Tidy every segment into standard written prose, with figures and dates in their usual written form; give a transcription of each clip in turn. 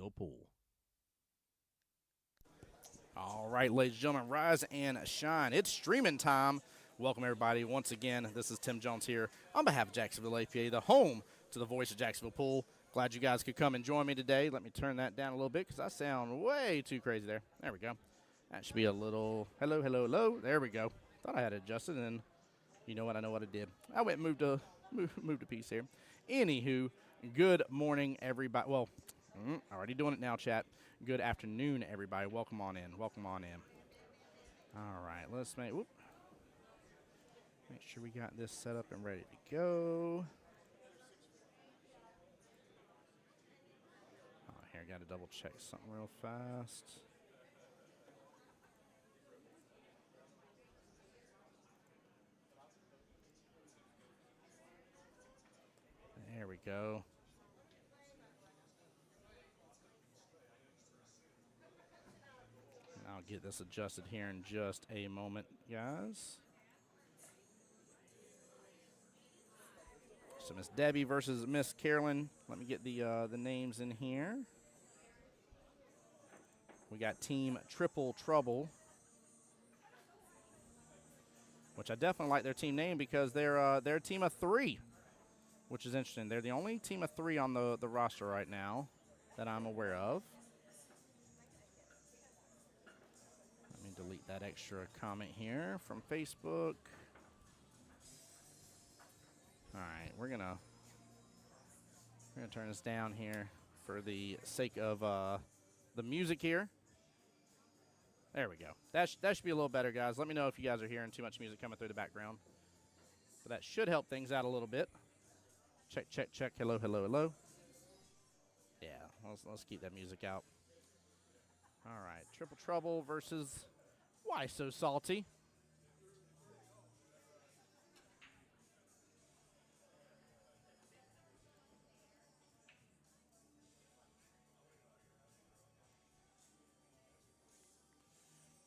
Jacksonville pool. All right, ladies and gentlemen, rise and shine. It's streaming time. Welcome, everybody. Once again, this is Tim Jones here on behalf of Jacksonville APA, the home to the voice of Jacksonville pool. Glad you guys could come and join me today. Let me turn that down a little bit because I sound way too crazy there. There we go. That should be a little hello, hello, hello. There we go. Thought I had it adjusted, and you know what? I know what I did. I went and moved a piece here. Anywho, good morning, everybody. Well, already doing it now, chat. Good afternoon, everybody. Welcome on in. Welcome on in. All right, let's make sure we got this set up and ready to go. Oh, here, I got to double check something real fast. There we go. I'll get this adjusted here in just a moment, guys. So Miss Debbie versus Miss Carolyn. Let me get the names in here. We got Team Triple Trouble, which I definitely like their team name because they're a team of 3, which is interesting. They're the only team of 3 on the roster right now that I'm aware of. Let me delete that extra comment here from Facebook. All right, we're gonna turn this down here for the sake of the music here. There we go. That should be a little better, guys. Let me know if you guys are hearing too much music coming through the background. But that should help things out a little bit. Check, check, check. Hello, hello, hello. Yeah, let's keep that music out. All right, Triple Trouble versus Why So Salty.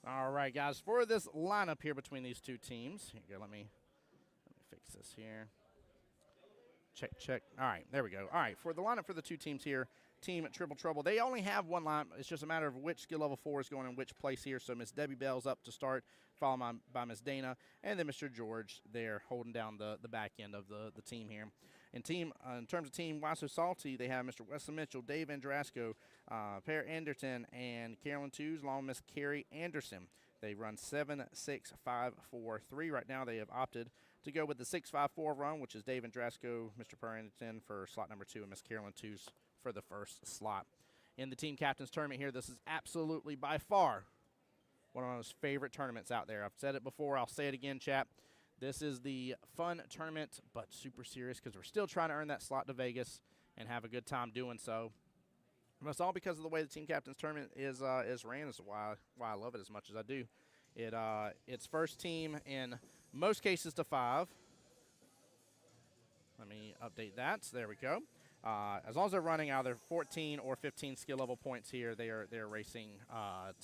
All right, guys, for this lineup here between these two teams. Here you go, let me fix this here. Check, check. All right, there we go. All right, for the lineup for the two teams here, Team Triple Trouble, they only have one line. It's just a matter of which skill level 4 is going in which place here. So Miss Debbie Bell's up to start, followed by Miss Dana, and then Mr. George there holding down the back end of the team here. In terms of team Why So Salty, they have Mr. Wesley Mitchell, Dave Andrasco, Per Anderton, and Carolyn Tews, along with Miss Carrie Anderson. They run 7-6-5-4-3. Right now they have opted to go with the 6-5-4 run, which is Dave Andrasco, Mr. Per Anderton for slot number 2, and Miss Carolyn Tews for the first slot. In the team captains tournament here, this is absolutely by far one of my most favorite tournaments out there. I've said it before. I'll say it again, chat. This is the fun tournament, but super serious because we're still trying to earn that slot to Vegas and have a good time doing so. And it's all because of the way the team captains tournament is ran. Is why I love it as much as I do. It's first team in most cases to 5. Let me update that. There we go. As long as they're running either 14 or 15 skill level points here, they're racing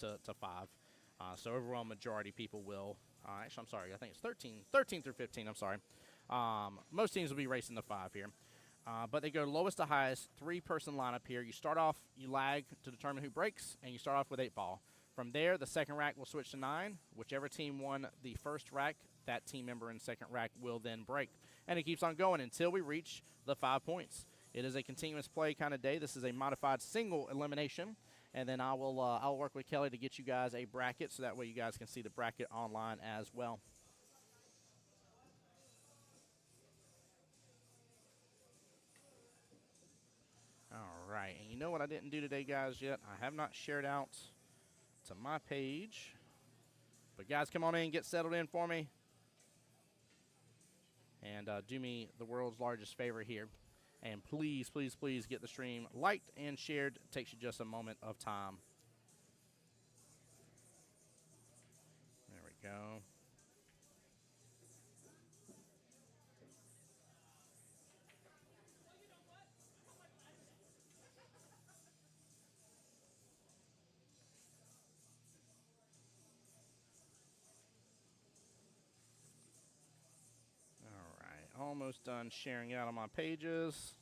to 5. So overwhelming majority people will. Actually, I'm sorry. I think it's 13 through 15. I'm sorry. Most teams will be racing to 5 here. But they go lowest to highest, 3-person lineup here. You start off, you lag to determine who breaks, and you start off with 8 ball. From there, the second rack will switch to 9. Whichever team won the first rack, that team member in second rack will then break. And it keeps on going until we reach the 5 points. It is a continuous play kind of day. This is a modified single elimination. And then I'll work with Kelly to get you guys a bracket so that way you guys can see the bracket online as well. All right, and you know what I didn't do today, guys, yet? I have not shared out to my page. But, guys, come on in, get settled in for me. And do me the world's largest favor here. And please, please, please get the stream liked and shared. It takes you just a moment of time. There we go. All right, almost done sharing out on my pages.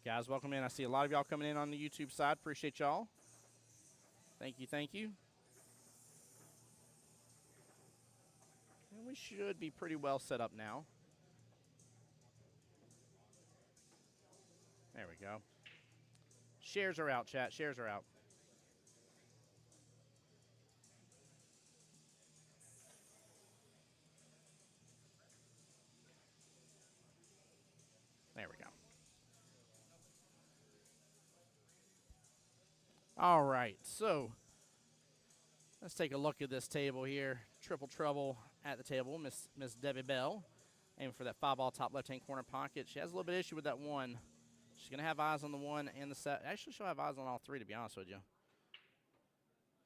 Guys, welcome in. I see a lot of y'all coming in on the YouTube side. Appreciate y'all. Thank you, thank you. And we should be pretty well set up now. There we go. Shares are out, chat. Shares are out. There we go. All right, so let's take a look at this table here. Triple trouble at the table. Miss Debbie Bell, aiming for that 5-ball top left-hand corner pocket. She has a little bit of issue with that one. She's going to have eyes on the one and the set. Actually, she'll have eyes on all three, to be honest with you.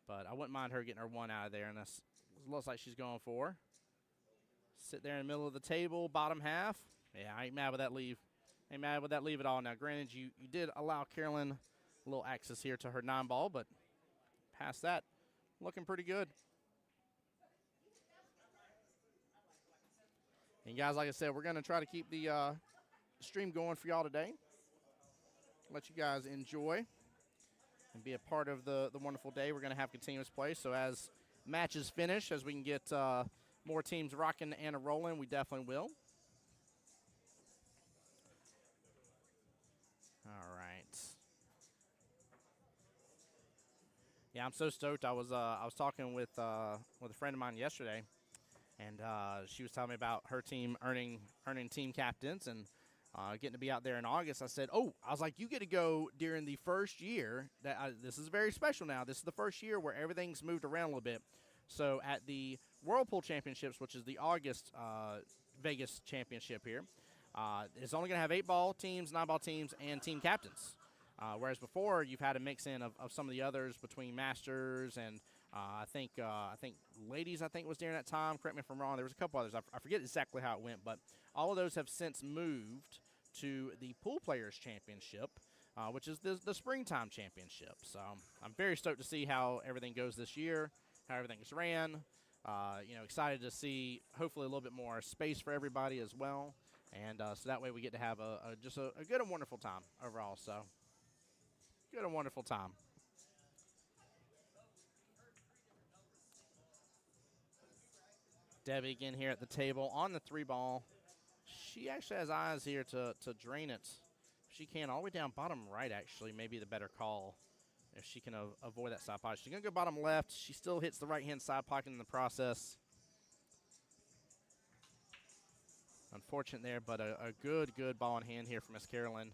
But I wouldn't mind her getting her one out of there, and that's what it looks like she's going for. Sit there in the middle of the table, bottom half. Yeah, I ain't mad with that leave. Ain't mad with that leave at all. Now, granted, you did allow Carolyn a little access here to her 9-ball, but past that, looking pretty good. And, guys, like I said, we're going to try to keep the stream going for y'all today. Let you guys enjoy and be a part of the wonderful day. We're going to have continuous play. So as matches finish, as we can get more teams rocking and rolling, we definitely will. All right. Yeah, I'm so stoked. I was talking with a friend of mine yesterday, and she was telling me about her team earning team captains and getting to be out there in August. I said, I was like, you get to go during the first year. This is very special now. This is the first year where everything's moved around a little bit. So at the Whirlpool Championships, which is the August Vegas Championship here, it's only going to have 8-ball teams, 9-ball teams, and team captains. Whereas before, you've had a mix-in of some of the others between Masters and I think ladies, was during that time. Correct me if I'm wrong. There was a couple others. I forget exactly how it went, but all of those have since moved to the Pool Players Championship, which is the springtime championship. So I'm very stoked to see how everything goes this year, how everything's ran. Excited to see hopefully a little bit more space for everybody as well. And so that way we get to have just a good and wonderful time overall. So good and wonderful time. Debbie again here at the table on the 3-ball. She actually has eyes here to drain it. She can all the way down bottom right, actually, maybe the better call if she can avoid that side pocket. She's going to go bottom left. She still hits the right-hand side pocket in the process. Unfortunate there, but a good ball in hand here for Miss Carolyn.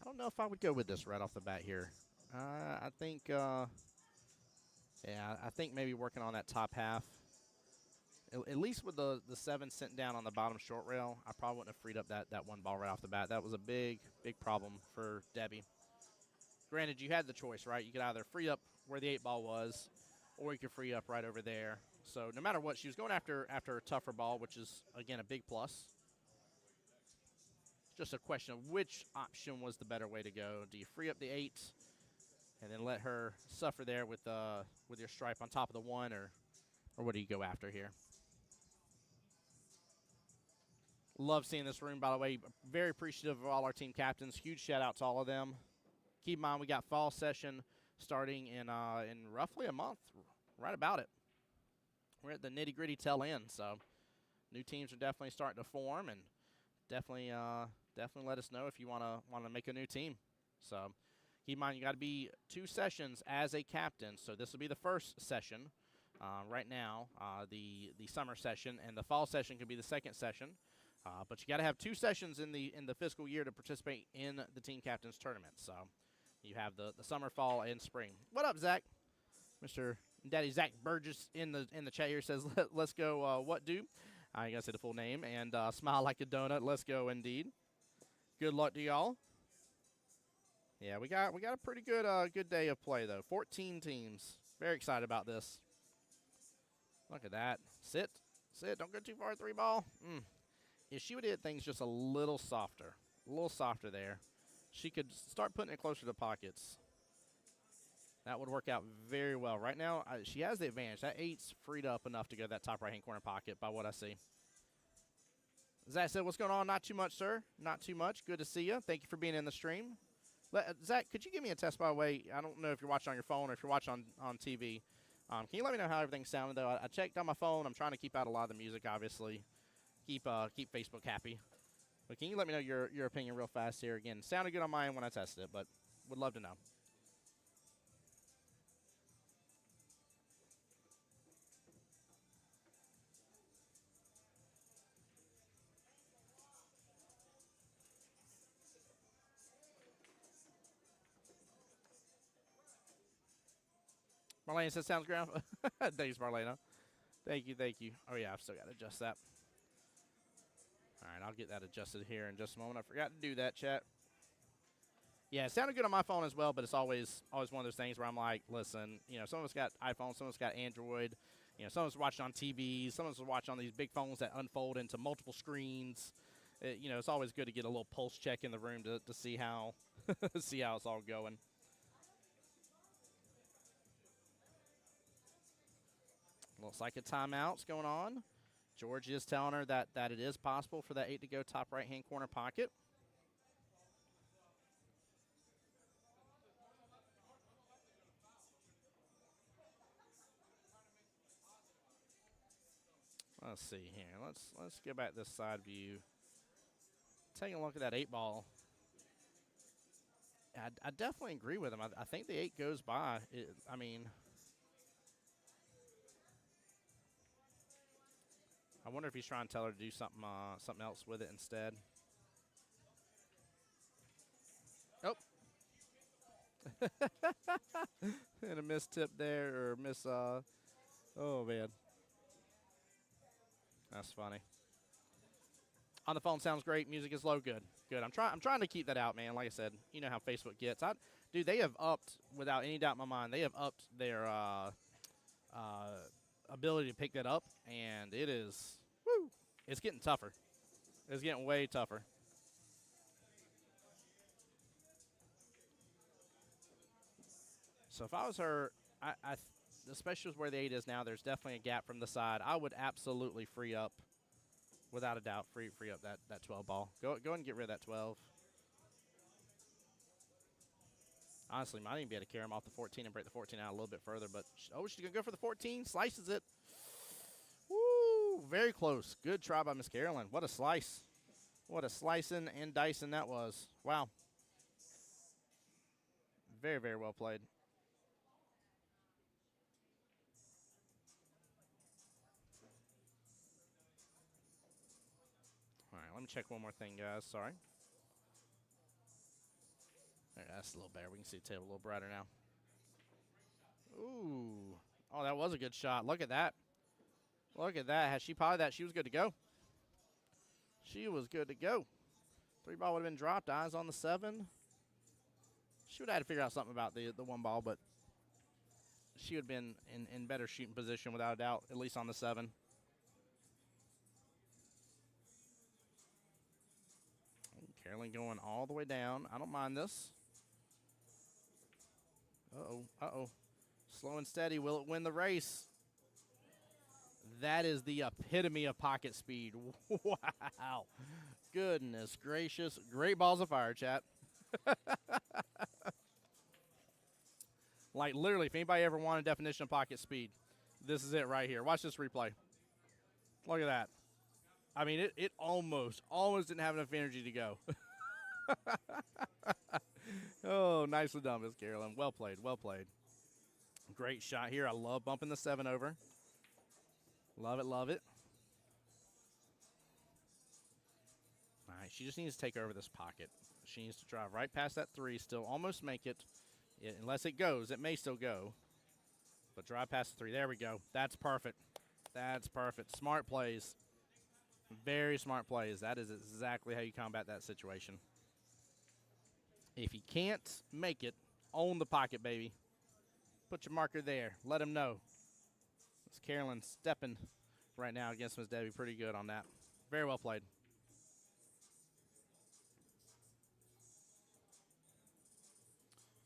I don't know if I would go with this right off the bat here. I think maybe working on that top half. At least with the 7 sent down on the bottom short rail, I probably wouldn't have freed up that one ball right off the bat. That was a big problem for Debbie. Granted, you had the choice, right? You could either free up where the 8-ball was, or you could free up right over there. So no matter what, she was going after a tougher ball, which is, again, a big plus. It's just a question of which option was the better way to go. Do you free up the 8 and then let her suffer there with your stripe on top of the 1, or what do you go after here? Love seeing this room, by the way. Very appreciative of all our team captains. Huge shout-out to all of them. Keep in mind, we got fall session starting in roughly a month, right about it. We're at the nitty-gritty tail end, so new teams are definitely starting to form, and definitely let us know if you want to make a new team. So keep in mind, you got to be 2 sessions as a captain. So this will be the first session right now, the summer session, and the fall session could be the second session. But you got to have 2 sessions in the fiscal year to participate in the team captains tournament. So you have the summer, fall, and spring. What up, Zach? Mr. Daddy Zach Burgess in the chat here says, "Let's go. What do?" I gotta say the full name, and smile like a donut. Let's go, indeed. Good luck to y'all. Yeah, we got a pretty good day of play though. 14 teams. Very excited about this. Look at that. Sit. Don't go too far. 3-ball. If she would hit things just a little softer there, she could start putting it closer to the pockets. That would work out very well. Right now, she has the advantage. That 8's freed up enough to go to that top right-hand corner pocket by what I see. Zach said, "What's going on?" Not too much, sir. Not too much. Good to see you. Thank you for being in the stream. Zach, could you give me a test, by the way? I don't know if you're watching on your phone or if you're watching on TV. Can you let me know how everything sounded, though? I checked on my phone. I'm trying to keep out a lot of the music, obviously. Keep Facebook happy. But can you let me know your opinion real fast here? Again, sounded good on my end when I tested it, but would love to know. Marlena says, sounds great. Thanks, Marlena. Thank you, thank you. Oh, yeah, I've still got to adjust that. All right, I'll get that adjusted here in just a moment. I forgot to do that, chat. Yeah, it sounded good on my phone as well, but it's always one of those things where I'm like, listen, some of us got iPhone, some of us got Android. Some of us watching on TV, some of us watch on these big phones that unfold into multiple screens. It's always good to get a little pulse check in the room to see how see how it's all going. Looks like a timeout's going on. George is telling her that it is possible for that 8 to go top right-hand corner pocket. Let's see here. Let's get back this side view. Taking a look at that 8 ball. I definitely agree with him. I think the 8 goes by. I wonder if he's trying to tell her to do something else with it instead. Oh. And a miss tip there, or miss, oh, man. That's funny. On the phone sounds great. Music is low. Good. Good. I'm trying to keep that out, man. Like I said, you know how Facebook gets. Dude, they have upped, without any doubt in my mind, they have upped their ability to pick that up, and it is, woo, it's getting tougher. It's getting way tougher. So if I was her, especially with where the 8 is now, there's definitely a gap from the side. I would absolutely free up, without a doubt, free up that 12 ball. Go ahead and get rid of that 12. Honestly, might even be able to carry him off the 14 and break the 14 out a little bit further. But, she's going to go for the 14. Slices it. Woo! Very close. Good try by Miss Carolyn. What a slice. What a slicing and dicing that was. Wow. Very, very well played. All right, let me check one more thing, guys. Sorry. There, that's a little better. We can see the table a little brighter now. Ooh. Oh, that was a good shot. Look at that. Look at that. Had she potted that, she was good to go. She was good to go. 3 ball would have been dropped. Eyes on the 7. She would have had to figure out something about the 1 ball, but she would have been in better shooting position without a doubt, at least on the 7. Carolyn going all the way down. I don't mind this. Uh-oh. Uh-oh. Slow and steady. Will it win the race? That is the epitome of pocket speed. Wow. Goodness gracious. Great balls of fire, chat. Like, literally, if anybody ever wanted a definition of pocket speed, this is it right here. Watch this replay. Look at that. I mean, it almost didn't have enough energy to go. Oh, nicely done, Miss Carolyn. Well played, well played. Great shot here. I love bumping the 7 over. Love it, love it. All right, she just needs to take over this pocket. She needs to drive right past that 3, still almost make it. Unless it goes, it may still go. But drive past the 3. There we go. That's perfect. That's perfect. Smart plays. Very smart plays. That is exactly how you combat that situation. If you can't make it, own the pocket, baby. Put your marker there. Let him know. Miss Carolyn stepping right now against Miss Debbie. Pretty good on that. Very well played.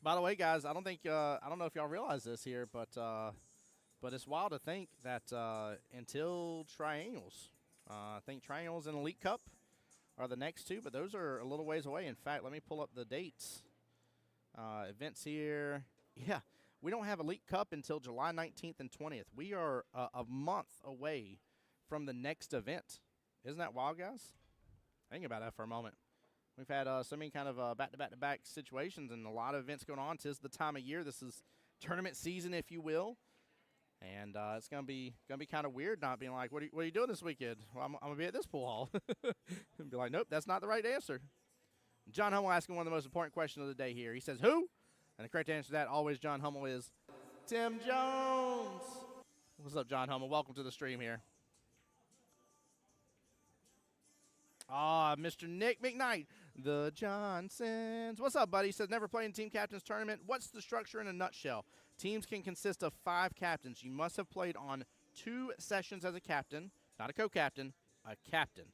By the way, guys, I don't know if y'all realize this here, but it's wild to think that until triennials, I think Triangles and Elite Cup are the next two, but those are a little ways away. In fact, let me pull up the dates. Events here. Yeah, we don't have Elite Cup until July 19th and 20th. We are a month away from the next event. Isn't that wild, guys? Think about that for a moment. We've had so many kind of back-to-back-to-back situations and a lot of events going on. 'Tis the time of year. This is tournament season, if you will. And it's gonna be kind of weird not being like, what are you doing this weekend? Well, I'm gonna be at this pool hall. And be like, nope, that's not the right answer. John Hummel asking one of the most important questions of the day here. He says, who? And the correct answer to that, always John Hummel, is Tim Jones. What's up, John Hummel? Welcome to the stream here. Mr. Nick McKnight, the Johnsons. What's up, buddy? He says, never played in Team Captains Tournament. What's the structure in a nutshell? Teams can consist of 5 captains. You must have played on 2 sessions as a captain, not a co-captain, a captain.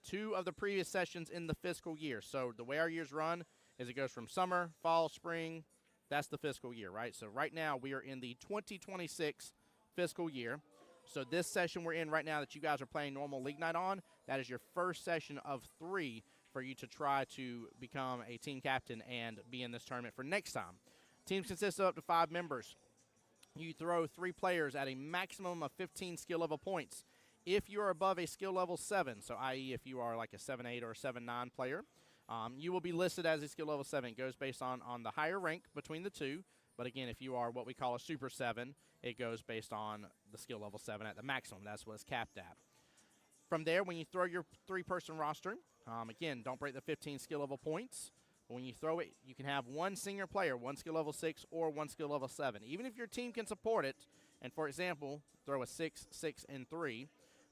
2 of the previous sessions in the fiscal year. So the way our years run is it goes from summer, fall, spring. That's the fiscal year, right? So right now we are in the 2026 fiscal year. So this session we're in right now that you guys are playing normal league night on, that is your first session of 3 for you to try to become a team captain and be in this tournament for next time. Teams consist of up to 5 members. You throw 3 players at a maximum of 15 skill level points. If you are above a skill level 7, so i.e. if you are like a 7-8 or a 7-9 player, you will be listed as a skill level 7. It goes based on the higher rank between the 2. But again, if you are what we call a super 7, it goes based on the skill level 7 at the maximum. That's what it's capped at. From there, when you throw your 3-person roster, again, don't break the 15 skill level points. When you throw it, you can have 1 senior player, 1 skill level 6, or 1 skill level 7. Even if your team can support it, and for example, throw a 6, 6, and 3,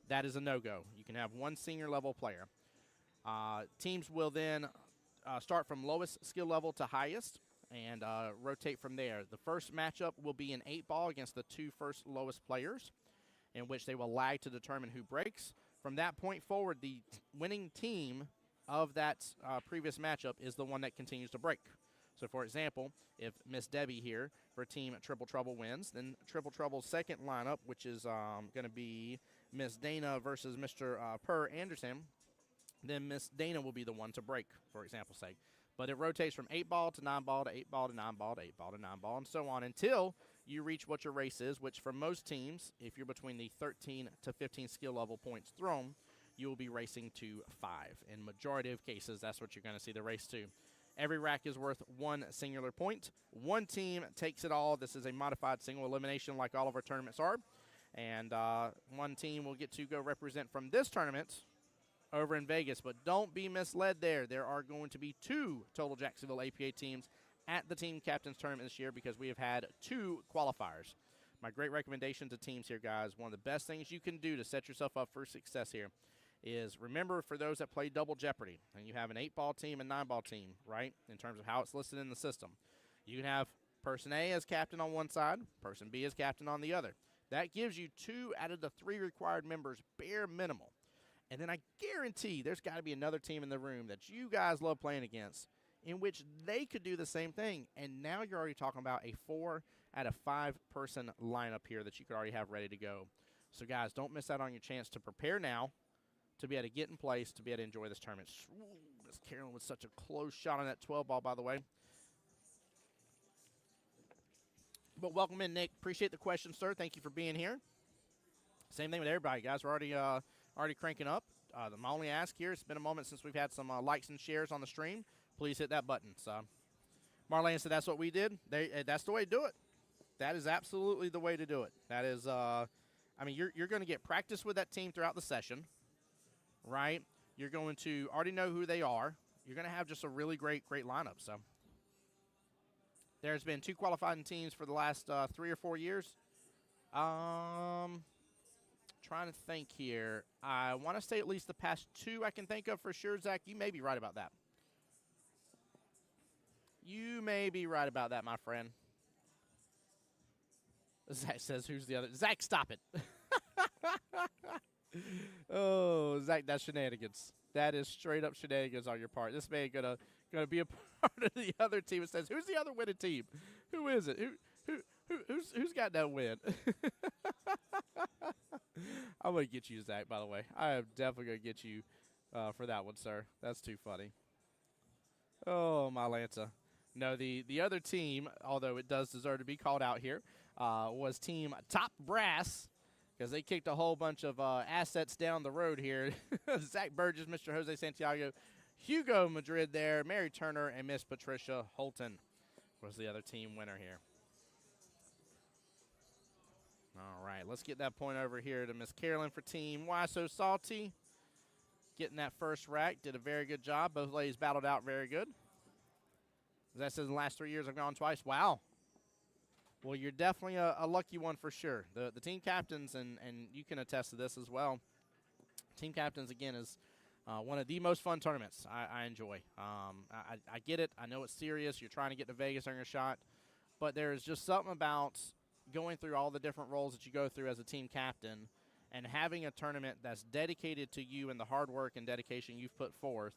that is a no-go. You can have 1 senior level player. Teams will then start from lowest skill level to highest and rotate from there. The first matchup will be an 8-ball against the 2 first lowest players, in which they will lag to determine who breaks. From that point forward, the winning team of that previous matchup is the one that continues to break. So, for example, if Miss Debbie here for Team Triple Trouble wins, then Triple Trouble's second lineup, which is going to be Miss Dana versus Mr. Per Anderson, then Miss Dana will be the one to break, for example's sake. But it rotates from 8-ball to 9-ball to 8-ball to 9-ball to 8-ball to 9-ball and so on until you reach what your race is, which for most teams, if you're between the 13 to 15 skill level points thrown, you will be racing to 5. In majority of cases, that's what you're going to see the race to. Every rack is worth 1 singular point. 1 team takes it all. This is a modified single elimination like all of our tournaments are. And 1 team will get to go represent from this tournament over in Vegas. But don't be misled there. There are going to be 2 total Jacksonville APA teams at the Team Captains Tournament this year because we have had 2 qualifiers. My great recommendation to teams here, guys, one of the best things you can do to set yourself up for success here is remember for those that play double jeopardy, and you have an 8-ball team and 9-ball team, right, in terms of how it's listed in the system. You can have person A as captain on one side, person B as captain on the other. That gives you 2 out of the 3 required members bare minimum. And then I guarantee there's got to be another team in the room that you guys love playing against in which they could do the same thing. And now you're already talking about a 4 out of 5-person lineup here that you could already have ready to go. So, guys, don't miss out on your chance to prepare now, to be able to get in place, to be able to enjoy this tournament. Ooh, Miss Carolyn with such a close shot on that 12-ball, by the way. But welcome in, Nick. Appreciate the question, sir. Thank you for being here. Same thing with everybody, guys. We're already cranking up. My only ask here, it's been a moment since we've had some likes and shares on the stream. Please hit that button. So, Marlene said that's what we did. That's the way to do it. That is absolutely the way to do it. That is, I mean, you're going to get practice with that team throughout the session. Right? You're going to already know who they are. You're going to have just a really great lineup. So there's been 2 qualifying teams for the last 3 or 4 years. Trying to think here. I want to say at least the past 2 I can think of for sure. Zach, you may be right about that. You may be right about that, my friend. Zach says, who's the other? Zach, stop it. Oh, Zach, that's shenanigans. That is straight up shenanigans on your part. This man gonna be a part of the other team. It says, who's the other winning team? Who is it? Who Who's got that win? I'm gonna get you, Zach. By the way, I am definitely gonna get you for that one, sir. That's too funny. Oh, my Lanta. No, the other team, although it does deserve to be called out here, was Team Top Brass because they kicked a whole bunch of assets down the road here. Zach Burgess, Mr. Jose Santiago, Hugo Madrid there, Mary Turner, and Miss Patricia Holton was the other team winner here. All right, let's get that point over here to Miss Carolyn for Team Why So Salty. Getting that first rack, did a very good job. Both ladies battled out very good. As I said, in the last 3 years, I've gone twice. Wow. Well, you're definitely a lucky one for sure. The team captains, and you can attest to this as well. Team captains, again, is one of the most fun tournaments I enjoy. I get it. I know it's serious. You're trying to get to Vegas on your shot. But there's just something about going through all the different roles that you go through as a team captain and having a tournament that's dedicated to you and the hard work and dedication you've put forth,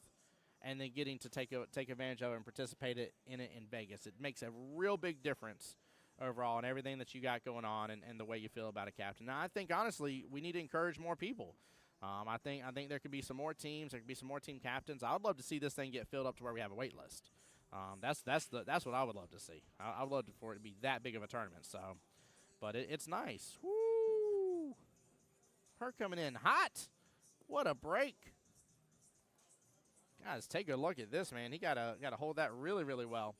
and then getting to take advantage of it and participate in it in Vegas. It makes a real big difference overall in everything that you got going on and the way you feel about a captain. Now, I think, honestly, we need to encourage more people. I think there could be some more teams. There could be some more team captains. I would love to see this thing get filled up to where we have a wait list. That's what I would love to see. I would love for it to be that big of a tournament. So, but it's nice. Woo! Her coming in hot. What a break. Guys, take a look at this, man. He gotta hold that really, really well.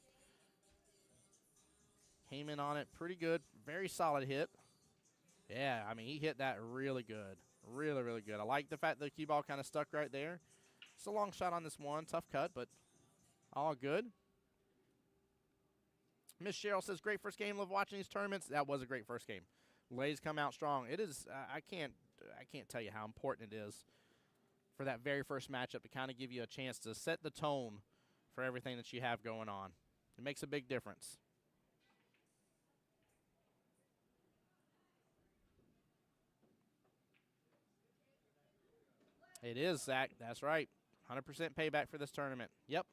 Came in on it pretty good. Very solid hit. Yeah, I mean, he hit that really good. Really, really good. I like the fact that the cue ball kind of stuck right there. It's a long shot on this one. Tough cut, but all good. Miss Cheryl says, great first game. Love watching these tournaments. That was a great first game. Ladies come out strong. It is, I can't tell you how important it is for that very first matchup to kind of give you a chance to set the tone for everything that you have going on. It makes a big difference. It is, Zach. That's right. 100% payback for this tournament. Yep.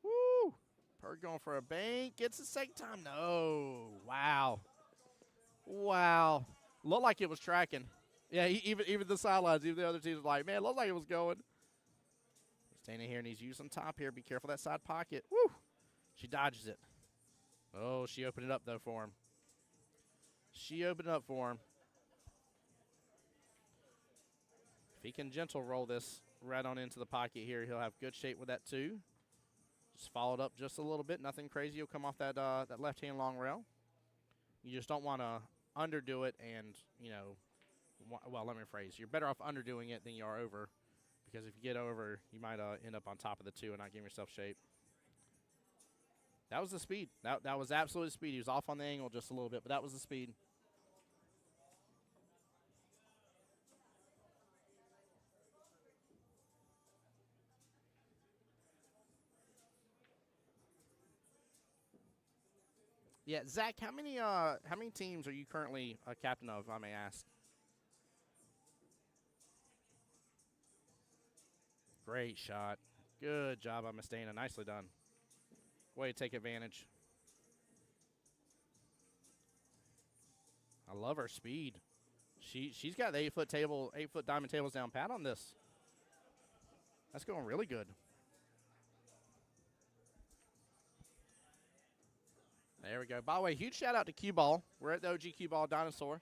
Woo! Perk going for a bank. Gets the second time. No. Wow. Wow. Looked like it was tracking. Yeah, even the sidelines, even the other teams were like, man, looked like it was going. Standing here, and he's using top here. Be careful that side pocket. Woo! She dodges it. Oh, she opened it up, though, for him. She opened it up for him. If he can gentle roll this right on into the pocket here, he'll have good shape with that, too. Just followed up just a little bit. Nothing crazy will come off that that left-hand long rail. You just don't want to underdo it and, you know, well, let me rephrase. You're better off underdoing it than you are over, because if you get over, you might end up on top of the two and not giving yourself shape. That was the speed. That was absolutely speed. He was off on the angle just a little bit, but that was the speed. Yeah, Zach, how many teams are you currently a captain of, I may ask? Great shot. Good job on Miss Dana. Nicely done. Way to take advantage. I love her speed. She's got the 8-foot diamond tables down pat on this. That's going really good. There we go. By the way, huge shout out to Cue Ball. We're at the OG Cue Ball Dinosaur,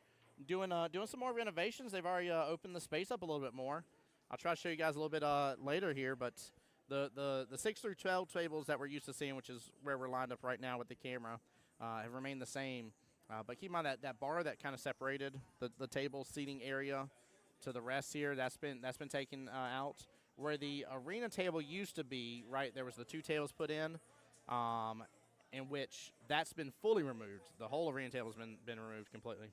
doing some more renovations. They've already opened the space up a little bit more. I'll try to show you guys a little bit later here, but the 6 through 12 tables that we're used to seeing, which is where we're lined up right now with the camera, have remained the same. But keep in mind that bar that kind of separated the table seating area to the rest here, that's been taken out. Where the arena table used to be, right, there was the 2 tables put in which that's been fully removed. The whole arena table has been removed completely.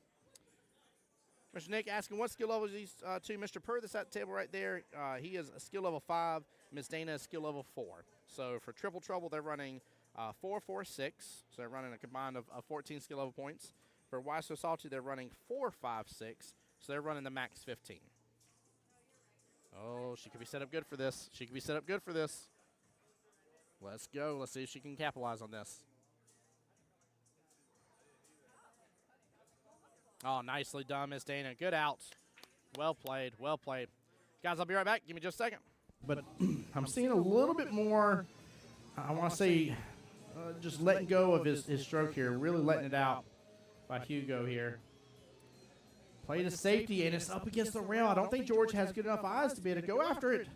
Mr. Nick asking what skill level is these two. Mr. Purr, that's at the table right there. He is a skill level 5. Miss Dana is skill level 4. So for Triple Trouble, they're running 4, 4, 6. So they're running a combined of 14 skill level points. For Why So Salty, they're running 4, 5, 6. So they're running the max 15. Oh, she could be set up good for this. She could be set up good for this. Let's go. Let's see if she can capitalize on this. Oh, nicely done, Miss Dana. Good out. Well played. Well played. Guys, I'll be right back. Give me just a second. But I'm seeing a little bit more, I want to say, just letting go of his stroke here, really letting it out by Hugo here. Play to safety, and it's up against the rail. I don't think George has good enough eyes to be able to go after it.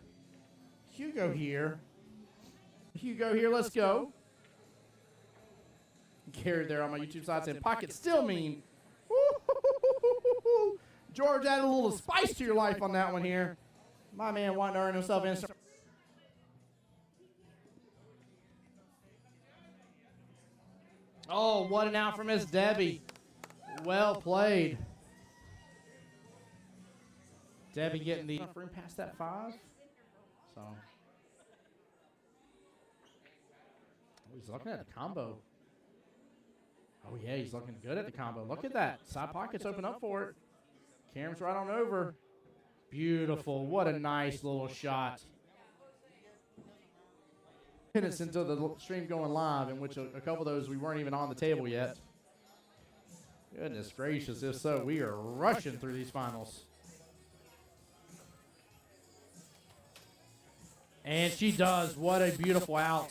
Hugo here. Hugo here, let's go. Carried there on my YouTube side saying, pocket still mean. Woo-hoo-hoo-hoo-hoo-hoo. George added a little spice to your life on that one here. My man wanting to earn himself in. Oh, what an out from Miss Debbie. Well played. Debbie getting the room past that 5. So. Oh, he's looking at the combo. Oh, yeah, he's looking good at the combo. Look at that. Side pockets open up for it. Cam's right on over. Beautiful. What a nice little shot. Minutes into the stream going live, in which a couple of those we weren't even on the table yet. Goodness gracious, if so, we are rushing through these finals. And she does. What a beautiful out.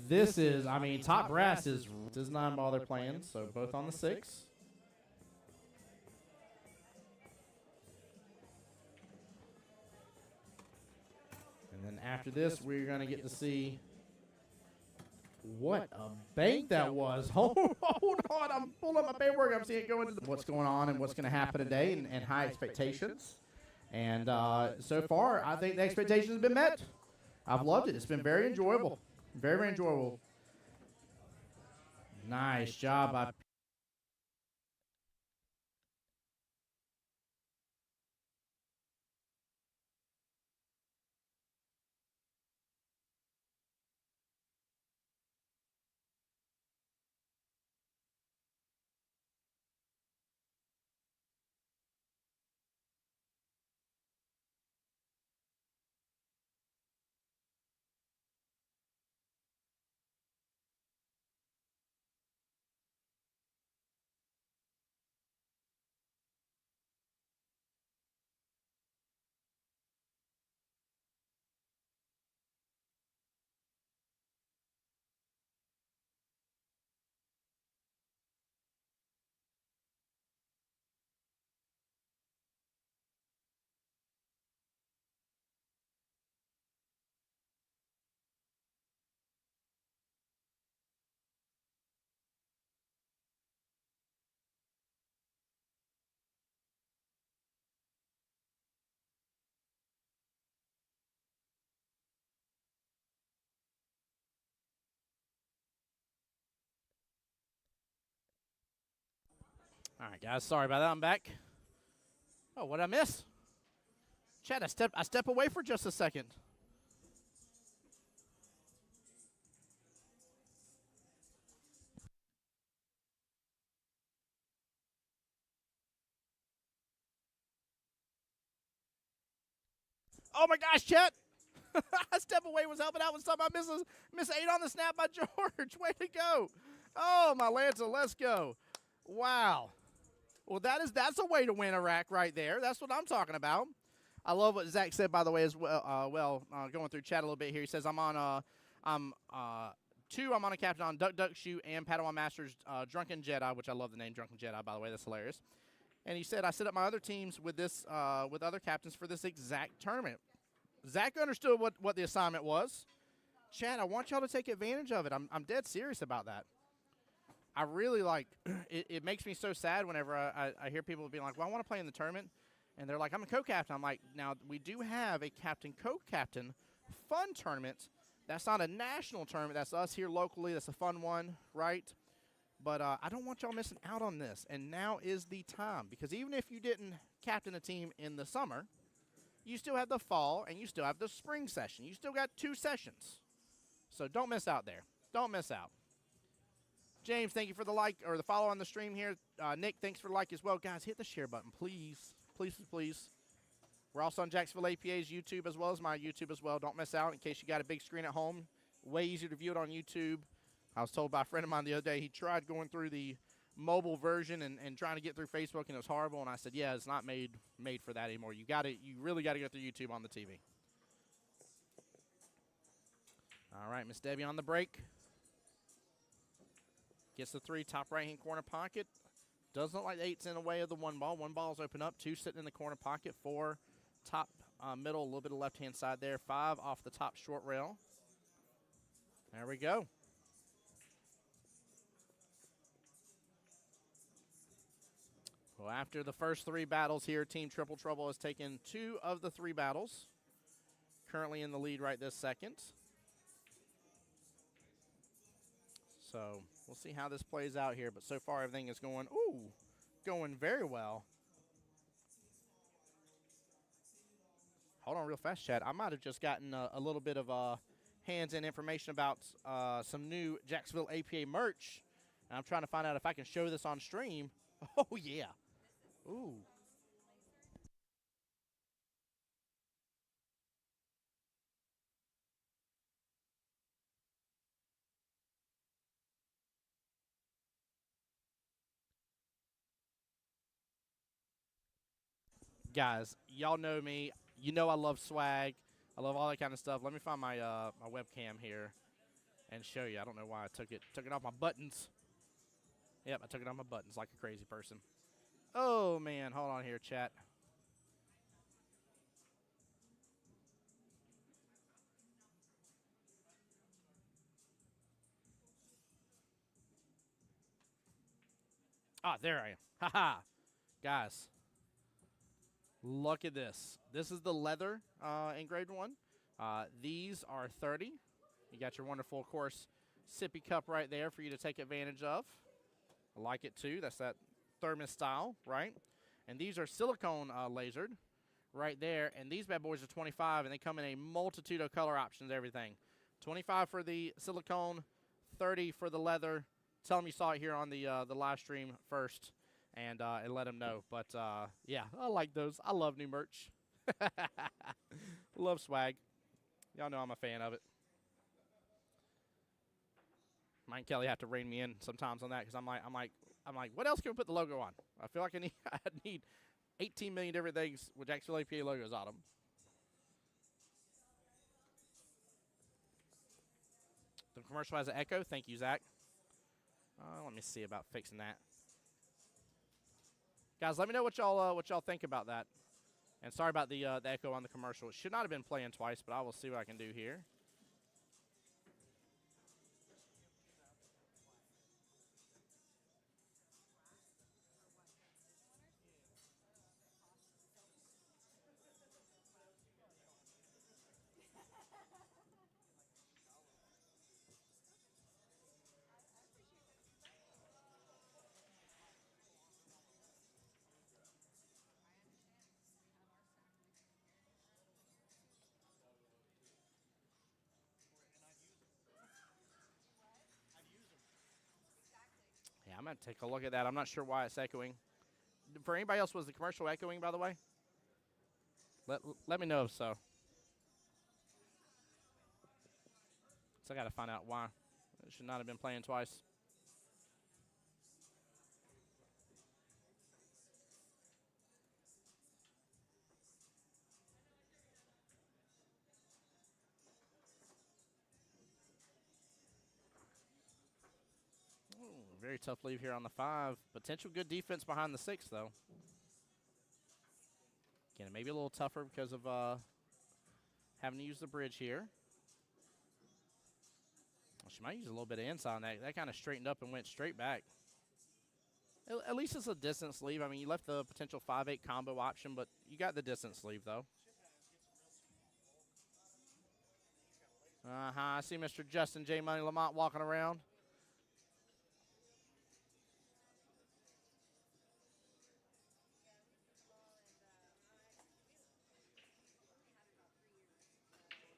This is, I mean, top brass does not bother playing, so both on the 6. And then after this, we're going to get to see what a bank that was. Hold on, I'm pulling up my paperwork. I'm seeing it going into what's going on and what's going to happen today and high expectations. And so far, I think the expectations have been met. I've loved it. It's been very enjoyable. Very, very enjoyable. Nice job by All right, guys. Sorry about that. I'm back. Oh, what did I miss? Chad, I step away for just a second. Oh my gosh, Chet! Step away was helping out with something. I miss 8 on the snap by George. Way to go! Oh my Lanza, let's go! Wow. Well, that's a way to win a rack right there. That's what I'm talking about. I love what Zach said, by the way, as well. Going through chat a little bit here, he says I'm on I'm on a captain on Duck Duck Shoot and Padawan Masters Drunken Jedi, which I love the name Drunken Jedi, by the way. That's hilarious. And he said I set up my other teams with this with other captains for this exact tournament. Zach understood what the assignment was. Chad, I want y'all to take advantage of it. I'm dead serious about that. I really like it. It makes me so sad whenever I hear people being like, well, I want to play in the tournament. And they're like, I'm a co-captain. I'm like, now, we do have a captain, co-captain fun tournament. That's not a national tournament. That's us here locally. That's a fun one, right? But I don't want y'all missing out on this. And now is the time. Because even if you didn't captain a team in the summer, you still have the fall and you still have the spring session. You still got 2 sessions. So don't miss out there. Don't miss out. James, thank you for the like or the follow on the stream here. Nick, thanks for the like as well. Guys, hit the share button, please. Please, please, please. We're also on Jacksonville APA's YouTube as well as my YouTube as well. Don't miss out in case you got a big screen at home. Way easier to view it on YouTube. I was told by a friend of mine the other day he tried going through the mobile version and trying to get through Facebook, and it was horrible. And I said, yeah, it's not made for that anymore. You really got to go through YouTube on the TV. All right, Miss Debbie on the break. Gets the 3, top right-hand corner pocket. Doesn't look like the 8's in the way of the 1 ball. 1 ball's open up. 2 sitting in the corner pocket. 4 top middle, a little bit of left-hand side there. 5 off the top short rail. There we go. Well, after the first 3 battles here, Team Triple Trouble has taken 2 of the 3 battles. Currently in the lead right this second. So we'll see how this plays out here. But so far, everything is going very well. Hold on real fast, Chad. I might have just gotten a little bit of hands-in information about some new Jacksonville APA merch. And I'm trying to find out if I can show this on stream. Oh, yeah. Ooh. Guys, y'all know me. You know I love swag. I love all that kind of stuff. Let me find my my webcam here and show you. I don't know why I took it off my buttons. Yep, I took it off my buttons like a crazy person. Oh, man. Hold on here, chat. Ah, there I am. Haha. Guys, look at this. This is the leather engraved one. These are 30. You got your wonderful, of course, sippy cup right there for you to take advantage of. I like it, too. That's that thermos style, right? And these are silicone lasered right there. And these bad boys are 25, and they come in a multitude of color options, everything. 25 for the silicone, 30 for the leather. Tell them you saw it here on the live stream first, and let them know. But, yeah, I like those. I love new merch. Love swag. Y'all know I'm a fan of it. Mike and Kelly have to rein me in sometimes on that because I'm like, what else can we put the logo on? I feel like I need 18 million different things with Jacksonville APA logos on them. The commercial has an echo. Thank you, Zach. Let me see about fixing that. Guys, let me know what y'all think about that. And sorry about the echo on the commercial. It should not have been playing twice, but I will see what I can do here. Yeah, I'm going to take a look at that. I'm not sure why it's echoing. For anybody else, was the commercial echoing, by the way? Let me know if so. So I got to find out why. It should not have been playing twice. Very tough leave here on the 5. Potential good defense behind the 6, though. Again, maybe a little tougher because of having to use the bridge here. Well, she might use a little bit of inside on that. That kind of straightened up and went straight back. At least it's a distance leave. I mean, you left the potential 5-8 combo option, but you got the distance leave, though. I see Mr. Justin J. Money Lamont walking around.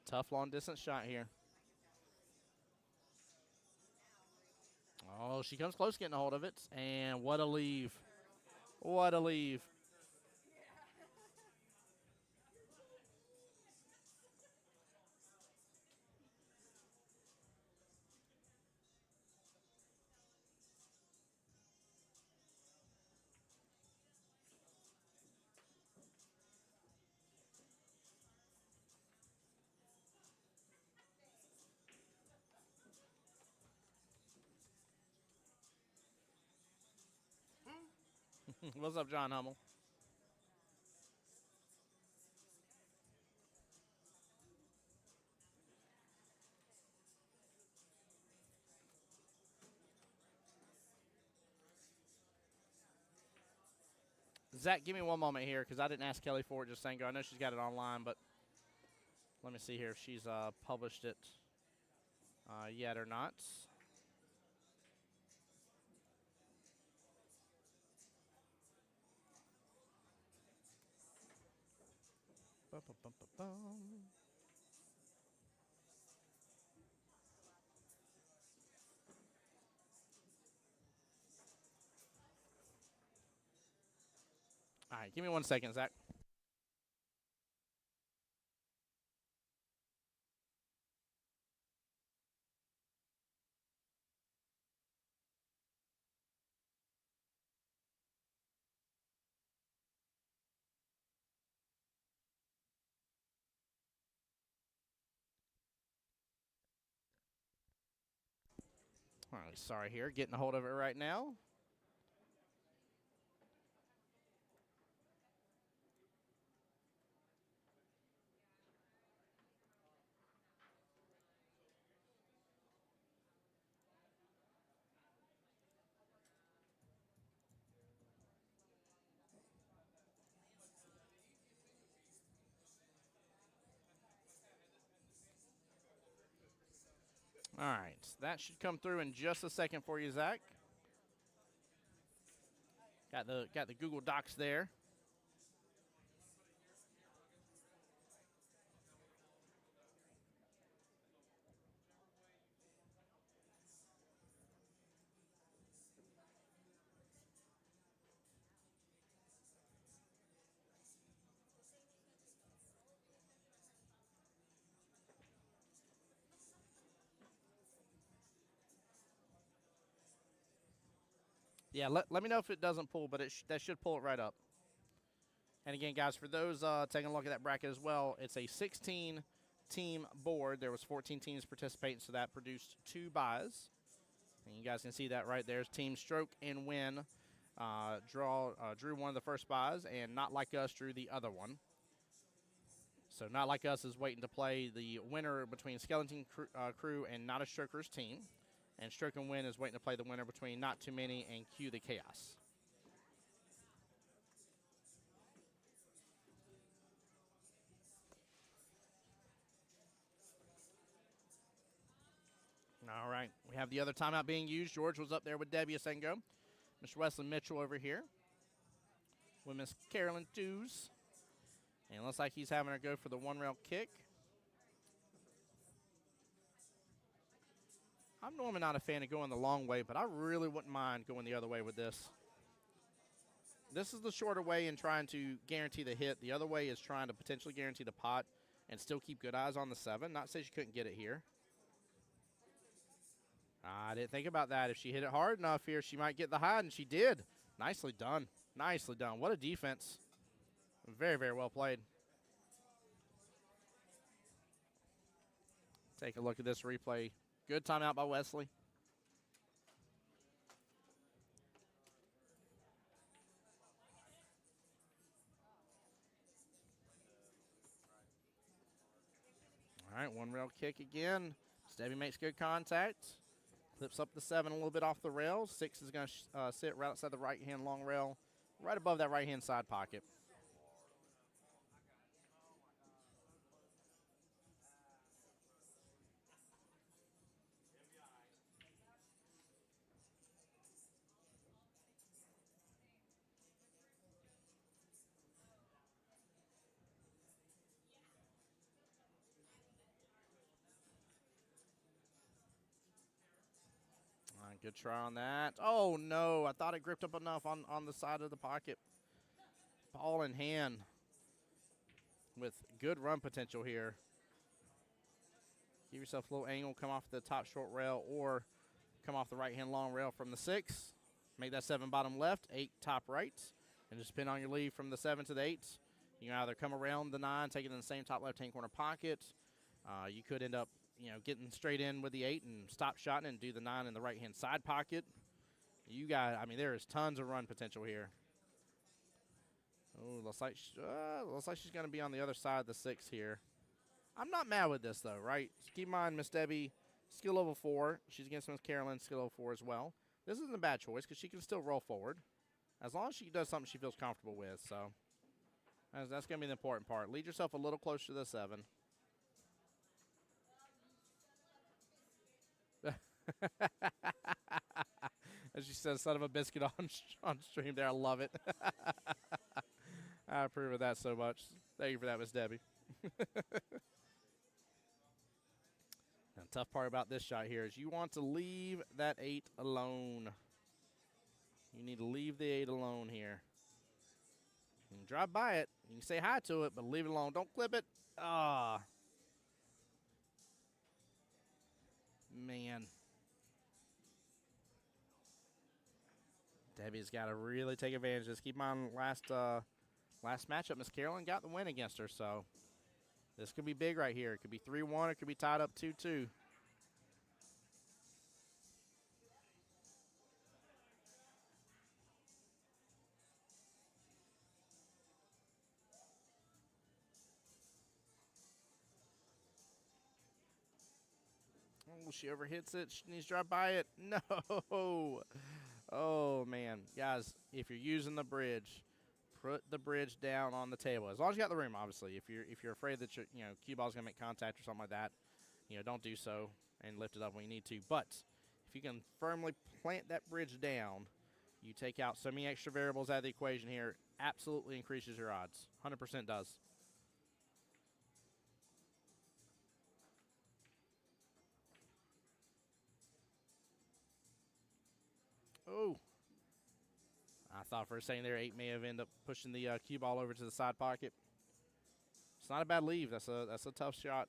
Tough long distance shot here. Oh, she comes close getting a hold of it. And what a leave. What a leave. What's up, John Hummel? Zach, give me one moment here because I didn't ask Kelly for it just saying go. I know she's got it online, but let me see here if she's published it yet or not. Bum. All right, give me 1 second, Zach. All right, sorry here, getting a hold of it right now. All right, that should come through in just a second for you, Zach. Got the Google Docs there. Yeah, let me know if it doesn't pull, but that should pull it right up. And again, guys, for those taking a look at that bracket as well, it's a 16-team board. There was 14 teams participating, so that produced 2 buys. And you guys can see that right there. Team Stroke and Win drew one of the first buys, and Not Like Us drew the other one. So Not Like Us is waiting to play the winner between Skeleton Crew and Not a Stroker's team. And Stroke and Win is waiting to play the winner between Not Too Many and Q the Chaos. All right, we have the other timeout being used. George was up there with Debbie a second ago. Mr. Wesley Mitchell over here with Miss Carolyn Dews. And it looks like he's having her go for the one-rail kick. I'm normally not a fan of going the long way, but I really wouldn't mind going the other way with this. This is the shorter way in trying to guarantee the hit. The other way is trying to potentially guarantee the pot and still keep good eyes on the 7. Not to say she couldn't get it here. I didn't think about that. If she hit it hard enough here, she might get the high, and she did. Nicely done. Nicely done. What a defense. Very, very well played. Take a look at this replay. Good timeout by Wesley. All right, one rail kick again. Stevie makes good contact. Clips up the 7 a little bit off the rail. 6 is going to sit right outside the right-hand long rail, right above that right-hand side pocket. Good try on that. Oh, no. I thought it gripped up enough on the side of the pocket. Ball in hand with good run potential here. Give yourself a little angle, come off the top short rail, or come off the right-hand long rail from the 6. Make that 7 bottom left, 8 top right, and just spin on your lead from the 7 to the 8. You can either come around the 9, take it in the same top left-hand corner pocket. You could end up getting straight in with the 8 and stop shotting and do the 9 in the right-hand side pocket. You got, there is tons of run potential here. Oh, looks like she's going to be on the other side of the 6 here. I'm not mad with this, though, right? Keep in mind, Miss Debbie, skill level 4. She's against Miss Carolyn, skill level 4 as well. This isn't a bad choice because she can still roll forward as long as she does something she feels comfortable with. So that's going to be the important part. Lead yourself a little closer to the 7. As she says, son of a biscuit on stream there. I love it. I approve of that so much. Thank you for that, Miss Debbie. The tough part about this shot here is you want to leave that 8 alone. You need to leave the 8 alone here. You can drive by it. You can say hi to it, but leave it alone. Don't clip it. Ah. Man. Debbie's got to really take advantage of this. Keep in mind, last matchup, Miss Carolyn got the win against her, so this could be big right here. It could be 3-1. It could be tied up 2-2. Oh, she overhits it. She needs to drive by it. No. Oh, man. Guys, if you're using the bridge, put the bridge down on the table. As long as you got the room, obviously. If you're afraid that cue ball's going to make contact or something like that, don't do so and lift it up when you need to. But if you can firmly plant that bridge down, you take out so many extra variables out of the equation here, absolutely increases your odds. 100% does. Oh. I thought for a second there 8 may have ended up pushing the cue ball over to the side pocket. It's not a bad leave. That's a tough shot.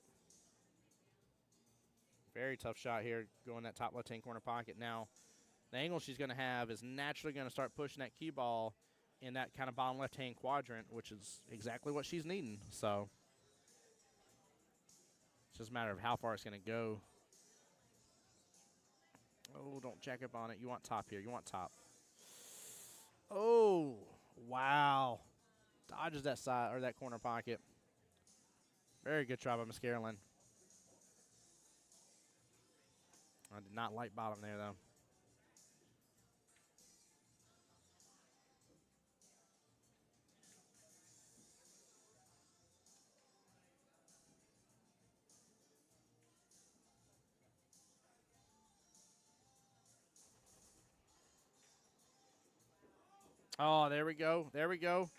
Very tough shot here, going that top left-hand corner pocket. Now, the angle she's going to have is naturally going to start pushing that cue ball in that kind of bottom left-hand quadrant, which is exactly what she's needing. So, it's just a matter of how far it's going to go. Oh, don't jack up on it. You want top here. You want top. Oh, wow. Dodges that side or that corner pocket. Very good try by Miss Carolyn. I did not like bottom there, though. Oh, there we go. There we go.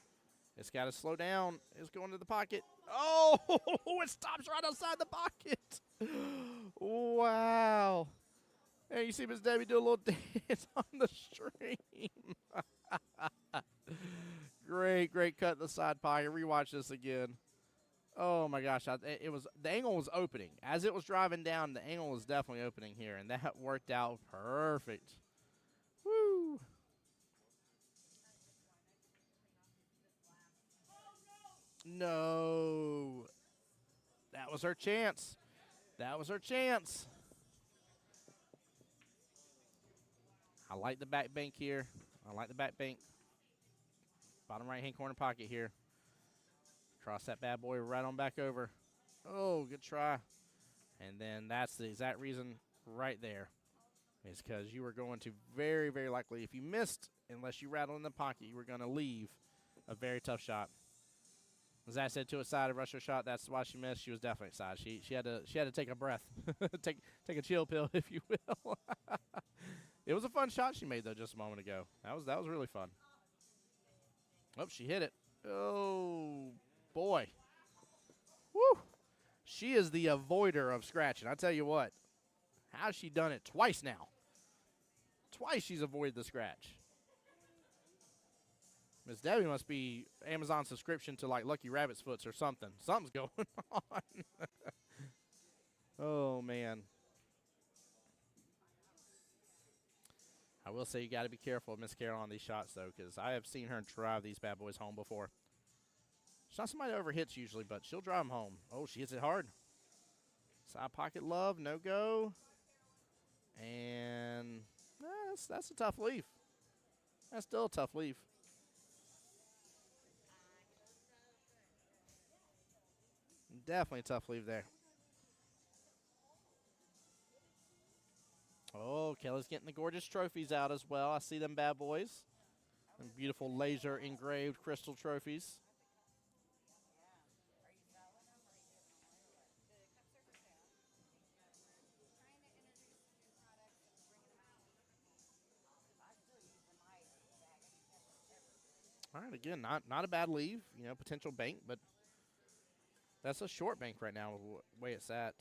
It's got to slow down. It's going to the pocket. Oh, it stops right outside the pocket. Wow. And you see Miss Debbie do a little dance on the stream. Great cut in the side pocket. Rewatch this again. Oh my gosh, it was the angle was opening as it was driving down. The angle was definitely opening here, and that worked out perfect. Woo! No, that was her chance. That was her chance. I like the back bank here. I like the back bank. Bottom right-hand corner pocket here. Cross that bad boy right on back over. Oh, good try. And then that's the exact reason right there. Is because you were going to very, very likely, if you missed, unless you rattled in the pocket, you were going to leave a very tough shot. As I said, to a side of rush her shot, that's why she missed. She was definitely side. She had to take a breath, take a chill pill, if you will. It was a fun shot she made though just a moment ago. That was really fun. Oh, she hit it. Oh boy. Woo! She is the avoider of scratching. I tell you what. How's she done it twice now? Twice she's avoided the scratch. Miss Debbie must be Amazon subscription to like Lucky Rabbit's Foots or something. Something's going on. Oh, man. I will say you got to be careful of Miss Carol on these shots, though, because I have seen her drive these bad boys home before. She's not somebody that overhits usually, but she'll drive them home. Oh, she hits it hard. Side pocket love, no go. And that's a tough leave. That's still a tough leave. Definitely a tough leave there. Oh, Kelly's getting the gorgeous trophies out as well. I see them bad boys. And beautiful laser engraved crystal trophies. All right, again, not a bad leave. You know, potential bank, but that's a short bank right now with the way it's at.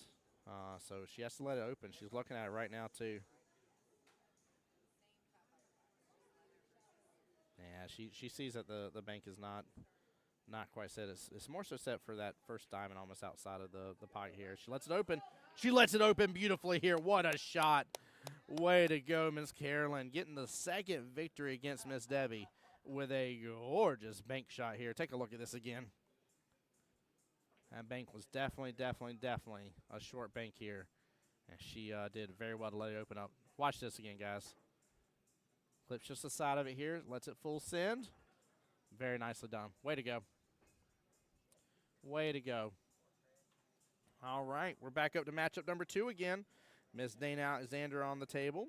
So she has to let it open. She's looking at it right now, too. Yeah, she sees that the bank is not quite set. It's more so set for that first diamond almost outside of the pocket here. She lets it open. She lets it open beautifully here. What a shot. Way to go, Miss Carolyn. Getting the second victory against Miss Debbie with a gorgeous bank shot here. Take a look at this again. That bank was definitely a short bank here. And she did very well to let it open up. Watch this again, guys. Clips just the side of it here. Lets it full send. Very nicely done. Way to go. Way to go. All right, we're back up to matchup number 2 again. Miss Dana Alexander on the table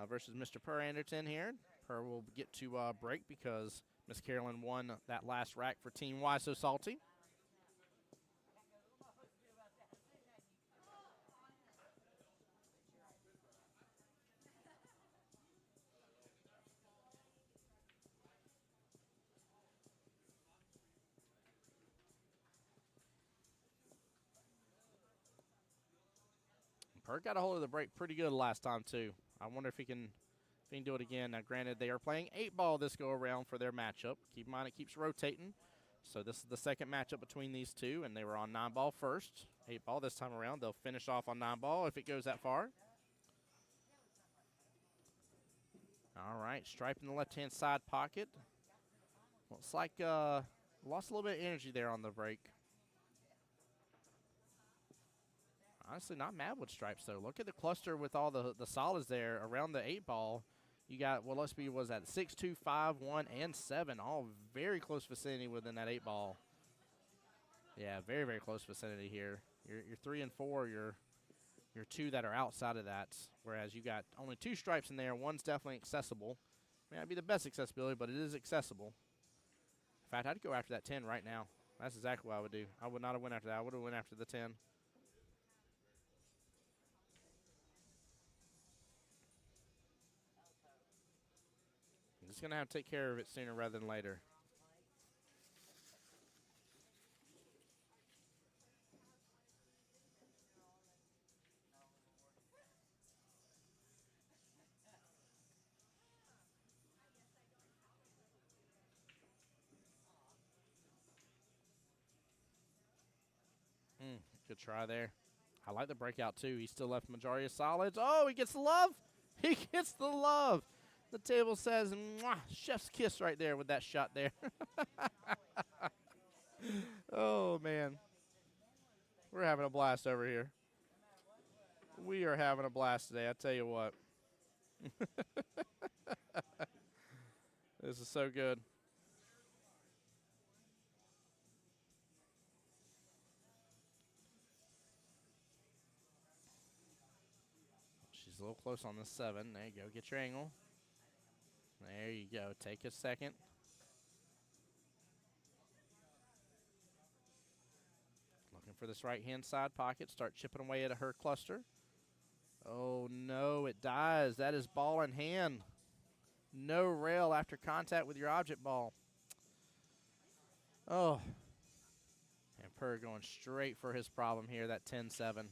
versus Mr. Per Anderton here. Per will get to break because Miss Carolyn won that last rack for Team Why So Salty. Per got a hold of the break pretty good last time, too. I wonder if he can do it again. Now, granted, they are playing 8-ball this go-around for their matchup. Keep in mind, it keeps rotating. So this is the second matchup between these two, and they were on 9-ball first. 8-ball this time around. They'll finish off on 9-ball if it goes that far. All right, stripe in the left-hand side pocket. Looks like lost a little bit of energy there on the break. Honestly, not mad with stripes, though. Look at the cluster with all the solids there around the 8-ball. You got, well, let's be, was that 6, 2, 5, 1, and 7, all very close vicinity within that 8-ball. Yeah, very close vicinity here. Your 3 and 4, your 2 that are outside of that, whereas you got only 2 stripes in there. One's definitely accessible. May not be the best accessibility, but it is accessible. In fact, I'd go after that 10 right now. That's exactly what I would do. I would not have went after that. I would have went after the 10. I'm just going to have to take care of it sooner rather than later. Good try there. I like the breakout, too. He still left majority of solids. Oh, he gets the love. He gets the love. The table says, mwah, chef's kiss right there with that shot there. Oh, man. We're having a blast over here. We are having a blast today, I tell you what. This is so good. She's a little close on the 7. There you go. Get your angle. There you go. Take a second. Looking for this right-hand side pocket. Start chipping away at her cluster. Oh, no, it dies. That is ball in hand. No rail after contact with your object ball. Oh. And Per going straight for his problem here, that 10-7.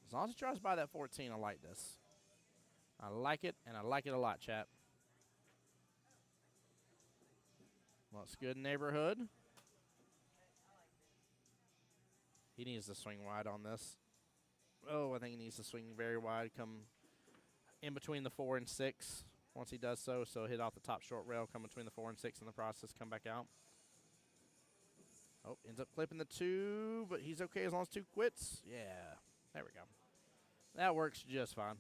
As long as it tries by that 14, I like this. I like it, and I like it a lot, chat. Looks good neighborhood. He needs to swing wide on this. Oh, I think he needs to swing very wide, come in between the 4 and 6. Once he does so, hit off the top short rail, come between the 4 and 6 in the process, come back out. Oh, ends up clipping the 2, but he's okay as long as 2 quits. Yeah, there we go. That works just fine.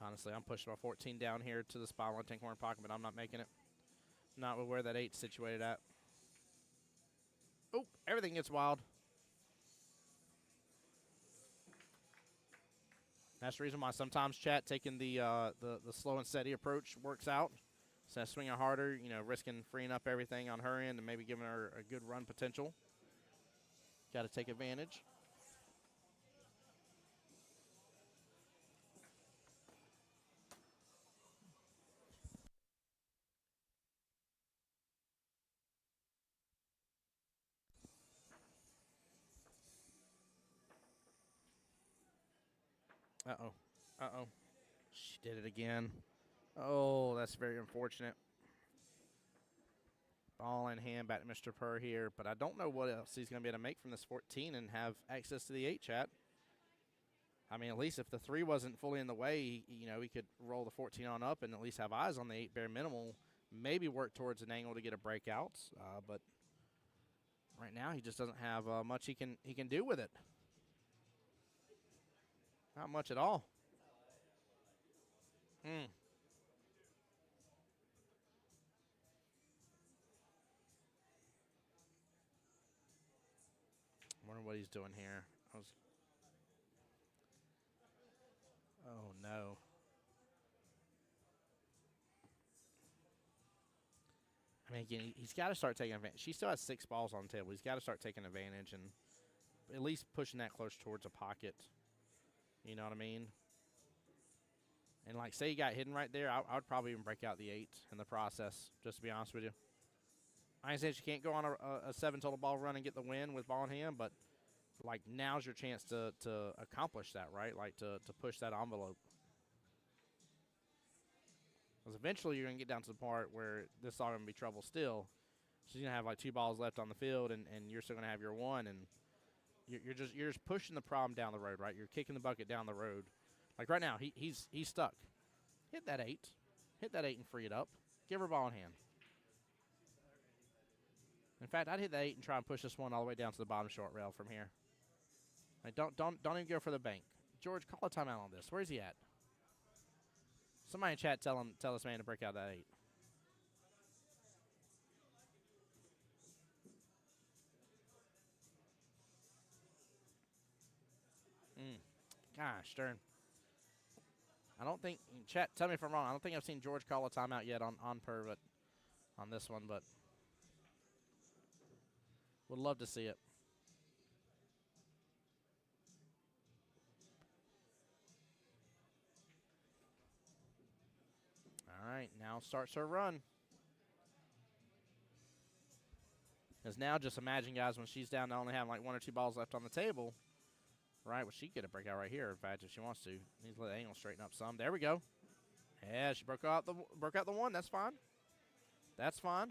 Honestly, I'm pushing my 14 down here to the spot on 10 corner pocket, but I'm not making it. Not with where that 8's situated at. Oh, everything gets wild. That's the reason why sometimes, chat, taking the slow and steady approach works out. So swinging harder, risking freeing up everything on her end and maybe giving her a good run potential. Got to take advantage. Uh-oh. Uh-oh. She did it again. Oh, that's very unfortunate. Ball in hand back to Mr. Purr here, but I don't know what else he's going to be able to make from this 14 and have access to the 8, chat. I mean, at least if the 3 wasn't fully in the way, he could roll the 14 on up and at least have eyes on the 8 bare minimal, maybe work towards an angle to get a breakout. But right now he just doesn't have much he can do with it. Not much at all. I wonder what he's doing here. Oh, no. I mean, again, he's got to start taking advantage. She still has 6 balls on the table. He's got to start taking advantage and at least pushing that close towards a pocket. You know what I mean? And, like, say he got hidden right there, I would probably even break out the 8 in the process, just to be honest with you. I ain't saying she can't go on a 7 total ball run and get the win with ball in hand, but, like, now's your chance to accomplish that, right? Like, to push that envelope. Because eventually you're going to get down to the part where this is all going to be trouble still. She's going to have, like, 2 balls left on the field, and you're still going to have your 1, and you're just pushing the problem down the road, right? You're kicking the bucket down the road. Like, right now, he's stuck. Hit that 8. Hit that 8 and free it up. Give her ball in hand. In fact, I'd hit that 8 and try and push this one all the way down to the bottom short rail from here. Like, don't even go for the bank. George, call a timeout on this. Where's he at? Somebody in chat tell this man to break out that 8. Gosh, darn. I don't think, chat, tell me if I'm wrong. I don't think I've seen George call a timeout yet on per, but on this one, but would love to see it. All right, now starts her run. Because now just imagine, guys, when she's down to only having like 1 or 2 balls left on the table, right? Well, she could get a breakout right here, in fact, if she wants to. Needs to let the angle straighten up some. There we go. Yeah, she broke out the 1. That's fine. That's fine.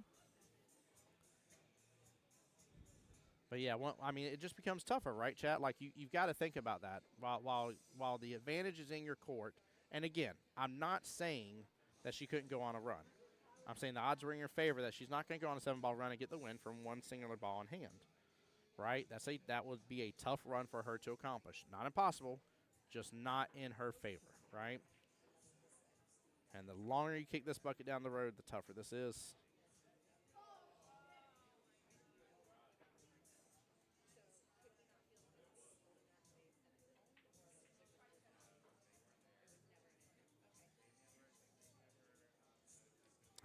But yeah, I mean, it just becomes tougher, right, chat? Like you've got to think about that while the advantage is in your court. And again, I'm not saying that she couldn't go on a run. I'm saying the odds were in your favor that she's not going to go on a 7-ball run and get the win from 1 singular ball in hand, right? That would be a tough run for her to accomplish. Not impossible, just not in her favor, right? And the longer you kick this bucket down the road, the tougher this is.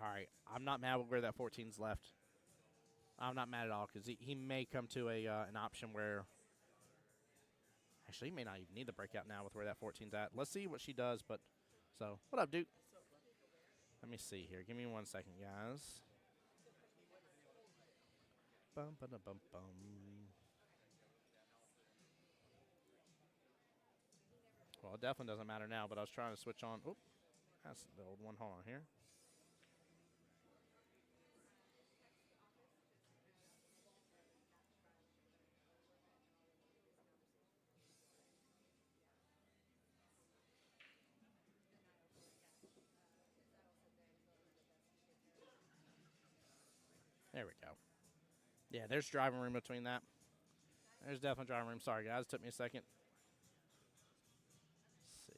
All right, I'm not mad with where that 14's left. I'm not mad at all because he may come to an option where actually he may not even need the breakout now with where that 14's at. Let's see what she does. But so what up, Duke? Let me see here. Give me 1 second, guys. Bum, ba, da, bum, bum. Well, it definitely doesn't matter now, but I was trying to switch on. Oop, that's the old one. Hold on here. There we go. Yeah, there's driving room between that. There's definitely driving room. Sorry, guys. It took me a second. Let's see.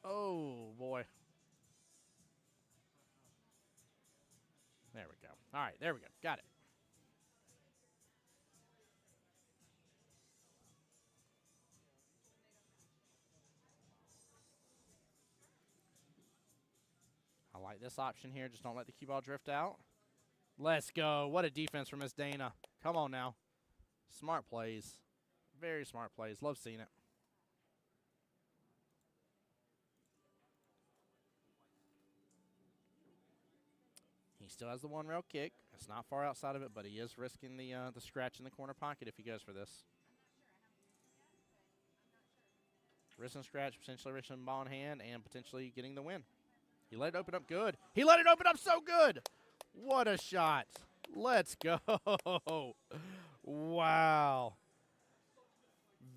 Oh, boy. There we go. All right, there we go. Got it. I like this option here. Just don't let the cue ball drift out. Let's go. What a defense from Miss Dana. Come on now. Smart plays. Very smart plays. Love seeing it. He still has the one-rail kick. It's not far outside of it, but he is risking the scratch in the corner pocket if he goes for this. Risking scratch, potentially risking ball in hand, and potentially getting the win. He let it open up good. He let it open up so good. What a shot. Let's go. Wow.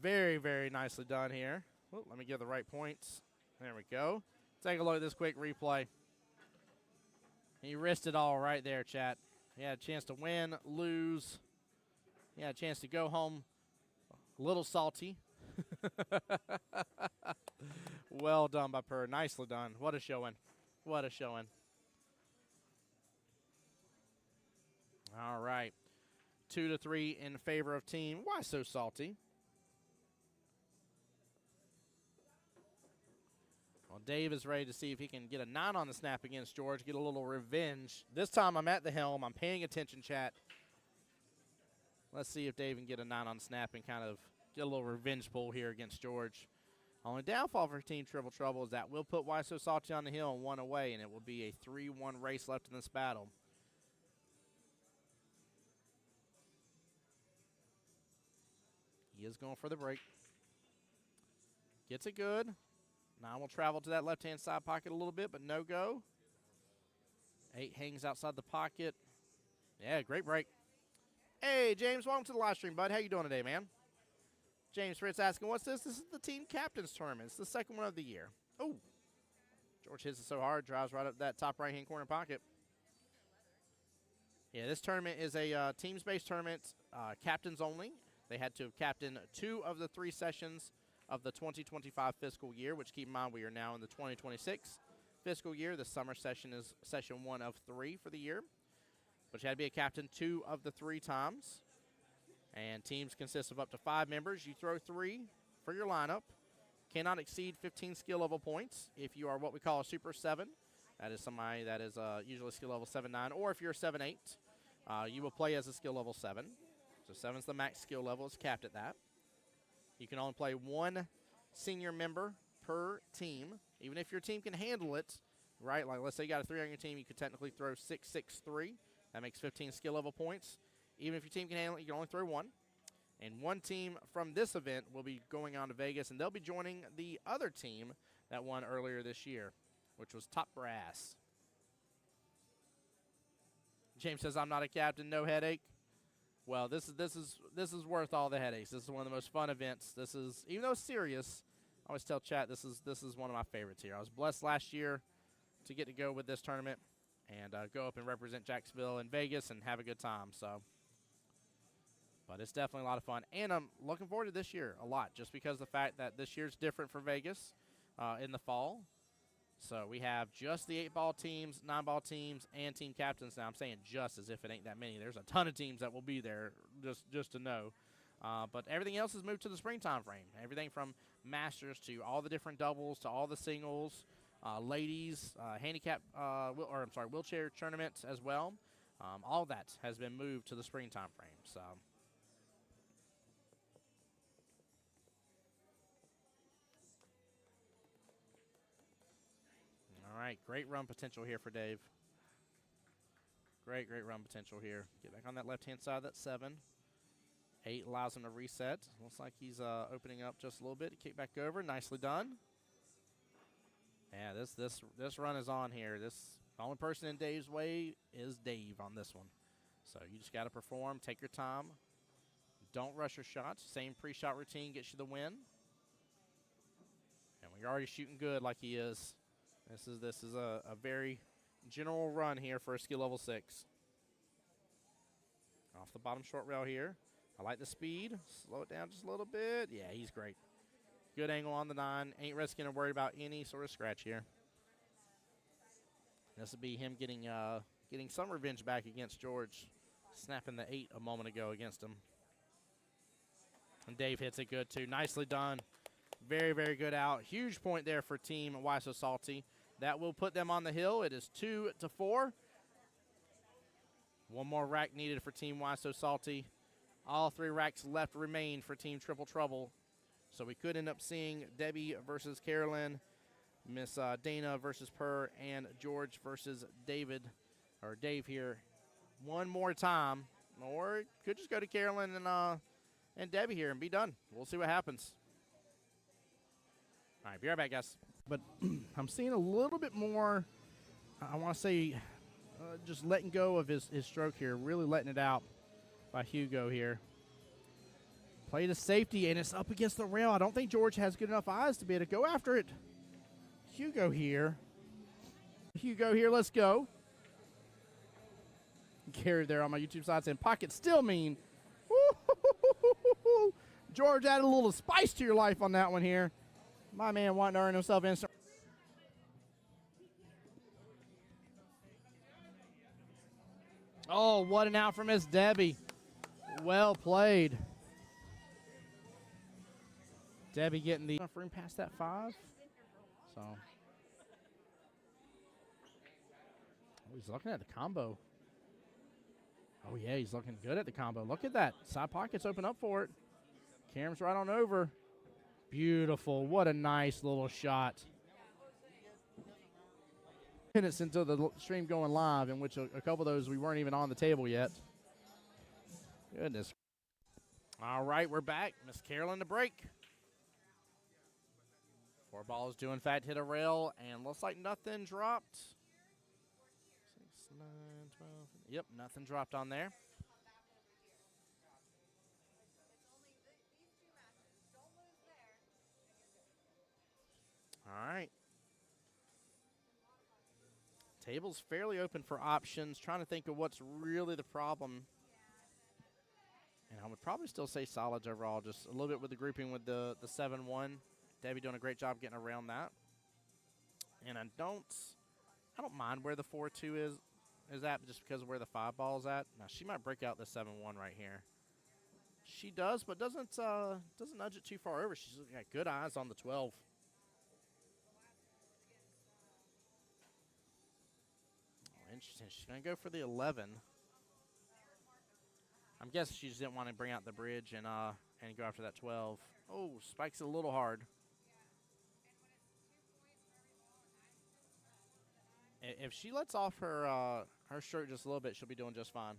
Very, very nicely done here. Ooh, let me give the right points. There we go. Take a look at this quick replay. He risked it all right there, chat. He had a chance to win, lose. He had a chance to go home a little salty. Well done by Purr. Nicely done. What a showing. What a showing. All right. 2-3 in favor of team. Why so salty? Well, Dave is ready to see if he can get a 9 on the snap against George, get a little revenge. This time I'm at the helm. I'm paying attention, chat. Let's see if Dave can get a 9 on the snap and kind of get a little revenge pull here against George. Only downfall for Team Triple Trouble is that we'll put Why So Salty on the hill and 1 away, and it will be a 3-1 race left in this battle. He is going for the break. Gets it good. Now we'll travel to that left-hand side pocket a little bit, but no go. 8 hangs outside the pocket. Yeah, great break. Hey, James, welcome to the live stream, bud. How you doing today, man? James Fritz asking, what's this? This is the Team Captains Tournament. It's the second one of the year. Oh, George hits it so hard, drives right up that top right-hand corner pocket. Yeah, this tournament is a teams-based tournament, captains only. They had to have captained 2 of the 3 sessions of the 2025 fiscal year, which keep in mind we are now in the 2026 fiscal year. The summer session is session 1 of 3 for the year. But you had to be a captain 2 of the 3 times. And teams consist of up to 5 members. You throw 3 for your lineup. Cannot exceed 15 skill level points. If you are what we call a Super 7, that is somebody that is usually skill level 7-9. Or if you're a 7-8, you will play as a skill level 7. So 7 is the max skill level. It's capped at that. You can only play 1 senior member per team. Even if your team can handle it, right? Like let's say you got a 3 on your team, you could technically throw 6-6-3. That makes 15 skill level points. Even if your team can handle it, you can only throw 1. And 1 team from this event will be going on to Vegas, and they'll be joining the other team that won earlier this year, which was Top Brass. James says, I'm not a captain, no headache. Well, this is worth all the headaches. This is one of the most fun events. This is, even though it's serious, I always tell chat this is one of my favorites here. I was blessed last year to get to go with this tournament and go up and represent Jacksonville and Vegas and have a good time. So, but it's definitely a lot of fun, and I'm looking forward to this year a lot, just because of the fact that this year's different for Vegas in the fall. So we have just the 8-ball teams, 9-ball teams, and team captains. Now I'm saying just as if it ain't that many. There's a ton of teams that will be there, just to know. But everything else has moved to the springtime frame. Everything from masters to all the different doubles to all the singles, ladies, wheelchair tournaments as well. All that has been moved to the springtime frame. So. All right, great run potential here for Dave. Great run potential here. Get back on that left-hand side, that's 7. 8 allows him to reset. Looks like he's opening up just a little bit to kick back over. Nicely done. Yeah, this run is on here. The only person in Dave's way is Dave on this one. So you just got to perform, take your time. Don't rush your shots. Same pre-shot routine gets you the win. And we're already shooting good like he is. This is a very general run here for a skill level 6. Off the bottom short rail here. I like the speed. Slow it down just a little bit. Yeah, he's great. Good angle on the 9. Ain't risking to worry about any sort of scratch here. This would be him getting some revenge back against George, snapping the 8 a moment ago against him. And Dave hits it good, too. Nicely done. Very, very good out. Huge point there for Team Why So Salty. That will put them on the hill. It is 2-4. One more rack needed for Team Why So Salty. All 3 racks left remain for Team Triple Trouble. So we could end up seeing Debbie versus Carolyn, Miss Dana versus Per, and George versus David, or Dave here, one more time. Or it could just go to Carolyn and Debbie here and be done. We'll see what happens. All right, be right back, guys. But I'm seeing a little bit more, I want to say, just letting go of his stroke here, really letting it out by Hugo here. Play to safety, and it's up against the rail. I don't think George has good enough eyes to be able to go after it. Hugo here, let's go. Gary there on my YouTube side saying, pocket still mean. Woo-hoo-hoo-hoo-hoo-hoo. George added a little spice to your life on that one here. My man wanting to earn himself instant. Oh, what an out from Miss Debbie. Well played. Debbie getting the enough room past that 5. So. Oh, he's looking at the combo. Oh, yeah, he's looking good at the combo. Look at that. Side pockets open up for it. Cam's right on over. Beautiful. What a nice little shot. Minutes into the stream going live, in which a couple of those we weren't even on the table yet. Goodness. All right, we're back. Miss Carolyn to break. 4 balls do, in fact, hit a rail, and looks like nothing dropped. 6, 9, 12. Yep, nothing dropped on there. All right. Table's fairly open for options. Trying to think of what's really the problem. And I would probably still say solids overall, just a little bit with the grouping with the 7-1. Debbie doing a great job getting around that. And I don't mind where the 4-2 is at, just because of where the 5 ball's at. Now she might break out the 7-1 right here. She does, but doesn't nudge it too far over. She's got good eyes on the 12. Oh, interesting. She's gonna go for the 11. I'm guessing she just didn't want to bring out the bridge and go after that 12. Oh, spikes it a little hard. If she lets off her stroke just a little bit, she'll be doing just fine.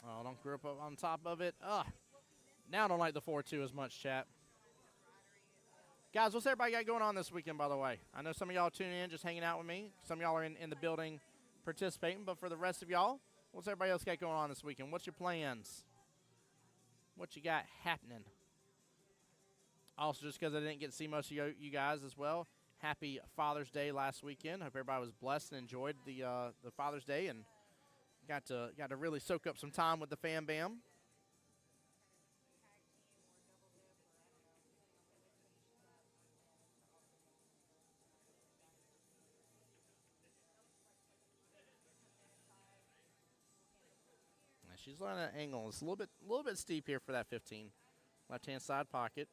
Oh, don't grip up on top of it. Ugh. Now I don't like the 4-2 as much, chat. Guys, what's everybody got going on this weekend, by the way? I know some of y'all tuning in, just hanging out with me. Some of y'all are in the building participating. But for the rest of y'all, what's everybody else got going on this weekend? What's your plans? What you got happening? Also, just because I didn't get to see most of you guys as well, happy Father's Day last weekend. Hope everybody was blessed and enjoyed the Father's Day and got to really soak up some time with the fam bam. She's learning that angle. It's a little bit steep here for that 15. Left-hand side pocket.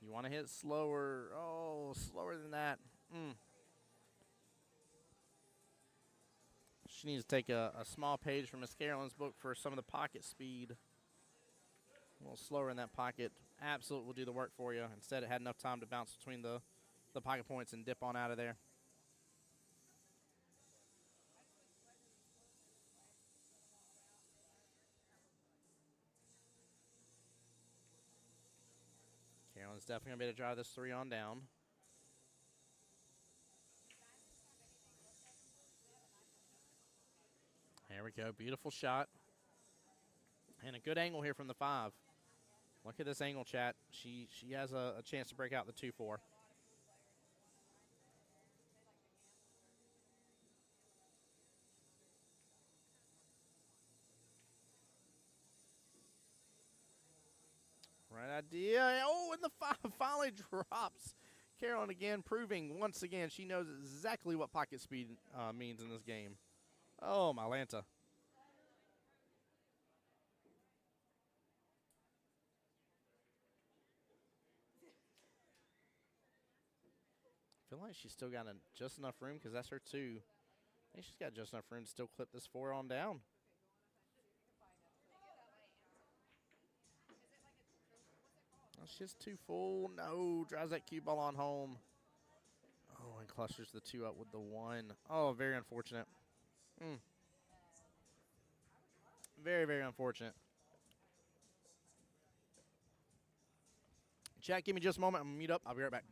You want to hit slower. Oh, slower than that. She needs to take a small page from Miss Carolyn's book for some of the pocket speed. A little slower in that pocket. Absolute will do the work for you. Instead, it had enough time to bounce between the pocket points and dip on out of there. Carolyn's definitely going to be able to drive this 3 on down. we go. Beautiful shot. And a good angle here from the 5. Look at this angle, chat. She has a chance to break out the 2-4. Right idea. Oh, and the 5 finally drops. Carolyn again proving once again she knows exactly what pocket speed means in this game. Oh, my Lanta. I feel like she's still got just enough room because that's her 2. I think she's got just enough room to still clip this 4 on down. Oh, she's too full. No, drives that cue ball on home. Oh, and clusters the 2 up with the 1. Oh, very unfortunate. Very, very unfortunate. Chat, give me just a moment. I'm going to mute up. I'll be right back.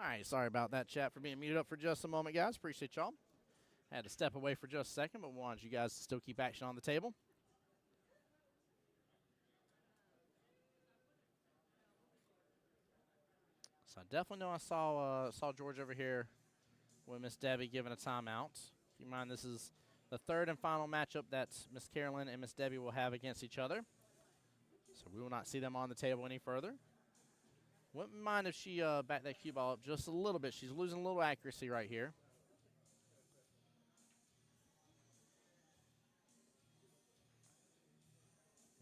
All right, sorry about that, chat, for being muted up for just a moment, guys. Appreciate y'all. Had to step away for just a second, but wanted you guys to still keep action on the table. So I definitely know I saw George over here with Miss Debbie giving a timeout. Keep in mind, this is the third and final matchup that Miss Carolyn and Miss Debbie will have against each other. So we will not see them on the table any further. Wouldn't mind if she backed that cue ball up just a little bit. She's losing a little accuracy right here.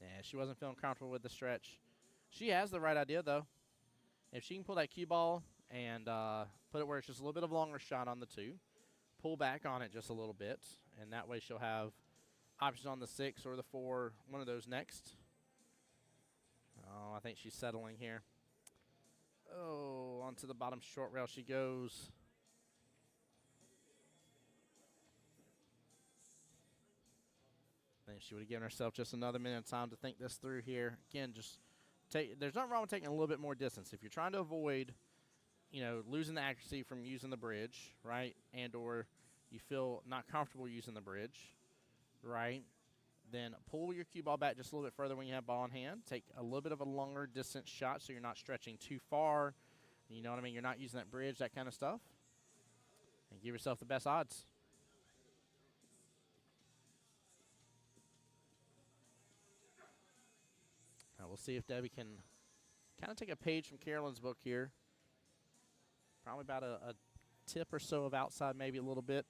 Yeah, she wasn't feeling comfortable with the stretch. She has the right idea, though. If she can pull that cue ball and put it where it's just a little bit of a longer shot on the 2, pull back on it just a little bit, and that way she'll have options on the 6 or the 4, one of those next. Oh, I think she's settling here. Oh, onto the bottom short rail she goes. I think she would have given herself just another minute of time to think this through here. Again, just there's nothing wrong with taking a little bit more distance. If you're trying to avoid, losing the accuracy from using the bridge, right, and or you feel not comfortable using the bridge, right, then pull your cue ball back just a little bit further when you have ball in hand. Take a little bit of a longer distance shot so you're not stretching too far. You know what I mean? You're not using that bridge, that kind of stuff. And give yourself the best odds. Now we'll see if Debbie can kind of take a page from Carolyn's book here. Probably about a tip or so of outside, maybe a little bit.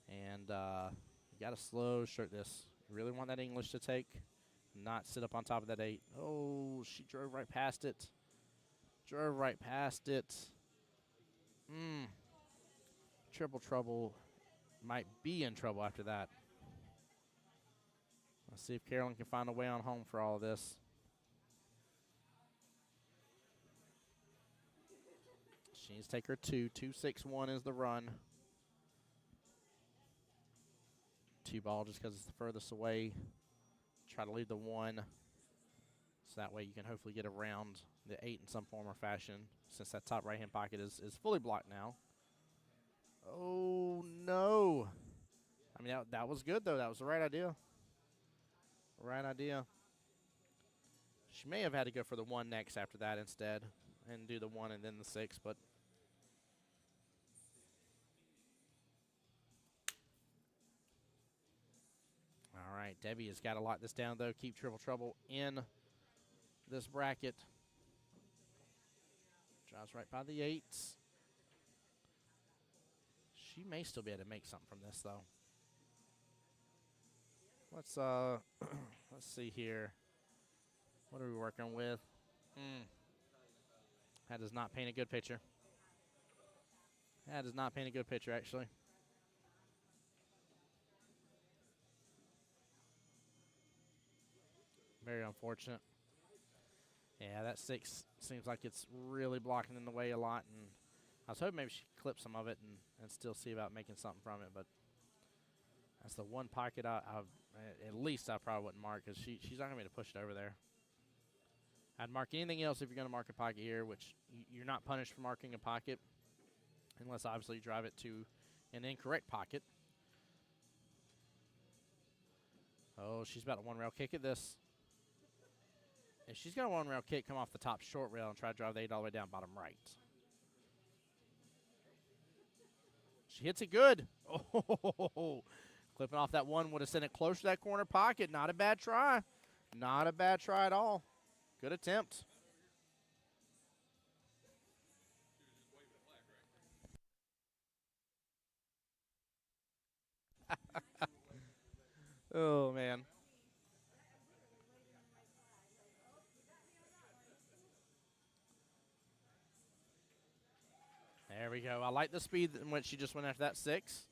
And you got to slow stroke this. You really want that English to take, not sit up on top of that 8. Oh, she drove right past it. Drove right past it. Triple trouble. Might be in trouble after that. Let's see if Carolyn can find a way on home for all of this. She needs to take her 2. 2-6-1 is the run. 2 ball just because it's the furthest away. Try to leave the 1. So that way you can hopefully get around the 8 in some form or fashion, since that top right-hand pocket is fully blocked now. Oh, no. I mean, that was good, though. That was the right idea. Right idea. She may have had to go for the 1 next after that instead and do the 1 and then the 6, but all right, Debbie has got to lock this down, though. Keep triple trouble in this bracket. Drives right by the 8s. She may still be able to make something from this, though. Let's let's see here. What are we working with? That does not paint a good picture. That does not paint a good picture, actually. Very unfortunate. Yeah, that 6 seems like it's really blocking in the way a lot, and I was hoping maybe she could clip some of it and still see about making something from it, but that's the one pocket at least I probably wouldn't mark, because she's not going to be able to push it over there. I'd mark anything else if you're going to mark a pocket here, which you're not punished for marking a pocket, unless obviously you drive it to an incorrect pocket. Oh, she's about to 1-rail kick at this. If she's going to 1-rail kick, come off the top short rail and try to drive the 8 all the way down bottom right. She hits it good. Oh, clipping off that 1 would have sent it closer to that corner pocket. Not a bad try. Not a bad try at all. Good attempt. Oh, man. There we go. I like the speed in which she just went after that 6.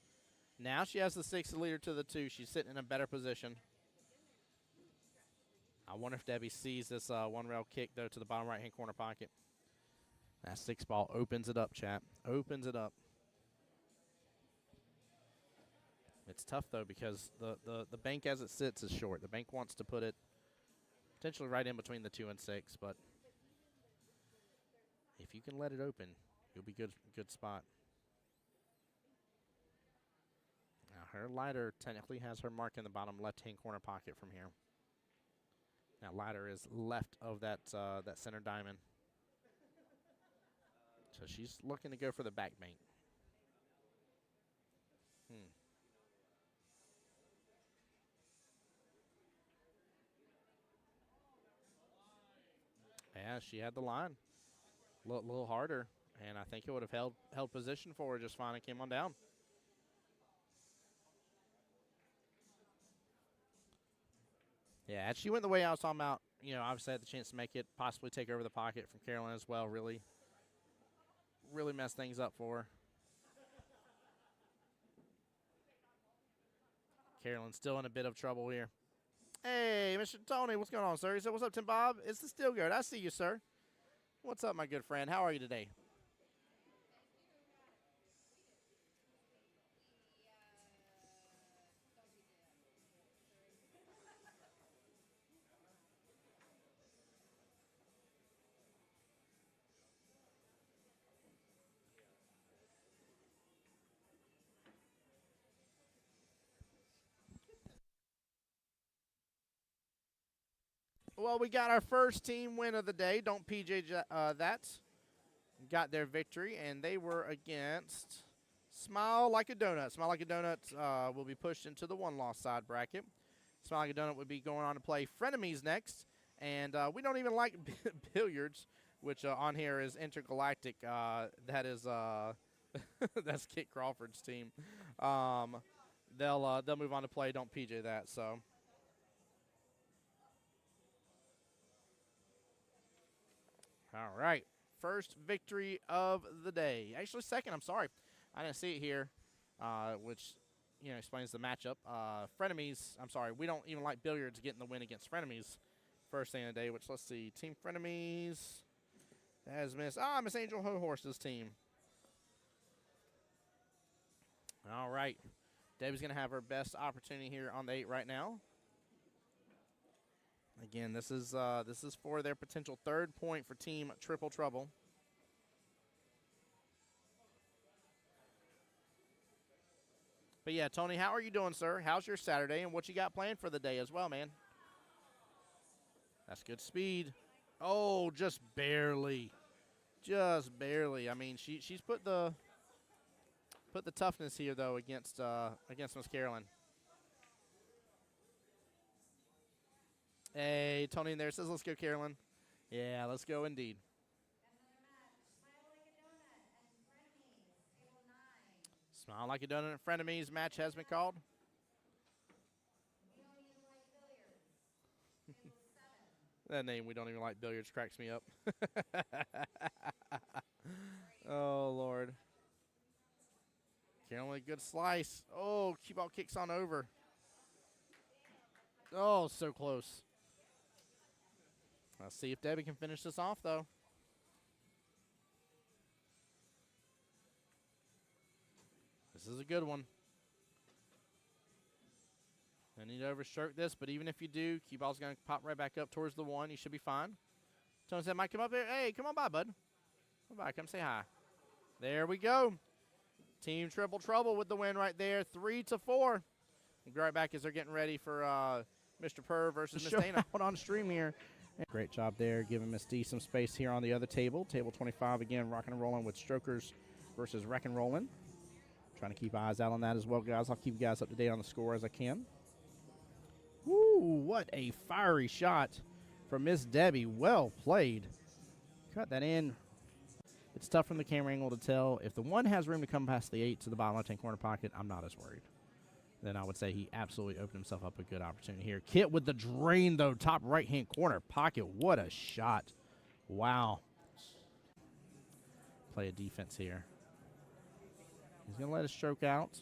Now she has the 6 to lead her to the 2. She's sitting in a better position. I wonder if Debbie sees this 1-rail kick, though, to the bottom right-hand corner pocket. That 6 ball opens it up, chat. Opens it up. It's tough, though, because the bank as it sits is short. The bank wants to put it potentially right in between the 2 and 6, but if you can let it open, You'll be good spot. Now her lighter technically has her mark in the bottom left-hand corner pocket from here. Now lighter is left of that that center diamond. So she's looking to go for the back bank. Yeah, she had the line a little harder, and I think it would have held position for her just fine and came on down. Yeah, she went the way I was talking about. You know, obviously had the chance to make it, possibly take over the pocket from Carolyn as well. Really messed things up for her. Carolyn's still in a bit of trouble here. Hey, Mr. Tony, what's going on, sir? He said, what's up, Tim Bob? It's the Steel Goat. I see you, sir. What's up, my good friend? How are you today? Well, we got our first team win of the day. Don't PJ that. Got their victory, and they were against Smile Like a Donut. Smile Like a Donut will be pushed into the one-loss side bracket. Smile Like a Donut would be going on to play Frenemies next. And we don't even like billiards, which on here is Intergalactic. That is that's Kit Crawford's team. They'll move on to play Don't PJ that. So. All right. First victory of the day. Actually, second. I'm sorry. I didn't see it here, which, you know, explains the matchup. Frenemies, I'm sorry. We don't even like billiards getting the win against Frenemies first thing of the day, which, let's see. Team Frenemies has Miss Angel Hohorse's team. All right. Debbie's going to have her best opportunity here on the 8 right now. Again, this is for their potential third point for Team Triple Trouble. But yeah, Tony, how are you doing, sir? How's your Saturday, and what you got planned for the day as well, man? That's good speed. Oh, just barely. Just barely. I mean, she's put the toughness here though against Miss Carolyn. Hey, Tony in there says, let's go, Carolyn. Yeah, let's go indeed. Smile Like a Donut and Frenemies match has been called. That name, we don't even like billiards, cracks me up. Oh, Lord. Carolyn, good slice. Oh, cue ball kicks on over. Oh, so close. Let's see if Debbie can finish this off, though. This is a good one. I need to overstroke this, but even if you do, cue ball's going to pop right back up towards the 1. You should be fine. Tony said, Mike, come up here. Hey, come on by, bud. Come by. Come say hi. There we go. Team Triple Trouble with the win right there, 3-4. We'll be right back as they're getting ready for Mr. Purr versus Miss Dana. Out on stream here. Great job there, giving Miss D some space here on the other table. Table 25 again, rocking and rolling with Strokers versus Wreck and Rollin'. Trying to keep eyes out on that as well, guys. I'll keep you guys up to date on the score as I can. Woo, what a fiery shot from Miss Debbie. Well played. Cut that in. It's tough from the camera angle to tell. If the 1 has room to come past the 8 to the bottom left-hand corner pocket, I'm not as worried. Then I would say he absolutely opened himself up a good opportunity here. Kit with the drain, though, top right-hand corner pocket. What a shot. Wow. Play a defense here. He's going to let it stroke out.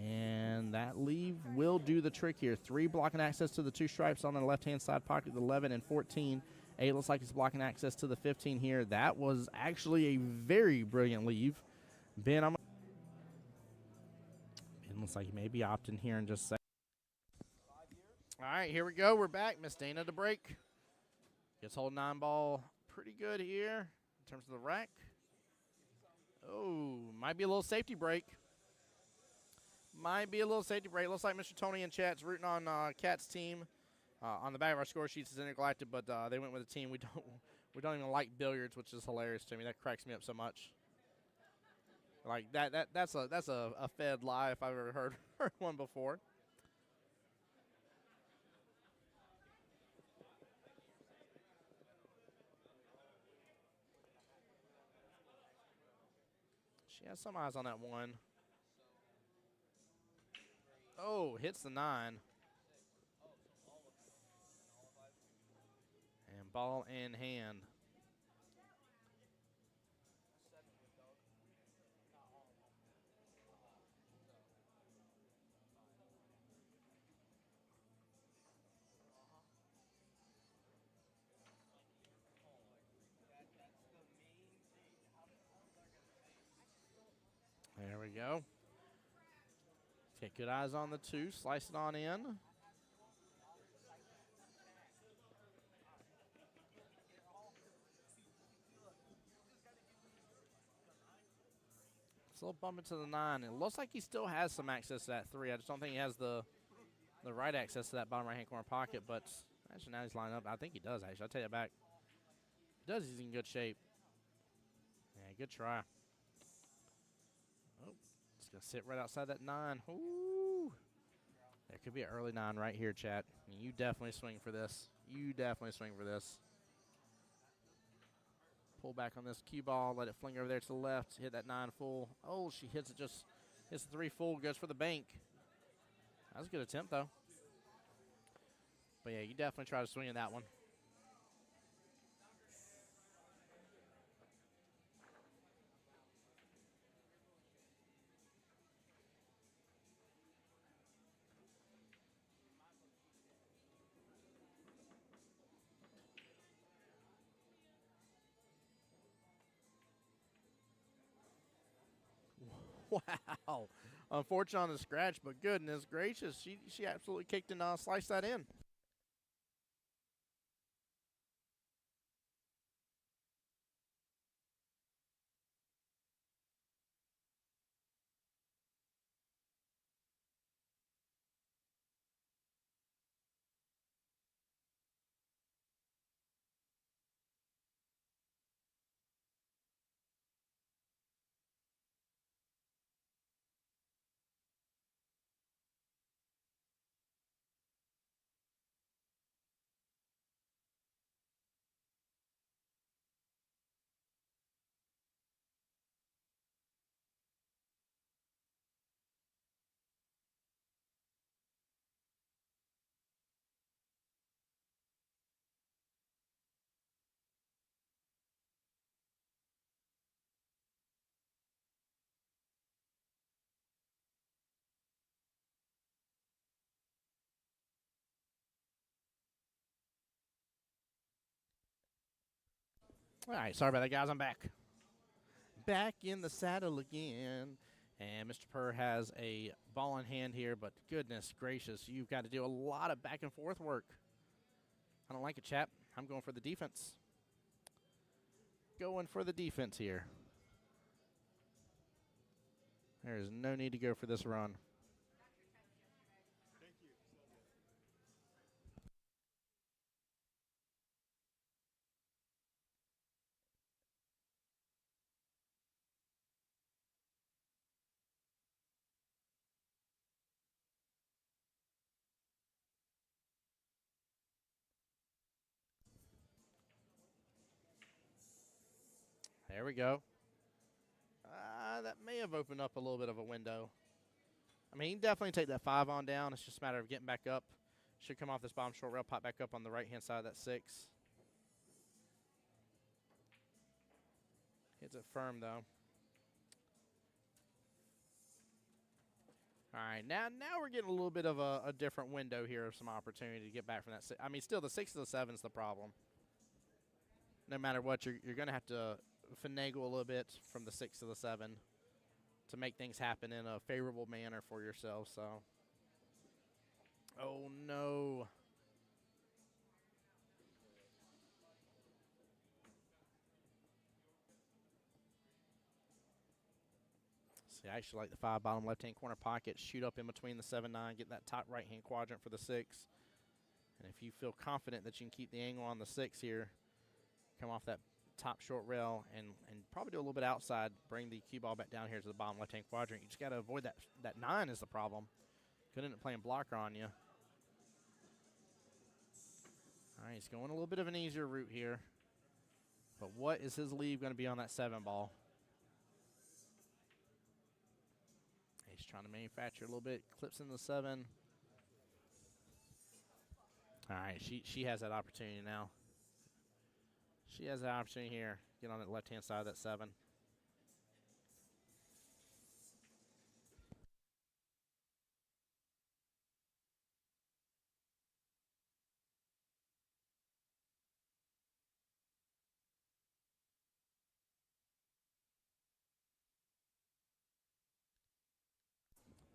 And that leave will do the trick here. 3 blocking access to the 2 stripes on the left-hand side pocket, the 11 and 14. 8 looks like he's blocking access to the 15 here. That was actually a very brilliant leave. Ben looks like he may be opting here in just a second. All right, here we go. We're back. Miss Dana to break. Gets hold 9 ball pretty good here. in terms of the rack. Oh, might be a little safety break. Might be a little safety break. Looks like Mr. Tony in chat's rooting on Cat's team. On the back of our score sheets is Intergalactic, but they went with a team we don't even like billiards, which is hilarious to me. That cracks me up so much. Like that's a fed lie if I've ever heard one before. She has some eyes on that one. Oh, hits the 9. And ball in hand. There we go. Get good eyes on the 2. Slice it on in. It's a little bump into the 9. It looks like he still has some access to that 3. I just don't think he has the right access to that bottom right-hand corner pocket, but actually now he's lined up. I think he does, actually. I'll take that back. He does. He's in good shape. Yeah, good try. Oh, it's going to sit right outside that 9. Ooh. There could be an early 9 right here, chat. You definitely swing for this. You definitely swing for this. Pull back on this cue ball. Let it fling over there to the left. Hit that 9 full. Oh, she hits it just. Hits the 3 full. Goes for the bank. That was a good attempt, though. But, yeah, you definitely try to swing in that one. Wow. Unfortunate on the scratch, but goodness gracious. She absolutely kicked and sliced that in. All right, sorry about that, guys. I'm back. Back in the saddle again. And Mr. Purr has a ball in hand here, but goodness gracious, you've got to do a lot of back and forth work. I don't like it, chap. I'm going for the defense. Going for the defense here. There is no need to go for this run. There we go. That may have opened up a little bit of a window. I mean, he can definitely take that 5 on down. It's just a matter of getting back up. Should come off this bottom short rail, pop back up on the right-hand side of that 6. Hits it firm, though. All right, now we're getting a little bit of a different window here of some opportunity to get back from that. I mean, still, the 6 to the 7 is the problem. No matter what, you're going to have to finagle a little bit from the 6 to the 7 to make things happen in a favorable manner for yourself. So, oh no. See, I actually like the 5 bottom left-hand corner pocket, shoot up in between the 7-9, get that top right-hand quadrant for the 6. And if you feel confident that you can keep the angle on the 6 here, come off that top short rail and probably do a little bit outside, bring the cue ball back down here to the bottom left-hand quadrant. You just got to avoid that 9 is the problem. Could end up playing blocker on you. All right, he's going a little bit of an easier route here. But what is his lead going to be on that 7 ball? He's trying to manufacture a little bit. Clips in the 7. All right, she has that opportunity now. She has that opportunity here. Get on the left-hand side of that 7.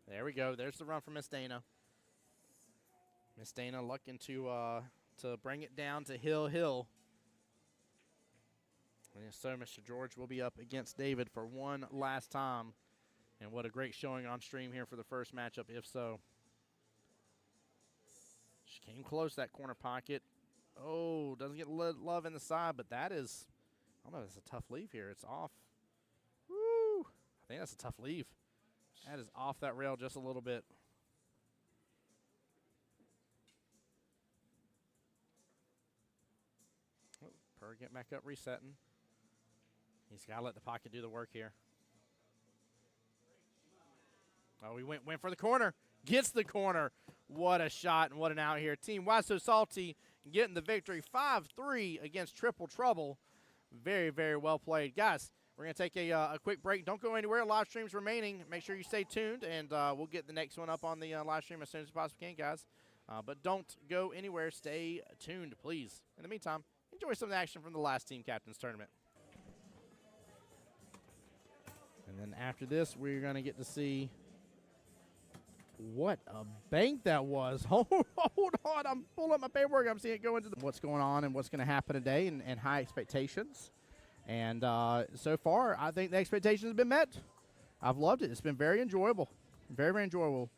There we go. There's the run for Miss Dana. Miss Dana looking to bring it down to Hill. And so Mr. George will be up against David for one last time. And what a great showing on stream here for the first matchup, if so. She came close, that corner pocket. Oh, doesn't get love in the side, but that is, I don't know, it's a tough leave here. It's off. Woo! I think that's a tough leave. That is off that rail just a little bit. Oh, Purr getting back up, resetting. He's got to let the pocket do the work here. Oh, he went for the corner. Gets the corner. What a shot and what an out here. Team Why So Salty getting the victory 5-3 against Triple Trouble. Very, very well played. Guys, we're going to take a quick break. Don't go anywhere. Live stream's remaining. Make sure you stay tuned, and we'll get the next one up on the live stream as soon as we possibly can, guys. But don't go anywhere. Stay tuned, please. In the meantime, enjoy some of the action from the last Team Captains Tournament. And then after this, we're going to get to see what a bank that was. Hold on. I'm pulling up my paperwork. I'm seeing it go into what's going on and what's going to happen today and high expectations. And so far, I think the expectations have been met. I've loved it. It's been very enjoyable. Very, very enjoyable.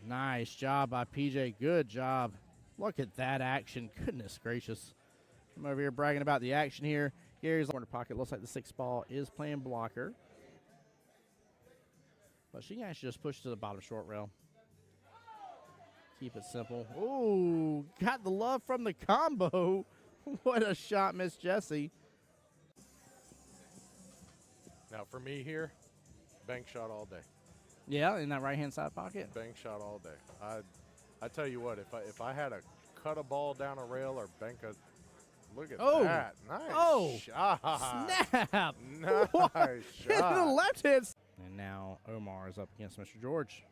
Nice job by PJ. Good job. Look at that action. Goodness gracious. I'm over here bragging about the action here. Gary's corner pocket. Looks like the 6 ball is playing blocker. But she can actually just push to the bottom short rail. Keep it simple. Ooh, got the love from the combo. What a shot, Miss Jessie. Now for me here, bank shot all day. Yeah, in that right-hand side pocket. Bank shot all day. I tell you what, if I had to cut a ball down a rail or bank a, look at that. Nice shot. Snap. Nice Hit the shot. left hand. And now Omar is up against Mr. George.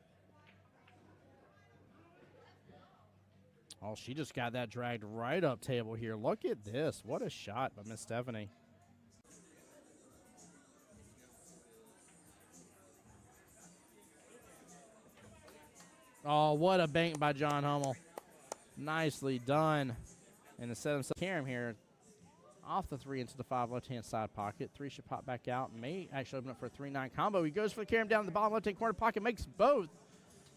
Oh, she just got that dragged right up table here. Look at this. What a shot by Miss Stephanie. Oh, what a bank by John Hummel. Nicely done. And the set himself Karam here off the 3 into the 5 left-hand side pocket. 3 should pop back out. May actually open up for a 3-9 combo. He goes for the Karam down the bottom left-hand corner pocket, makes both.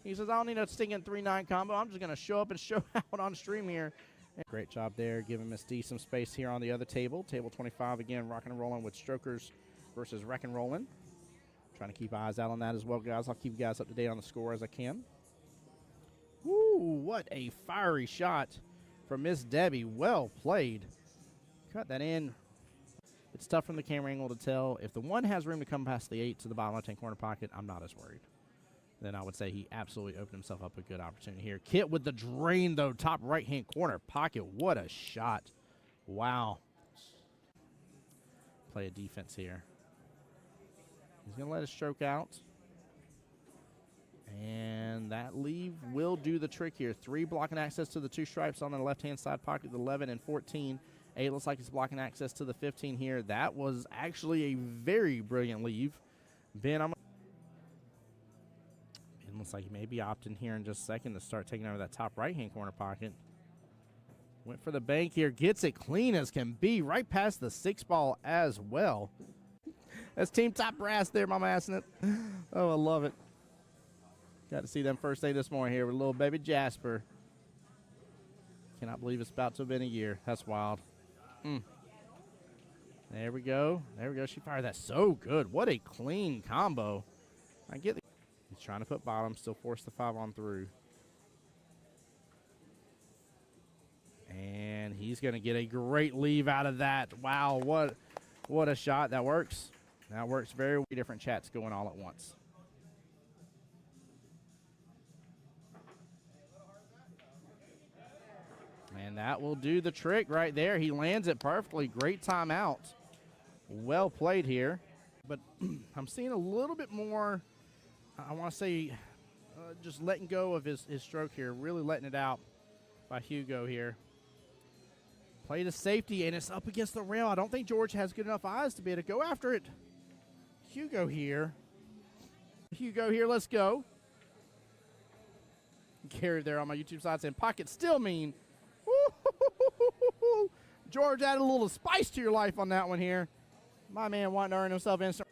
He says, I don't need a stinging 3-9 combo. I'm just going to show up and show out on stream here. And great job there, giving Miss D some space here on the other table. Table 25, again, rocking and rolling with Strokers versus Wreck and Rolling. Trying to keep eyes out on that as well, guys. I'll keep you guys up to date on the score as I can. Woo, what a fiery shot from Miss Debbie. Well played. Cut that in. It's tough from the camera angle to tell. If the 1 has room to come past the 8 to the bottom left-hand corner pocket, I'm not as worried. Then I would say he absolutely opened himself up a good opportunity here. Kit with the drain, though, top right-hand corner pocket. What a shot. Wow. Play a defense here. He's going to let it stroke out. And that leave will do the trick here. 3 blocking access to the 2 stripes on the left-hand side pocket, the 11 and 14. 8 looks like it's blocking access to the 15 here. That was actually a very brilliant leave. Ben, it looks like he may be opting here in just a second to start taking over that top right-hand corner pocket. Went for the bank here. Gets it clean as can be. Right past the 6 ball as well. That's Team Top Brass there, my assing it. Oh, I love it. Got to see them first day this morning here with little baby Jasper. Cannot believe it's about to have been a year. That's wild. There we go. There we go. She fired that so good. What a clean combo. I get it. He's trying to put bottom, still force the 5 on through. And he's going to get a great leave out of that. Wow, what a shot. That works. That works very well. Different chats going all at once. And that will do the trick right there. He lands it perfectly. Great timeout. Well played here. But I'm seeing a little bit more, I want to say, just letting go of his stroke here. Really letting it out by Hugo here. Play the safety, and it's up against the rail. I don't think George has good enough eyes to be able to go after it. Hugo here. Hugo here, let's go. Gary there on my YouTube side saying, pocket still mean. Woo-hoo-hoo-hoo-hoo-hoo. George added a little spice to your life on that one here. My man wanting to earn himself instant.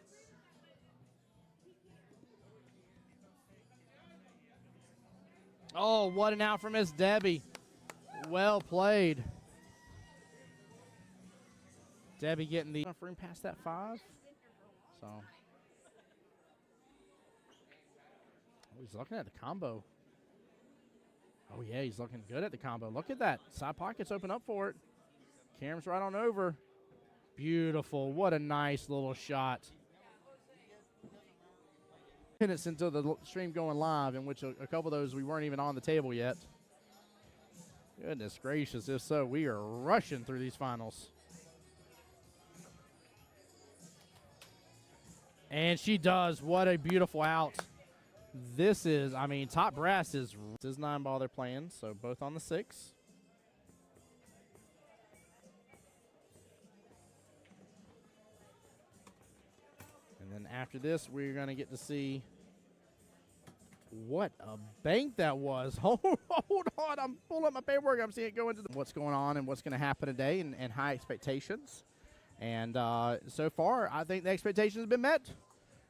Oh, what an out from Miss Debbie. Well played. Debbie getting the room past that 5. So. Oh, he's looking at the combo. Oh, yeah, he's looking good at the combo. Look at that. Side pockets open up for it. Cam's right on over. Beautiful. What a nice little shot. Minutes into the stream going live, in which a couple of those we weren't even on the table yet. Goodness gracious, if so, we are rushing through these finals. And she does. What a beautiful out. This is, I mean, Top Brass is 9 ball they're playing, so both on the 6. And then after this, we're going to get to see what a bank that was. Hold on. I'm pulling up my paperwork. I'm seeing it go into what's going on and what's going to happen today and high expectations. And so far, I think the expectations have been met.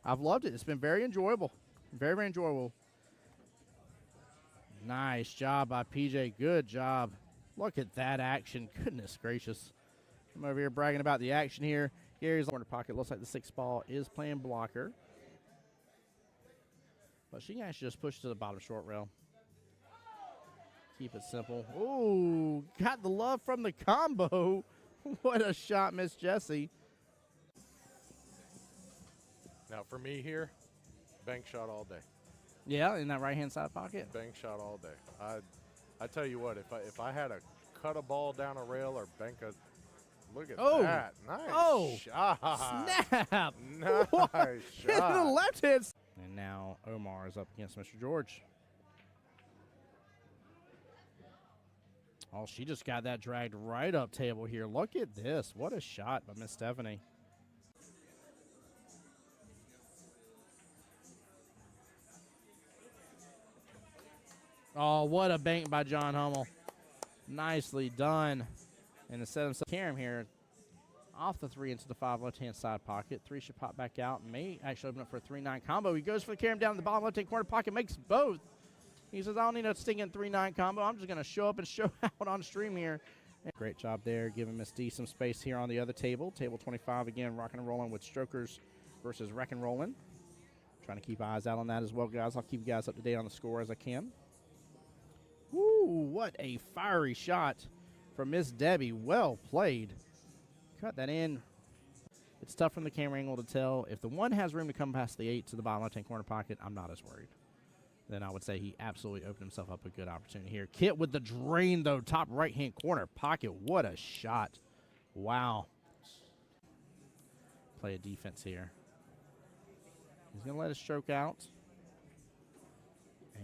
I've loved it. It's been very enjoyable. Very, very enjoyable. Nice job by PJ. Good job. Look at that action. Goodness gracious. I'm over here bragging about the action here. Gary's corner pocket. Looks like the 6 ball is playing blocker. But she can actually just push to the bottom short rail. Keep it simple. Ooh, got the love from the combo. What a shot, Miss Jessie. Now, for me here, bank shot all day. Yeah, in that right-hand side pocket. Bank shot all day. I tell you what, if I had to cut a ball down a rail or bank a, look at that. Nice shot. Snap. Nice shot. Hit the left hand. And now Omar is up against Mr. George. Oh, she just got that dragged right up table here. Look at this. What a shot by Miss Stephanie. Oh, what a bank by John Hummel. Nicely done. And to set himself Karam here off the 3 into the 5 left-hand side pocket. 3 should pop back out. May actually open up for a 3-9 combo. He goes for the Karam down in the bottom left-hand corner pocket, makes both. He says, I don't need a stinking 3-9 combo. I'm just going to show up and show out on stream here. And great job there, giving Miss D some space here on the other table. Table 25, again, rocking and rolling with Strokers versus Wreck and Rolling. Trying to keep eyes out on that as well, guys. I'll keep you guys up to date on the score as I can. Woo, what a fiery shot from Miss Debbie. Well played. Cut that in. It's tough from the camera angle to tell. If the 1 has room to come past the 8 to the bottom left-hand corner pocket, I'm not as worried. Then I would say he absolutely opened himself up a good opportunity here. Kit with the drain, though, top right-hand corner pocket. What a shot. Wow. Play a defense here. He's going to let it stroke out.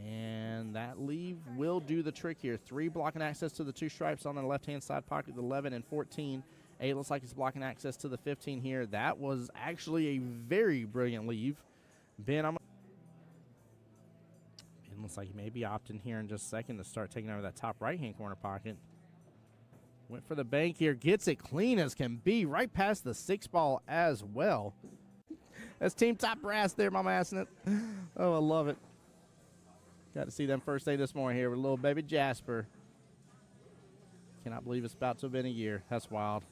And that leave will do the trick here. 3 blocking access to the 2 stripes on the left-hand side pocket, the 11 and 14. 8 looks like it's blocking access to the 15 here. That was actually a very brilliant leave. Ben, it looks like he may be opting here in just a second to start taking over that top right-hand corner pocket. Went for the bank here. Gets it clean as can be. Right past the 6 ball as well. That's Team Top Brass there, Mama Assing it. Oh, I love it. Got to see them first day this morning here with little baby Jasper. Cannot believe it's about to have been a year. That's wild.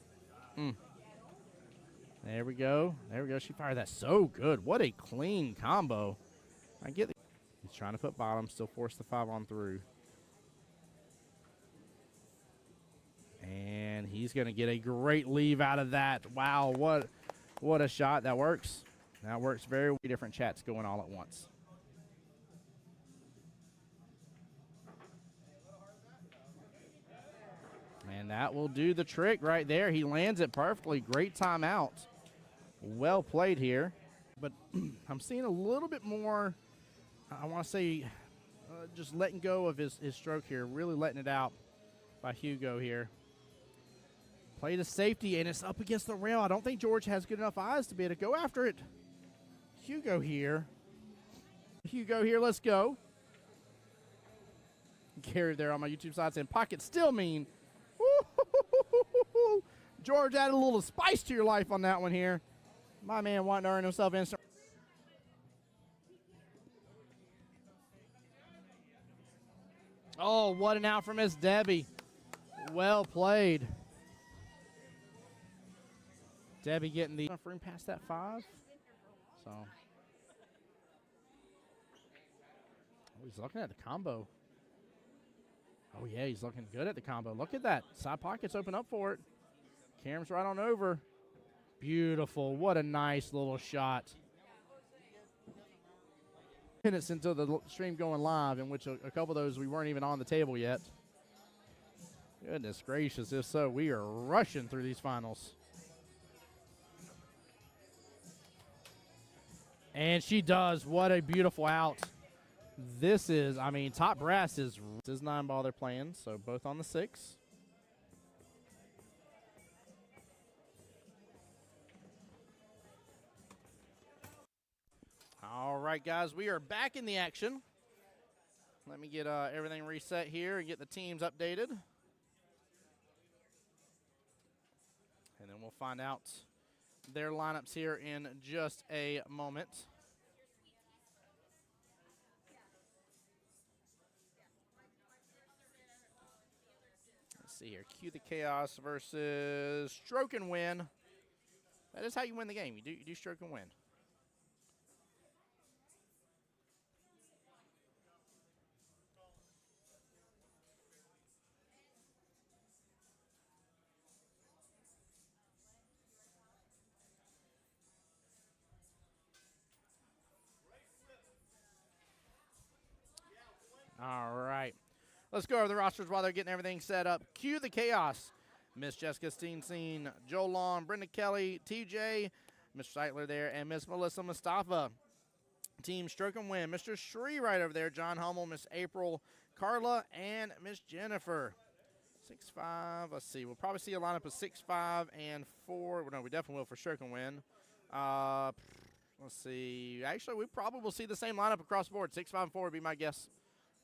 There we go. There we go. She fired that so good. What a clean combo. I get it. He's trying to put bottom, still force the 5 on through. And he's going to get a great leave out of that. Wow, what a shot. That works. That works very well. Different chats going all at once. And that will do the trick right there. He lands it perfectly. Great timeout. Well played here. But I'm seeing a little bit more, I want to say, just letting go of his stroke here. Really letting it out by Hugo here. Play the safety, and it's up against the rail. I don't think George has good enough eyes to be able to go after it. Hugo here. Hugo here, let's go. Gary there on my YouTube side saying, pocket still mean. Woo-hoo-hoo-hoo-hoo-hoo. George added a little spice to your life on that one here. My man wanting to earn himself instant. Oh, what an out from Miss Debbie. Well played. Debbie getting the room past that 5. So. Oh, he's looking at the combo. Oh, yeah, he's looking good at the combo. Look at that. Side pockets open up for it. Cam's right on over. Beautiful. What a nice little shot. Minutes into the stream going live, in which a couple of those we weren't even on the table yet. Goodness gracious, if so, we are rushing through these finals. And she does. What a beautiful out. This is, I mean, Top Brass is 9 ball they're playing, so both on the 6. All right, guys, we are back in the action. Let me get everything reset here and get the teams updated. And then we'll find out their lineups here in just a moment. Let's see here. Cue the Chaos versus Stroke and Win. That is how you win the game. You do stroke and win. All right. Let's go over the rosters while they're getting everything set up. Cue the Chaos. Miss Jessica Steenstein, Joe Long, Brenda Kelly, TJ, Mr. Seitler there, and Miss Melissa Mustafa. Team Stroke and Win. Mr. Shree right over there. John Hummel, Miss April, Carla, and Miss Jennifer. 6'5". Let's see. We'll probably see a lineup of 6'5" and 4. No, we definitely will for Stroke and Win. Let's see. Actually, we probably will see the same lineup across the board. 6'5" and 4 would be my guess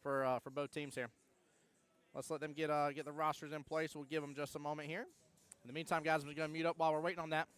for both teams here. Let's let them get the rosters in place. We'll give them just a moment here. In the meantime, guys, I'm just going to mute up while we're waiting on that.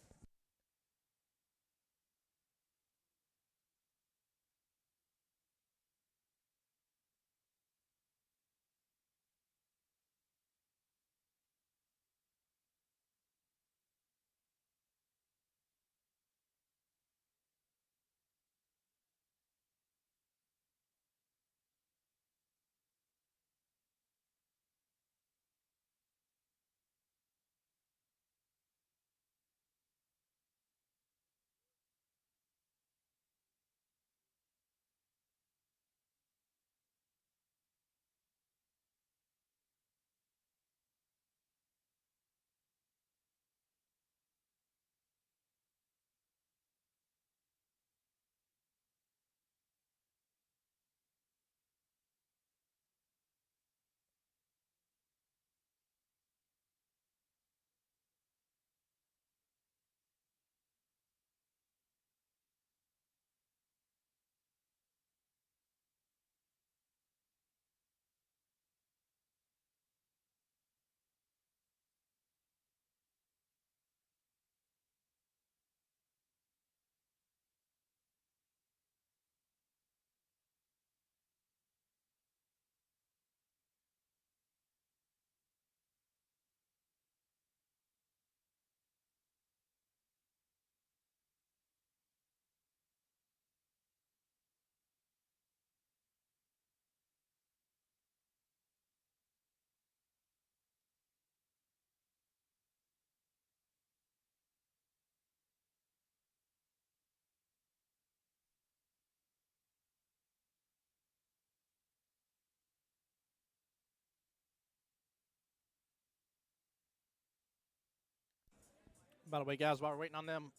By the way, guys, while we're waiting on them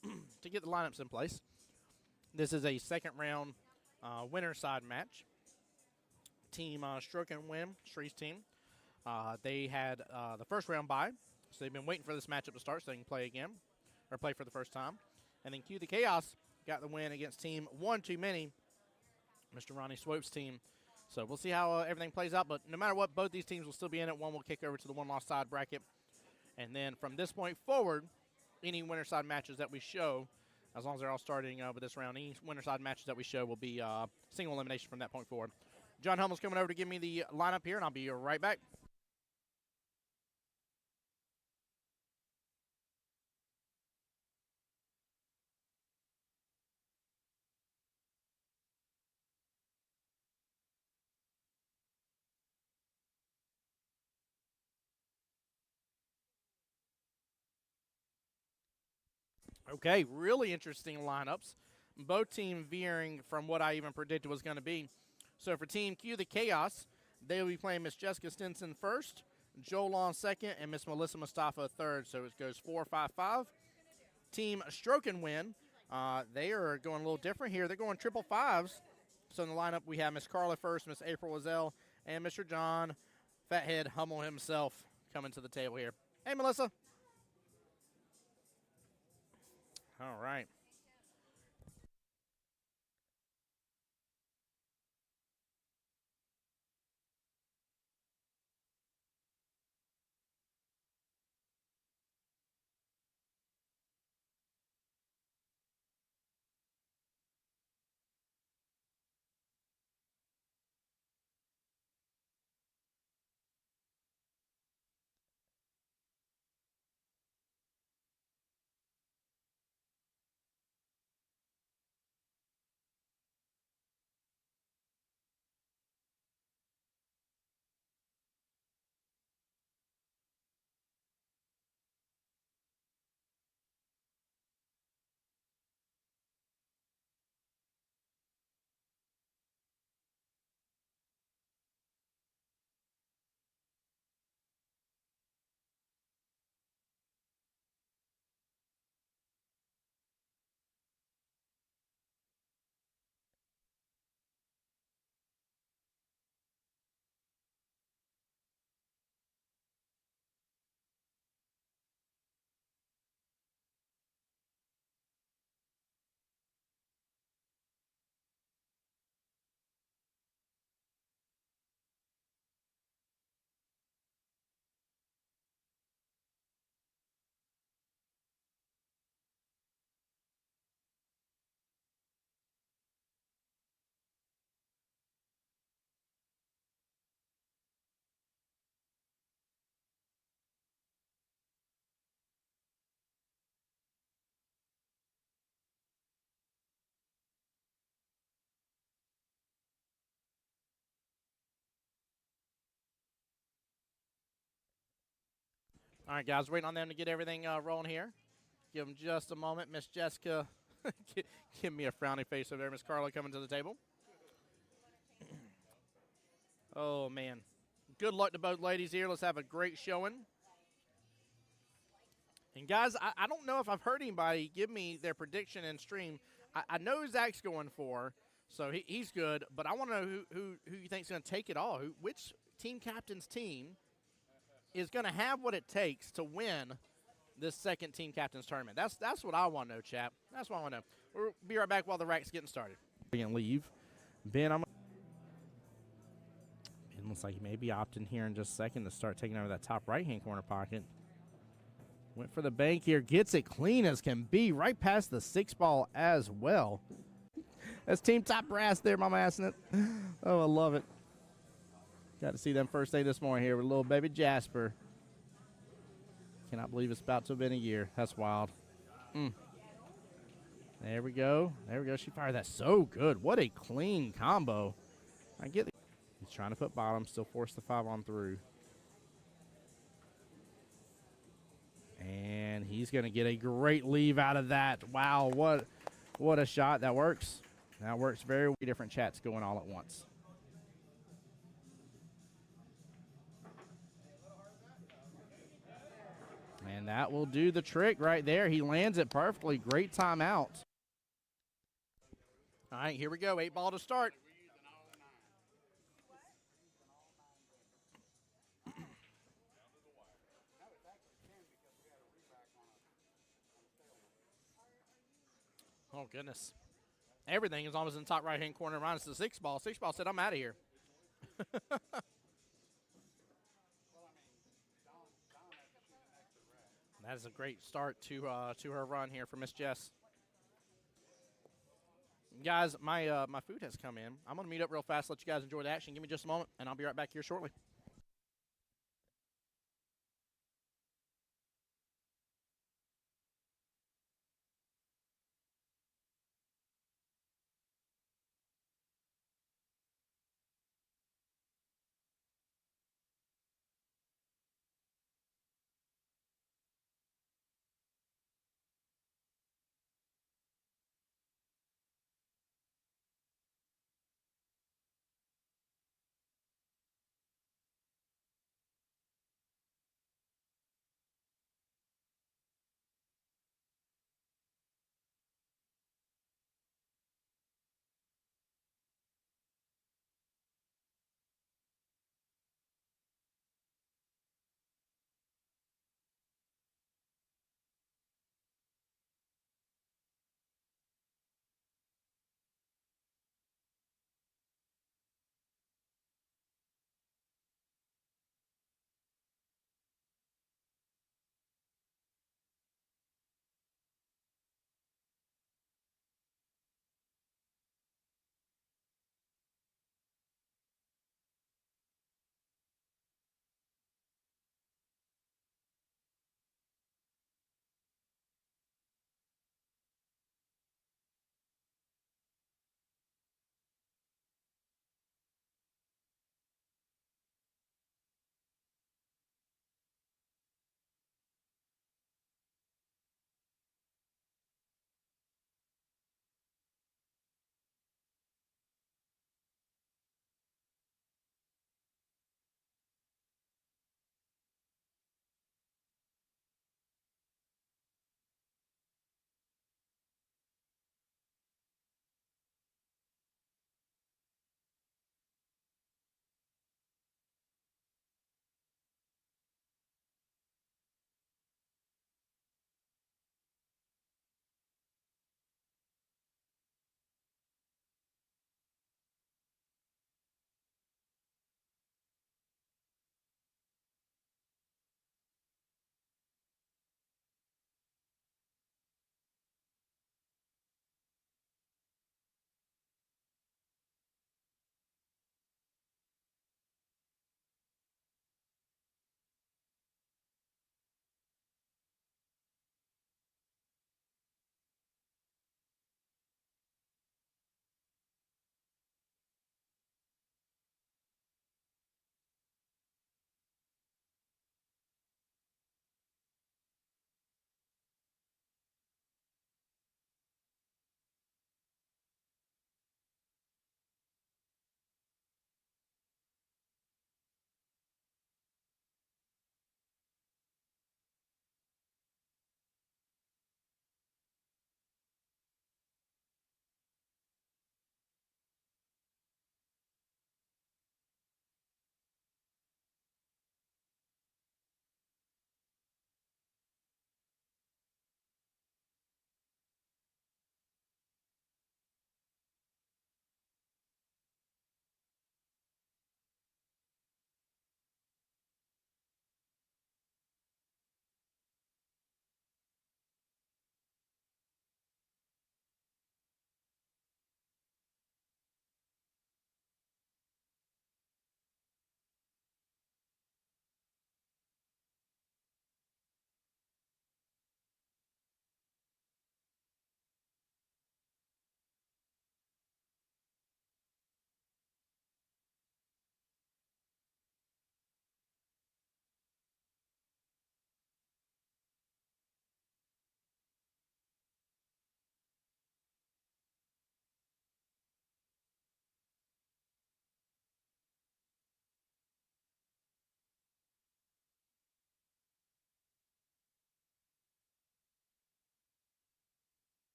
to get the lineups in place, this is a second round winner side match. Team Stroke and Win, Shree's team, they had the first round bye, so they've been waiting for this matchup to start so they can play again, or play for the first time. And then Q the Chaos got the win against team One Too Many, Mr. Ronnie Swope's team. So we'll see how everything plays out, but no matter what, both these teams will still be in it. One will kick over to the one-loss side bracket. And then from this point forward, any winner side matches that we show, as long as they're all starting with this round, any winner side matches that we show will be single elimination from that point forward. John Hummel's coming over to give me the lineup here, and I'll be right back. Okay, really interesting lineups. Both teams veering from what I even predicted was going to be. So for Team Q, the Chaos, they will be playing Miss Jessica Stinson first, Joel on second, and Miss Melissa Mustafa third. So it goes 4-5-5. Team Stroke and Win, they are going a little different here. They're going triple fives. So in the lineup, we have Miss Carla first, Miss April Wazell, and Mr. John Fathead Hummel himself coming to the table here. Hey, Melissa. All right. All right, guys, waiting on them to get everything rolling here. Give them just a moment. Miss Jessica, give me a frowny face over there. Miss Carla coming to the table. Oh, man. Good luck to both ladies here. Let's have a great showing. And, guys, I don't know if I've heard anybody give me their prediction in stream. I know Zach's going for, so he's good, but I want to know who you think is going to take it all. Which team captain's team is going to have what it takes to win this second team captain's tournament? That's what I want to know, chap. That's what I want to know. We'll be right back while the rack's getting started. We can leave. Ben, Ben looks like he may be opting here in just a second to start taking over that top right-hand corner pocket. Went for the bank here. Gets it clean as can be. Right past the 6-ball as well. That's Team Top Brass there, Mama Assing it. Oh, I love it. Got to see them first day this morning here with little baby Jasper. Cannot believe it's about to have been a year. That's wild. There we go. There we go. She fired that so good. What a clean combo. I get it. He's trying to put bottom. Still force the 5 on through. And he's going to get a great leave out of that. Wow, what a shot. That works. That works very well. Different chats going all at once. And that will do the trick right there. He lands it perfectly. Great timeout. All right, here we go. 8 ball to start. Oh, goodness. Everything is almost in the top right-hand corner. Minus the 6 ball. 6 ball said, I'm out of here. That is a great start to her run here for Miss Jess. Guys, my food has come in. I'm going to mute up real fast, let you guys enjoy the action. Give me just a moment, and I'll be right back here shortly.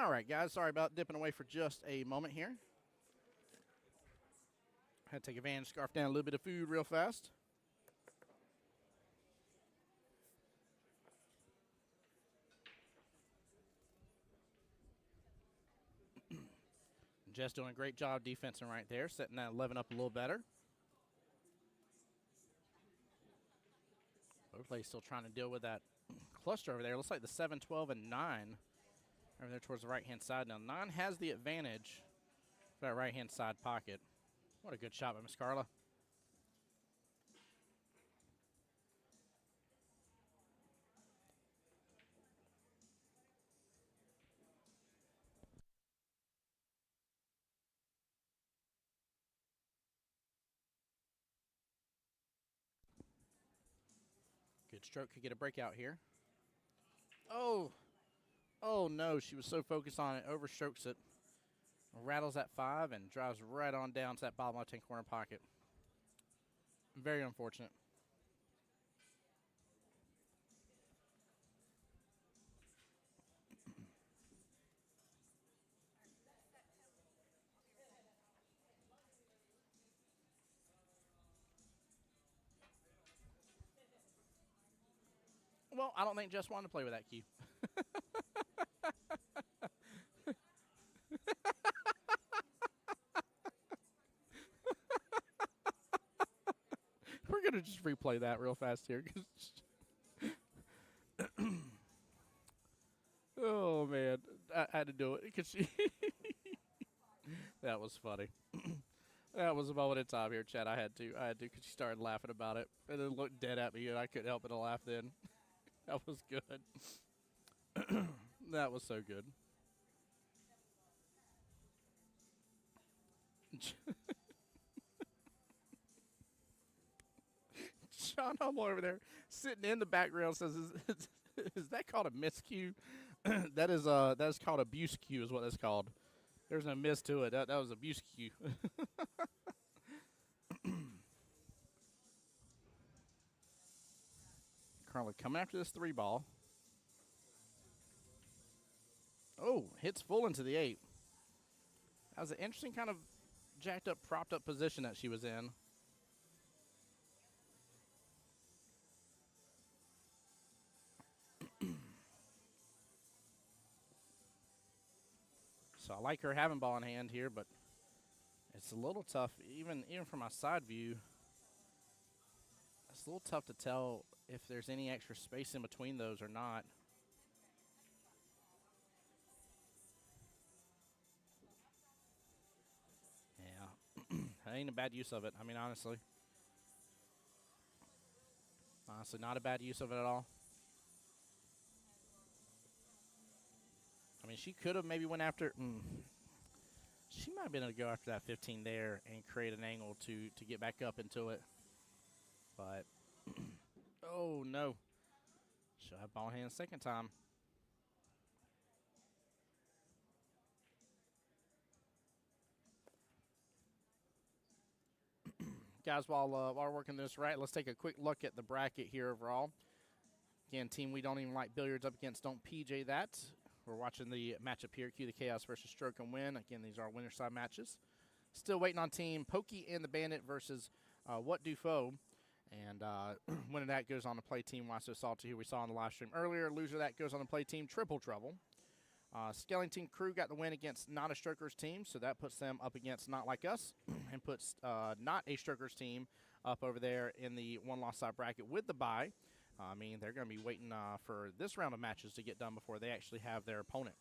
All right, guys. Sorry about dipping away for just a moment here. Had to take advantage, scarf down a little bit of food real fast. Jess doing a great job defensing right there, setting that 11 up a little better. Both plays still trying to deal with that cluster over there. Looks like the 7, 12, and 9 over there towards the right-hand side. Now, 9 has the advantage for that right-hand side pocket. What a good shot by Miss Carla. Good stroke, could get a breakout here. Oh, no, she was so focused on it, overstrokes it. Rattles that 5 and drives right on down to that bottom left-hand corner pocket. Very unfortunate. Well, I don't think Jess wanted to play with that cue. We're going to just replay that real fast here. Oh, man. I had to do it because she... That was funny. That was a moment in time here, Chad. I had to because she started laughing about it. And then looked dead at me, and I couldn't help but to laugh then. That was good. That was so good. Sean Hummel over there sitting in the background says, is that called a miscue? that is called abuse cue is what that's called. There's no miss to it. That was abuse cue. Carla coming after this 3 ball. Oh, hits full into the 8. That was an interesting kind of jacked up, propped up position that she was in. So I like her having ball in hand here, but it's a little tough, even from my side view. It's a little tough to tell if there's any extra space in between those or not. Yeah, that ain't a bad use of it. I mean, honestly, not a bad use of it at all. I mean, she could have maybe went after. She might have been able to go after that 15 there and create an angle to get back up into it. But, oh, no. She'll have ball in hand second time. Guys, while we're working this right, let's take a quick look at the bracket here overall. Again, team We Don't Even Like Billiards up against Don't PJ That. We're watching the matchup here, Cue the Chaos versus Stroke and Win. Again, these are winner side matches. Still waiting on team Pokey and the Bandit versus What Do Foe. And winner that goes on to play team Why So Salty, who we saw on the live stream earlier. Loser that goes on to play team Triple Trouble. Skellington Crew got the win against Not a Strokers team, so that puts them up against Not Like Us and puts Not a Strokers team up over there in the one-loss side bracket with the bye. I mean, they're going to be waiting for this round of matches to get done before they actually have their opponent.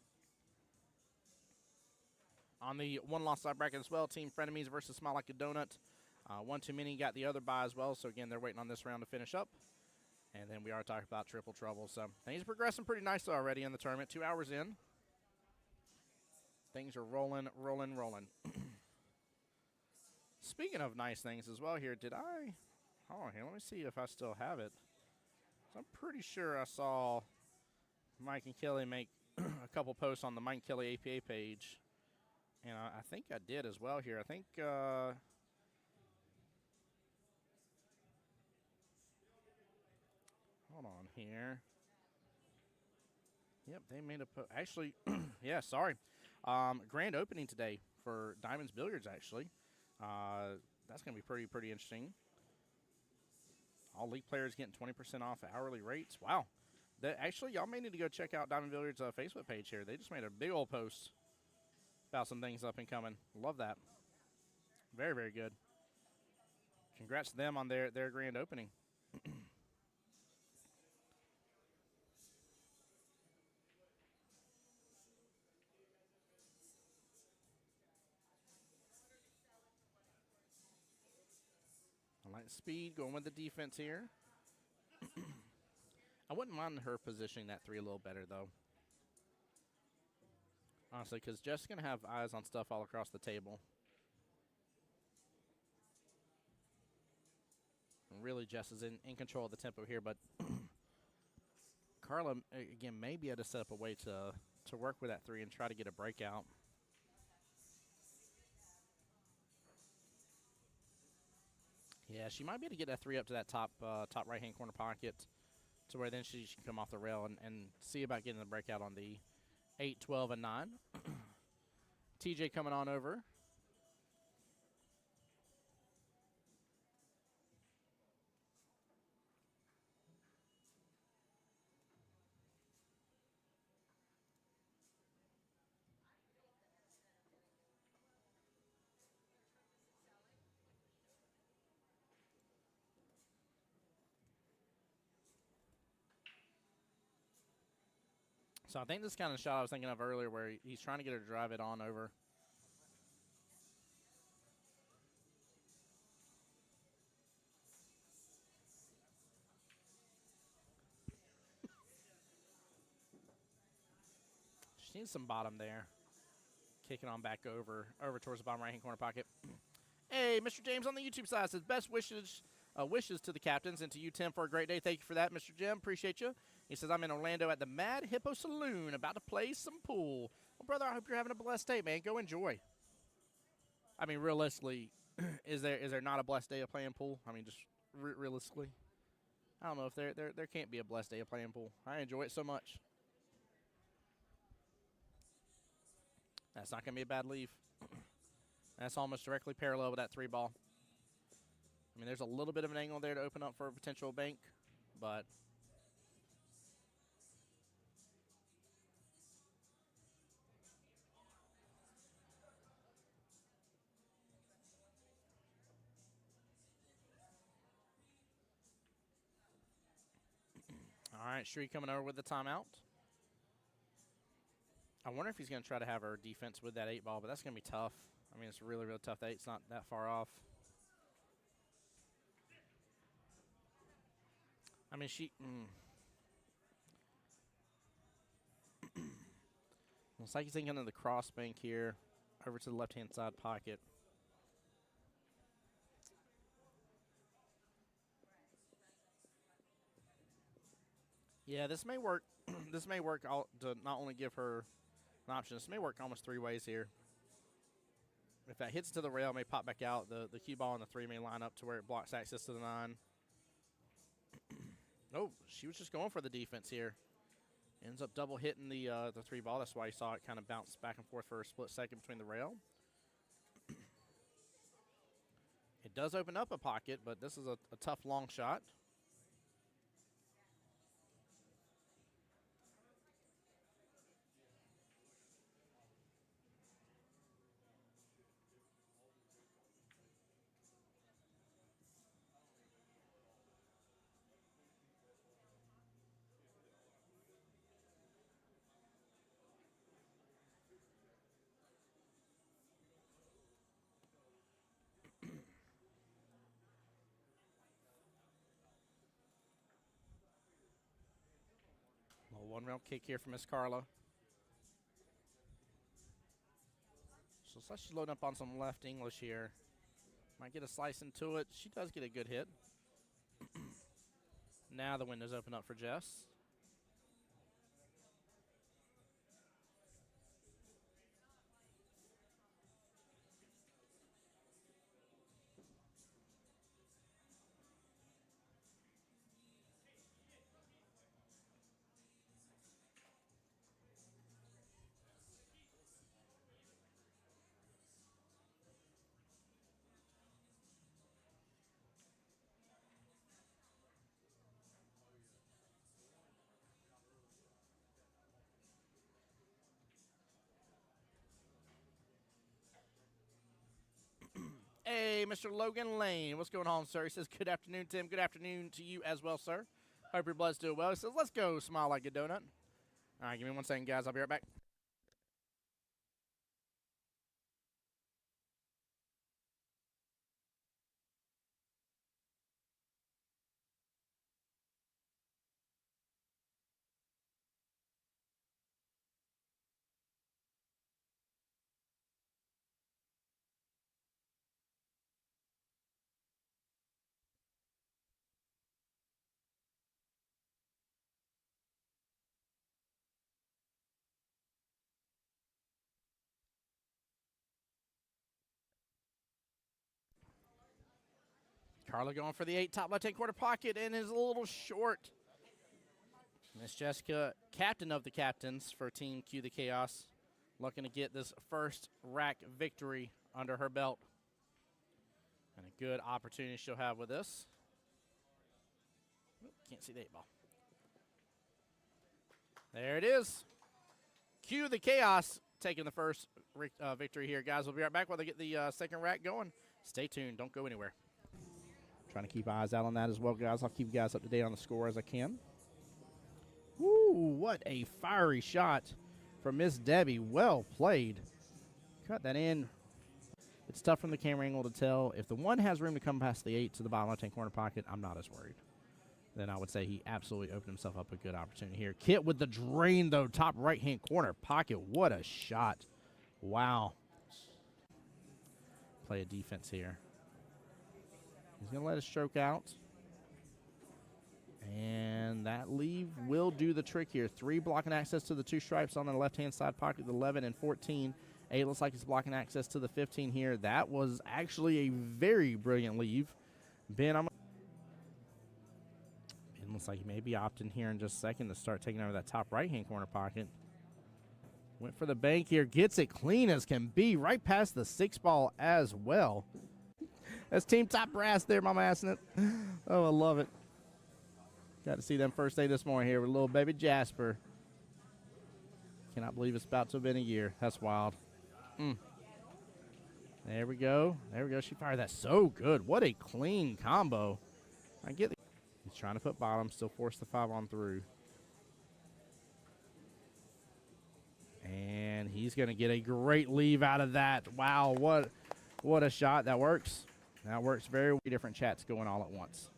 On the one-loss side bracket as well, Team Frenemies versus Smile Like a Donut. One Too Many got the other bye as well, so again, they're waiting on this round to finish up. And then we are talking about Triple Trouble. So things are progressing pretty nicely already in the tournament. 2 hours in. Things are rolling. Speaking of nice things as well here, did I... Hold on here, let me see if I still have it. So I'm pretty sure I saw Mike and Kelly make a couple posts on the Mike and Kelly APA page. And I think I did as well here. I think... hold on here. Yep, they made a actually. Yeah, sorry. Grand opening today for Diamonds Billiards. Actually, that's gonna be pretty interesting. All league players getting 20% off hourly rates. Wow. Actually, y'all may need to go check out Diamond Billiards' Facebook page here. They just made a big old post about some things up and coming. Love that. Very good. Congrats to them on their grand opening. I like speed, going with the defense here. I wouldn't mind her positioning that 3 a little better, though. Honestly, because Jeff's going to have eyes on stuff all across the table. And really, Jess is in control of the tempo here, but Carla, again, may be able to set up a way to work with that 3 and try to get a breakout. Yeah, she might be able to get that 3 up to that top right-hand corner pocket to where then she can come off the rail and see about getting the breakout on the 8, 12, and 9. TJ coming on over. So I think this kind of shot I was thinking of earlier where he's trying to get her to drive it on over. She needs some bottom there. Kicking on back over towards the bottom right-hand corner pocket. Hey, Mr. James on the YouTube side says, best wishes to the captains and to you, Tim, for a great day. Thank you for that, Mr. Jim. Appreciate you. He says, I'm in Orlando at the Mad Hippo Saloon about to play some pool. Well, brother, I hope you're having a blessed day, man. Go enjoy. I mean, realistically, is there not a blessed day of playing pool? I mean, just realistically. I don't know if there can't be a blessed day of playing pool. I enjoy it so much. That's not going to be a bad leave. That's almost directly parallel with that 3 ball. I mean, there's a little bit of an angle there to open up for a potential bank, but all right, Shree coming over with the timeout. I wonder if he's going to try to have her defense with that 8 ball, but that's going to be tough. I mean, it's really tough. The 8's not that far off. I mean, she... Looks like he's thinking of the cross bank here over to the left-hand side pocket. Yeah, this may work. This may work to not only give her an option. This may work almost 3 ways here. If that hits to the rail, it may pop back out. The cue ball and the 3 may line up to where it blocks access to the 9. Oh, she was just going for the defense here. Ends up double hitting the 3 ball. That's why you saw it kind of bounce back and forth for a split second between the rail. It does open up a pocket, but this is a tough long shot. Little 1-rail kick here from Miss Carla. So it's like she's loading up on some left English here. Might get a slice into it. She does get a good hit. Now the window's open up for Jess. Hey, Mr. Logan Lane. What's going on, sir? He says, good afternoon, Tim. Good afternoon to you as well, sir. Hope your blood's doing well. He says, let's go smile like a donut. All right, give me 1 second, guys. I'll be right back. Carla going for the 8, top left-hand quarter pocket, and is a little short. Miss Jessica, captain of the captains for Team Q the Chaos, looking to get this first rack victory under her belt. And a good opportunity she'll have with this. Can't see the 8 ball. There it is. Q the Chaos taking the first victory here. Guys, we'll be right back while they get the second rack going. Stay tuned. Don't go anywhere. Trying to keep eyes out on that as well, guys. I'll keep you guys up to date on the score as I can. Woo, what a fiery shot from Miss Debbie. Well played. Cut that in. It's tough from the camera angle to tell. If the 1 has room to come past the 8 to the bottom left-hand corner pocket, I'm not as worried. Then I would say he absolutely opened himself up a good opportunity here. Kit with the drain, though, top right-hand corner pocket. What a shot. Wow. Play a defense here. He's going to let it stroke out. And that leave will do the trick here. 3 blocking access to the 2 stripes on the left-hand side pocket, the 11 and 14. 8 looks like he's blocking access to the 15 here. That was actually a very brilliant leave. Ben looks like he may be opting here in just a second to start taking over that top right-hand corner pocket. Went for the bank here. Gets it clean as can be. Right past the 6 ball as well. That's Team Top Brass there, Mama assing it. Oh, I love it. Got to see them first day this morning here with little baby Jasper. Cannot believe it's about to have been a year. That's wild. There we go. There we go. She fired that so good. What a clean combo. I get it. He's trying to put bottom, still force the 5 on through. And he's going to get a great leave out of that. Wow, what a shot. That works. That works very different chats going all at once.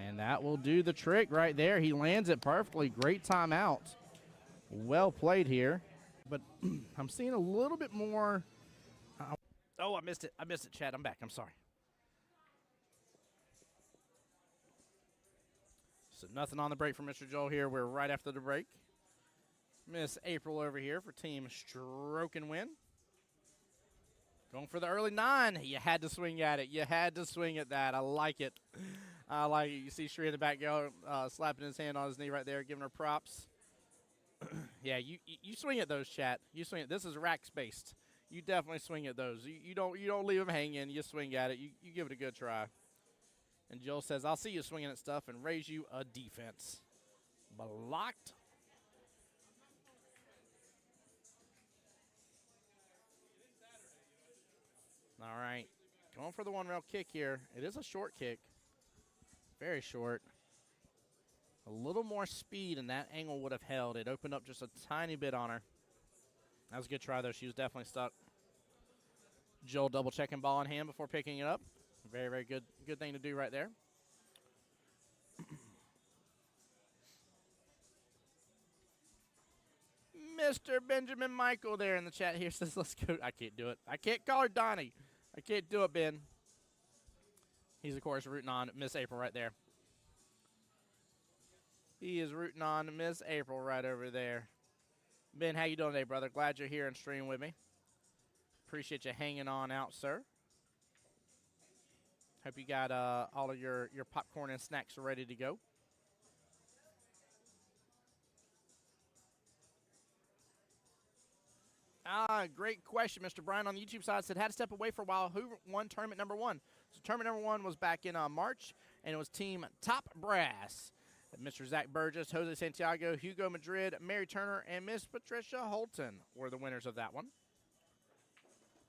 And that will do the trick right there. He lands it perfectly. Great timeout. Well played here. But I'm seeing a little bit more. Oh, I missed it. I missed it, Chad. I'm back. I'm sorry. So nothing on the break for Mr. Joel here. We're right after the break. Miss April over here for Team Stroke and Win. Going for the early 9. You had to swing at it. You had to swing at that. I like it. I like it. You see Shree in the back go, slapping his hand on his knee right there, giving her props. Yeah, you swing at those, chat. You swing at. This is racks based. You definitely swing at those. You don't leave them hanging. You swing at it. You give it a good try. And Joel says, "I'll see you swinging at stuff and raise you a defense." Blocked. All right, going for the 1-rail kick here. It is a short kick. Very short. A little more speed, and that angle would have held. It opened up just a tiny bit on her. That was a good try, though. She was definitely stuck. Joel double-checking ball in hand before picking it up. Very, very good thing to do right there. Mr. Benjamin Michael there in the chat here says, let's go. I can't do it. I can't call her Donnie. I can't do it, Ben. He's, of course, rooting on Miss April right there. He is rooting on Miss April right over there. Ben, how you doing today, brother? Glad you're here and stream with me. Appreciate you hanging on out, sir. Hope you got all of your popcorn and snacks ready to go. Great question. Mr. Brian on the YouTube side said, had to step away for a while. Who won tournament #1? So tournament #1 was back in March, and it was Team Top Brass. Mr. Zach Burgess, Jose Santiago, Hugo Madrid, Mary Turner, and Miss Patricia Holton were the winners of that one.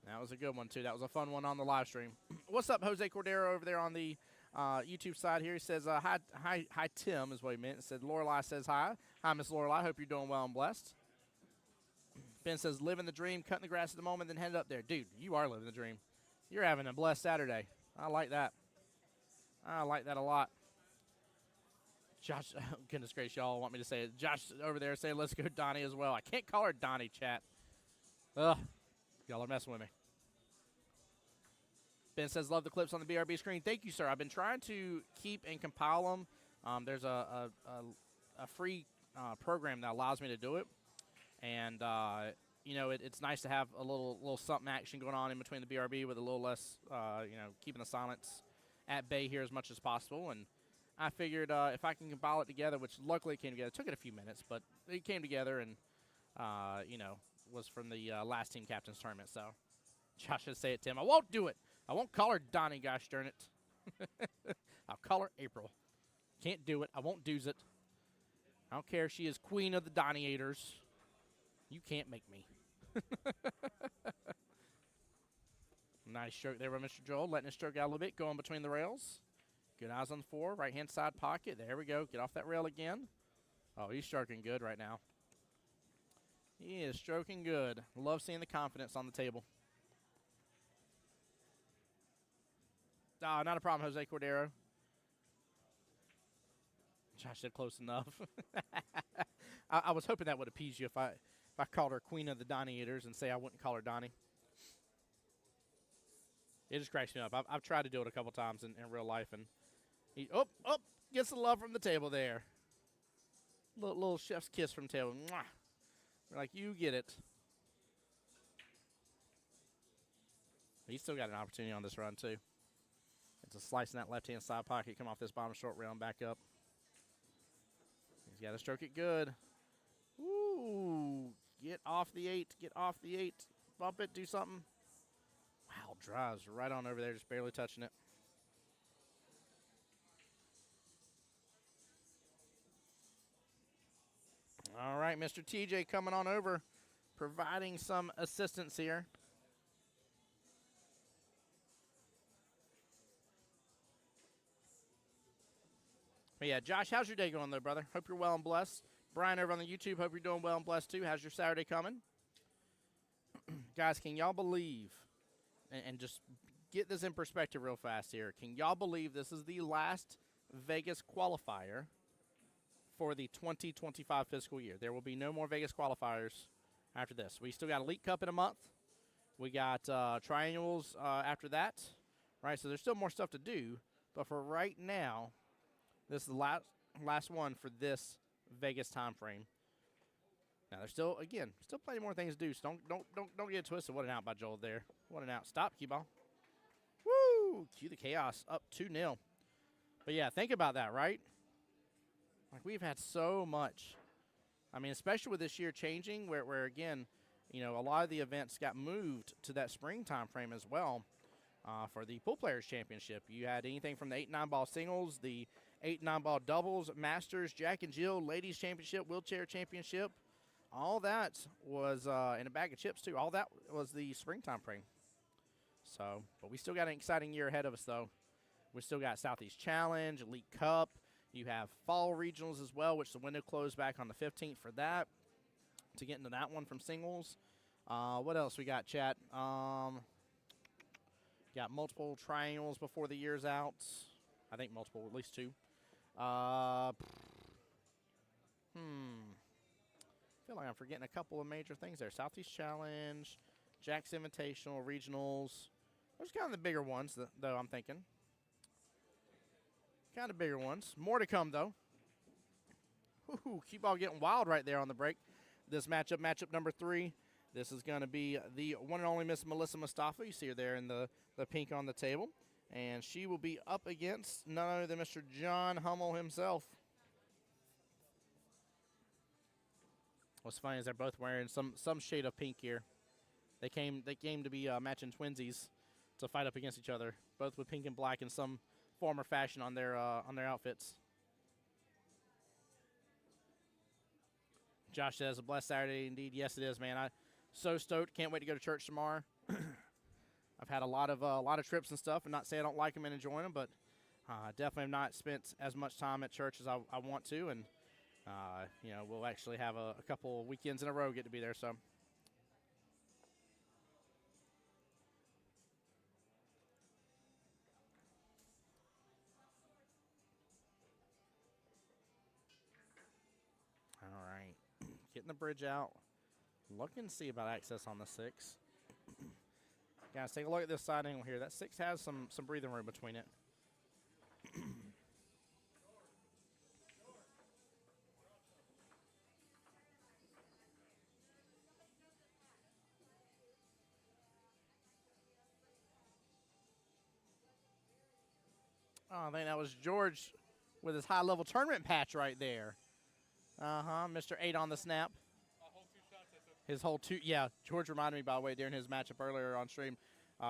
That was a good one, too. That was a fun one on the live stream. What's up, Jose Cordero over there on the YouTube side here? He says, hi, Tim is what he meant. He said, Lorelei says hi. Hi, Miss Lorelei. Hope you're doing well and blessed. Ben says, living the dream, cutting the grass at the moment, then headed up there. Dude, you are living the dream. You're having a blessed Saturday. I like that. I like that a lot. Josh, oh, goodness gracious, y'all want me to say it. Josh over there saying, let's go Donnie as well. I can't call her Donnie, chat. Ugh. Y'all are messing with me. Ben says, love the clips on the BRB screen. Thank you, sir. I've been trying to keep and compile them. There's a free program that allows me to do it. And, you know, it's nice to have a little something action going on in between the BRB with a little less, you know, keeping the silence at bay here as much as possible. And I figured if I can compile it together, which luckily it came together. It took it a few minutes, but it came together and, you know, was from the last team captain's tournament. So Josh should say it, Tim. I won't do it. I won't call her Donnie, gosh darn it. I'll call her April. Can't do it. I won't do's it. I don't care if she is queen of the Donniators. You can't make me. Nice stroke there by Mr. Joel. Letting it stroke out a little bit. Going between the rails. Good eyes on the 4. Right-hand side pocket. There we go. Get off that rail again. Oh, he's stroking good right now. He is stroking good. Love seeing the confidence on the table. Not a problem, Jose Cordero. Josh said close enough. I was hoping that would appease you if I called her Queen of the Donniators and say I wouldn't call her Donnie. It just cracks me up. I've tried to do it a couple times in real life, and he gets the love from the table there. Little chef's kiss from the table. Mwah. We're like, you get it. He's still got an opportunity on this run, too. It's a slice in that left-hand side pocket. Come off this bottom short rail and back up. He's got to stroke it good. Ooh. Get off the 8. Get off the 8. Bump it. Do something. Wow, drives right on over there, just barely touching it. All right, Mr. TJ coming on over, providing some assistance here. But yeah, Josh, how's your day going there, brother? Hope you're well and blessed. Brian over on the YouTube, hope you're doing well and blessed too. How's your Saturday coming? Guys, can y'all believe, and just get this in perspective real fast here, can y'all believe this is the last Vegas qualifier for the 2025 fiscal year? There will be no more Vegas qualifiers after this. We still got Elite Cup in a month. We got triannuals after that, right? So there's still more stuff to do. But for right now, this is the last one for this Vegas time frame. Now there's still plenty more things to do. So don't get it twisted. What an out by Joel there. What an out. Stop, cue ball. Woo! Cue the chaos up 2-0. But yeah, think about that, right? Like, we've had so much. I mean, especially with this year changing, where again, you know, a lot of the events got moved to that spring time frame as well. For the Pool Players Championship, you had anything from the 8-9 ball singles, the 8-9 ball doubles, Masters, Jack and Jill, Ladies Championship, Wheelchair Championship. All that was in a bag of chips too. All that was the springtime frame. So, but we still got an exciting year ahead of us, though. We still got Southeast Challenge, Elite Cup. You have fall regionals as well, which the window closed back on the 15th for that. To get into that one from singles. What else we got, chat? Got multiple triangles before the year's out. I think multiple, at least 2. I feel like I'm forgetting a couple of major things there. Southeast Challenge, Jack's Invitational, regionals. Those are kind of the bigger ones, though, I'm thinking. Kind of bigger ones. More to come, though. Ooh, keep all getting wild right there on the break. This matchup number 3. This is going to be the one and only Miss Melissa Mustafa. You see her there in the pink on the table. And she will be up against none other than Mr. John Hummel himself. What's funny is they're both wearing some shade of pink here. They came to be matching twinsies to fight up against each other, both with pink and black in some form or fashion on their outfits. Josh says, a blessed Saturday indeed. Yes, it is, man. I so stoked. Can't wait to go to church tomorrow. I've had a lot of trips and stuff, and not say I don't like them and enjoy them, but definitely have not spent as much time at church as I want to, and we'll actually have a couple weekends in a row get to be there. So. All right, getting the bridge out. Looking to see about access on the 6. Guys, take a look at this side angle here. That 6 has some breathing room between it. Oh, I think that was George with his high-level tournament patch right there. Mr. 8 on the snap. His whole 2, yeah. George reminded me, by the way, during his matchup earlier on stream,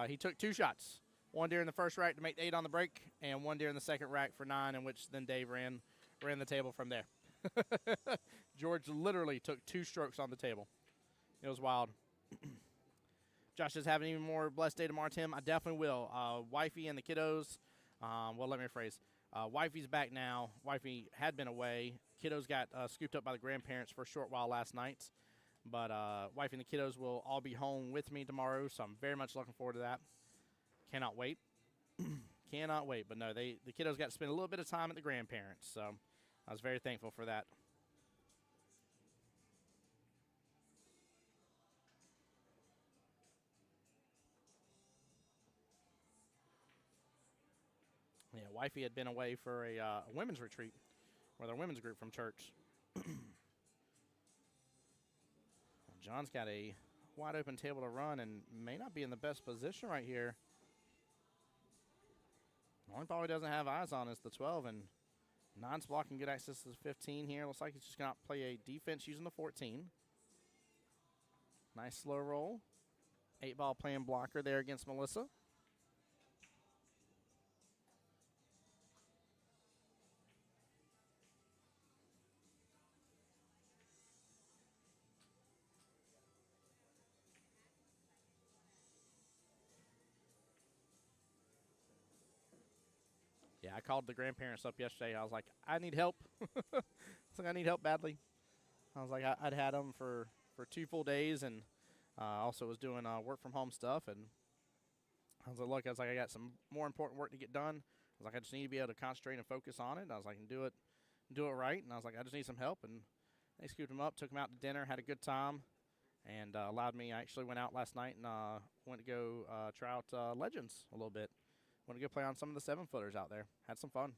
he took 2 shots. One during the first rack to make 8 on the break, and one during the second rack for 9, in which then Dave ran the table from there. George literally took 2 strokes on the table. It was wild. Josh is having even more blessed day tomorrow, Tim. I definitely will. Wifey and the kiddos. Well, let me rephrase. Wifey's back now. Wifey had been away. Kiddos got scooped up by the grandparents for a short while last night. But Wifey and the kiddos will all be home with me tomorrow, so I'm very much looking forward to that. Cannot wait. Cannot wait. But no, the kiddos got to spend a little bit of time at the grandparents, so I was very thankful for that. Yeah, Wifey had been away for a women's retreat with our women's group from church. John's got a wide open table to run and may not be in the best position right here. The only ball he doesn't have eyes on is the 12, and 9's blocking good access to the 15 here. Looks like he's just going to play a defense using the 14. Nice slow roll. 8-ball playing blocker there against Melissa. Yeah, I called the grandparents up yesterday. I was like, I need help. I need help badly. I was like, I'd had them for 2 full days, and also was doing work from home stuff. And I was like, look, I got some more important work to get done. I was like, I just need to be able to concentrate and focus on it. And I was like, I can do it right. And I was like, I just need some help. And they scooped him up, took him out to dinner, had a good time, and allowed me. I actually went out last night and went to go try out Legends a little bit. Want to go play on some of the 7-footers out there. Had some fun.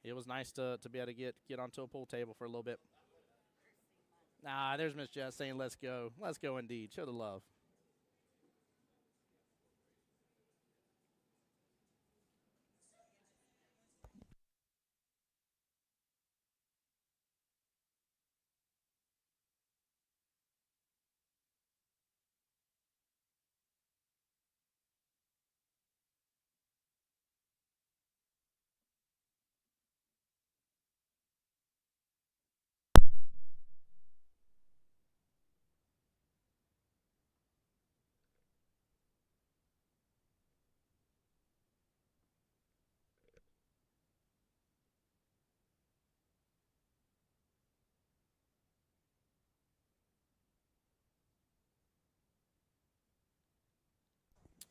It was nice to be able to get onto a pool table for a little bit. There's Miss Jess saying, let's go. Let's go indeed. Show the love.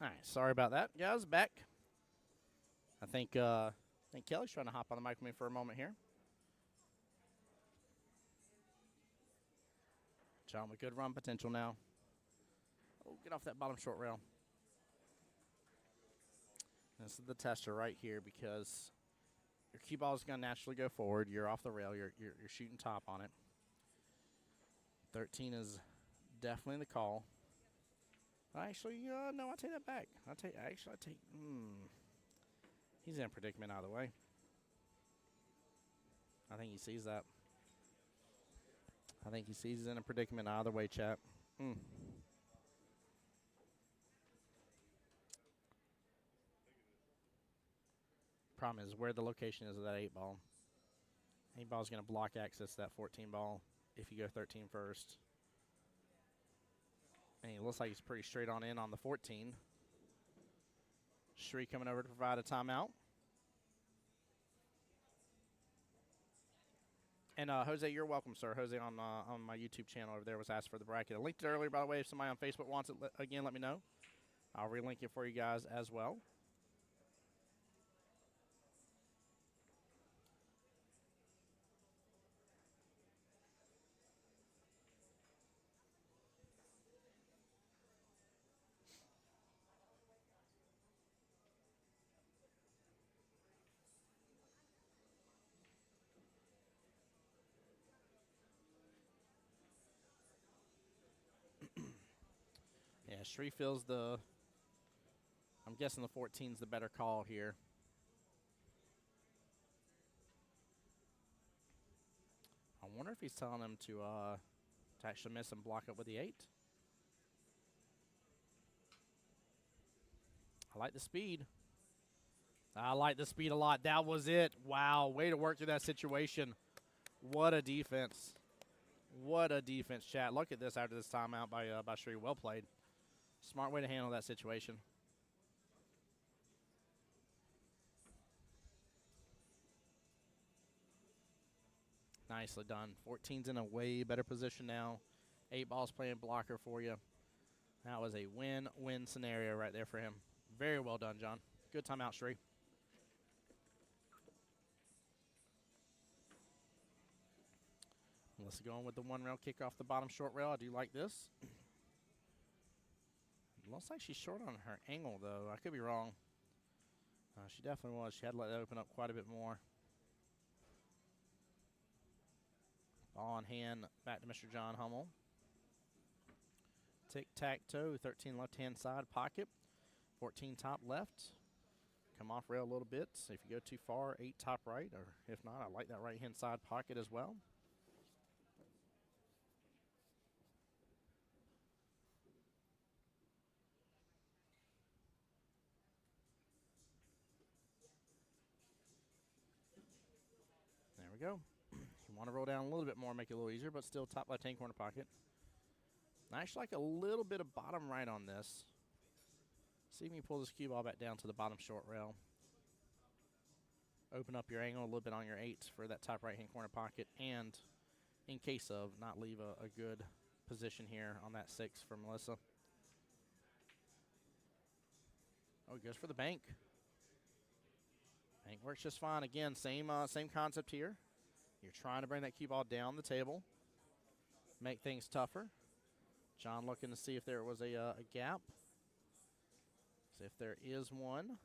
All right, sorry about that, guys. Back. I think Kelly's trying to hop on the mic with me for a moment here. John with good run potential now. Oh, get off that bottom short rail. This is the tester right here because your cue ball is going to naturally go forward. You're off the rail. You're shooting top on it. 13 is definitely the call. Actually, no, I take that back. He's in a predicament either way. I think he sees that. I think he sees he's in a predicament either way, chat. Problem is where the location is of that 8-ball. 8-ball is going to block access to that 14 ball if you go 13 first. And he looks like he's pretty straight on in on the 14. Shree coming over to provide a timeout. And Jose, you're welcome, sir. Jose on my YouTube channel over there was asked for the bracket. I linked it earlier, by the way. If somebody on Facebook wants it, again, let me know. I'll relink it for you guys as well. Yeah, Shree feels I'm guessing the 14's the better call here. I wonder if he's telling him to actually miss and block up with the 8. I like the speed. I like the speed a lot. That was it. Wow, way to work through that situation. What a defense. What a defense, chat. Look at this after this timeout by Shree. Well played. Smart way to handle that situation. Nicely done. 14's in a way better position now. 8 balls playing blocker for you. That was a win-win scenario right there for him. Very well done, John. Good timeout, Shree. Let's go on with the 1 rail kick off the bottom short rail. I do like this. Looks like she's short on her angle, though. I could be wrong. She definitely was. She had to let it open up quite a bit more. Ball in hand, back to Mr. John Hummel. Tic-tac-toe, 13 left-hand side pocket. 14 top left. Come off rail a little bit. So if you go too far, 8 top right, or if not, I like that right-hand side pocket as well. There we go. You want to roll down a little bit more, make it a little easier, but still top left-hand corner pocket. I actually like a little bit of bottom right on this. See me pull this cue ball back down to the bottom short rail. Open up your angle a little bit on your 8 for that top right-hand corner pocket, and in case of, not leave a good position here on that 6 for Melissa. Oh, he goes for the bank. Bank works just fine. Again, same concept here. You're trying to bring that cue ball down the table, make things tougher. John looking to see if there was a gap. So if there is one,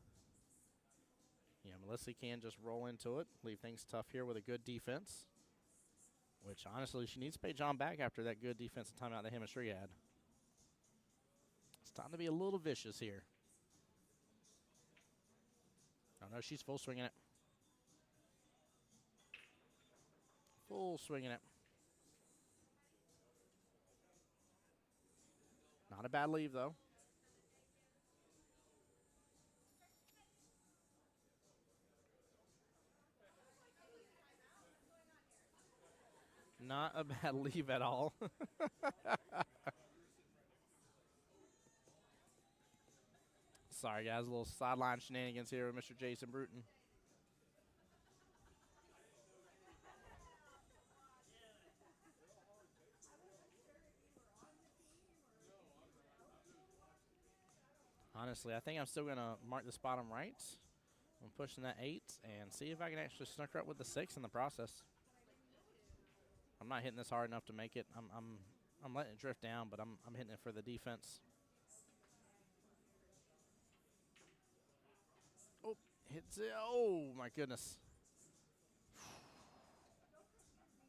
yeah, Melissa can just roll into it, leave things tough here with a good defense, which honestly she needs to pay John back after that good defensive timeout that him and Shree had. It's time to be a little vicious here. Oh no, she's full swinging it. Full swinging it. Not a bad leave, though. Not a bad leave at all. Sorry, guys. A little sideline shenanigans here with Mr. Jason Bruton. Honestly, I think I'm still going to mark this bottom right. I'm pushing that 8 and see if I can actually snuck her up with the 6 in the process. I'm not hitting this hard enough to make it. I'm letting it drift down, but I'm hitting it for the defense. Oh, hits it. Oh, my goodness.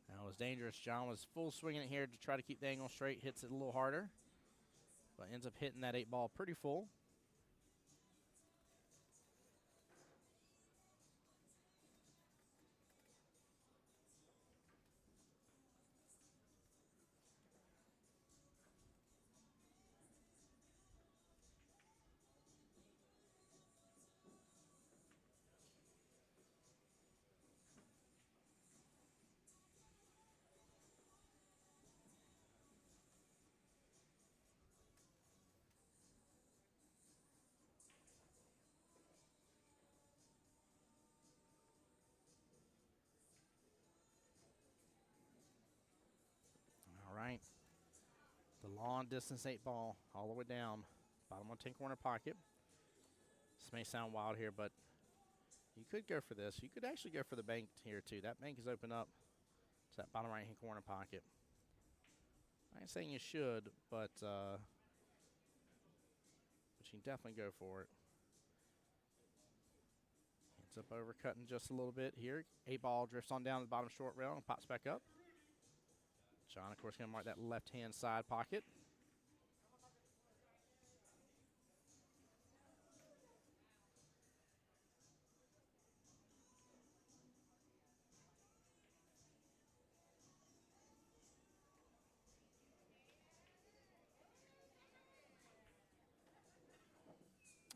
That was dangerous. John was full swinging it here to try to keep the angle straight. Hits it a little harder, but ends up hitting that 8 ball pretty full. Long distance 8-ball all the way down. Bottom 110 corner pocket. This may sound wild here, but you could go for this. You could actually go for the bank here, too. That bank is open up to that bottom right-hand corner pocket. I ain't saying you should, but you can definitely go for it. Ends up overcutting just a little bit here. 8-ball drifts on down the bottom short rail and pops back up. John, of course, going to mark that left-hand side pocket.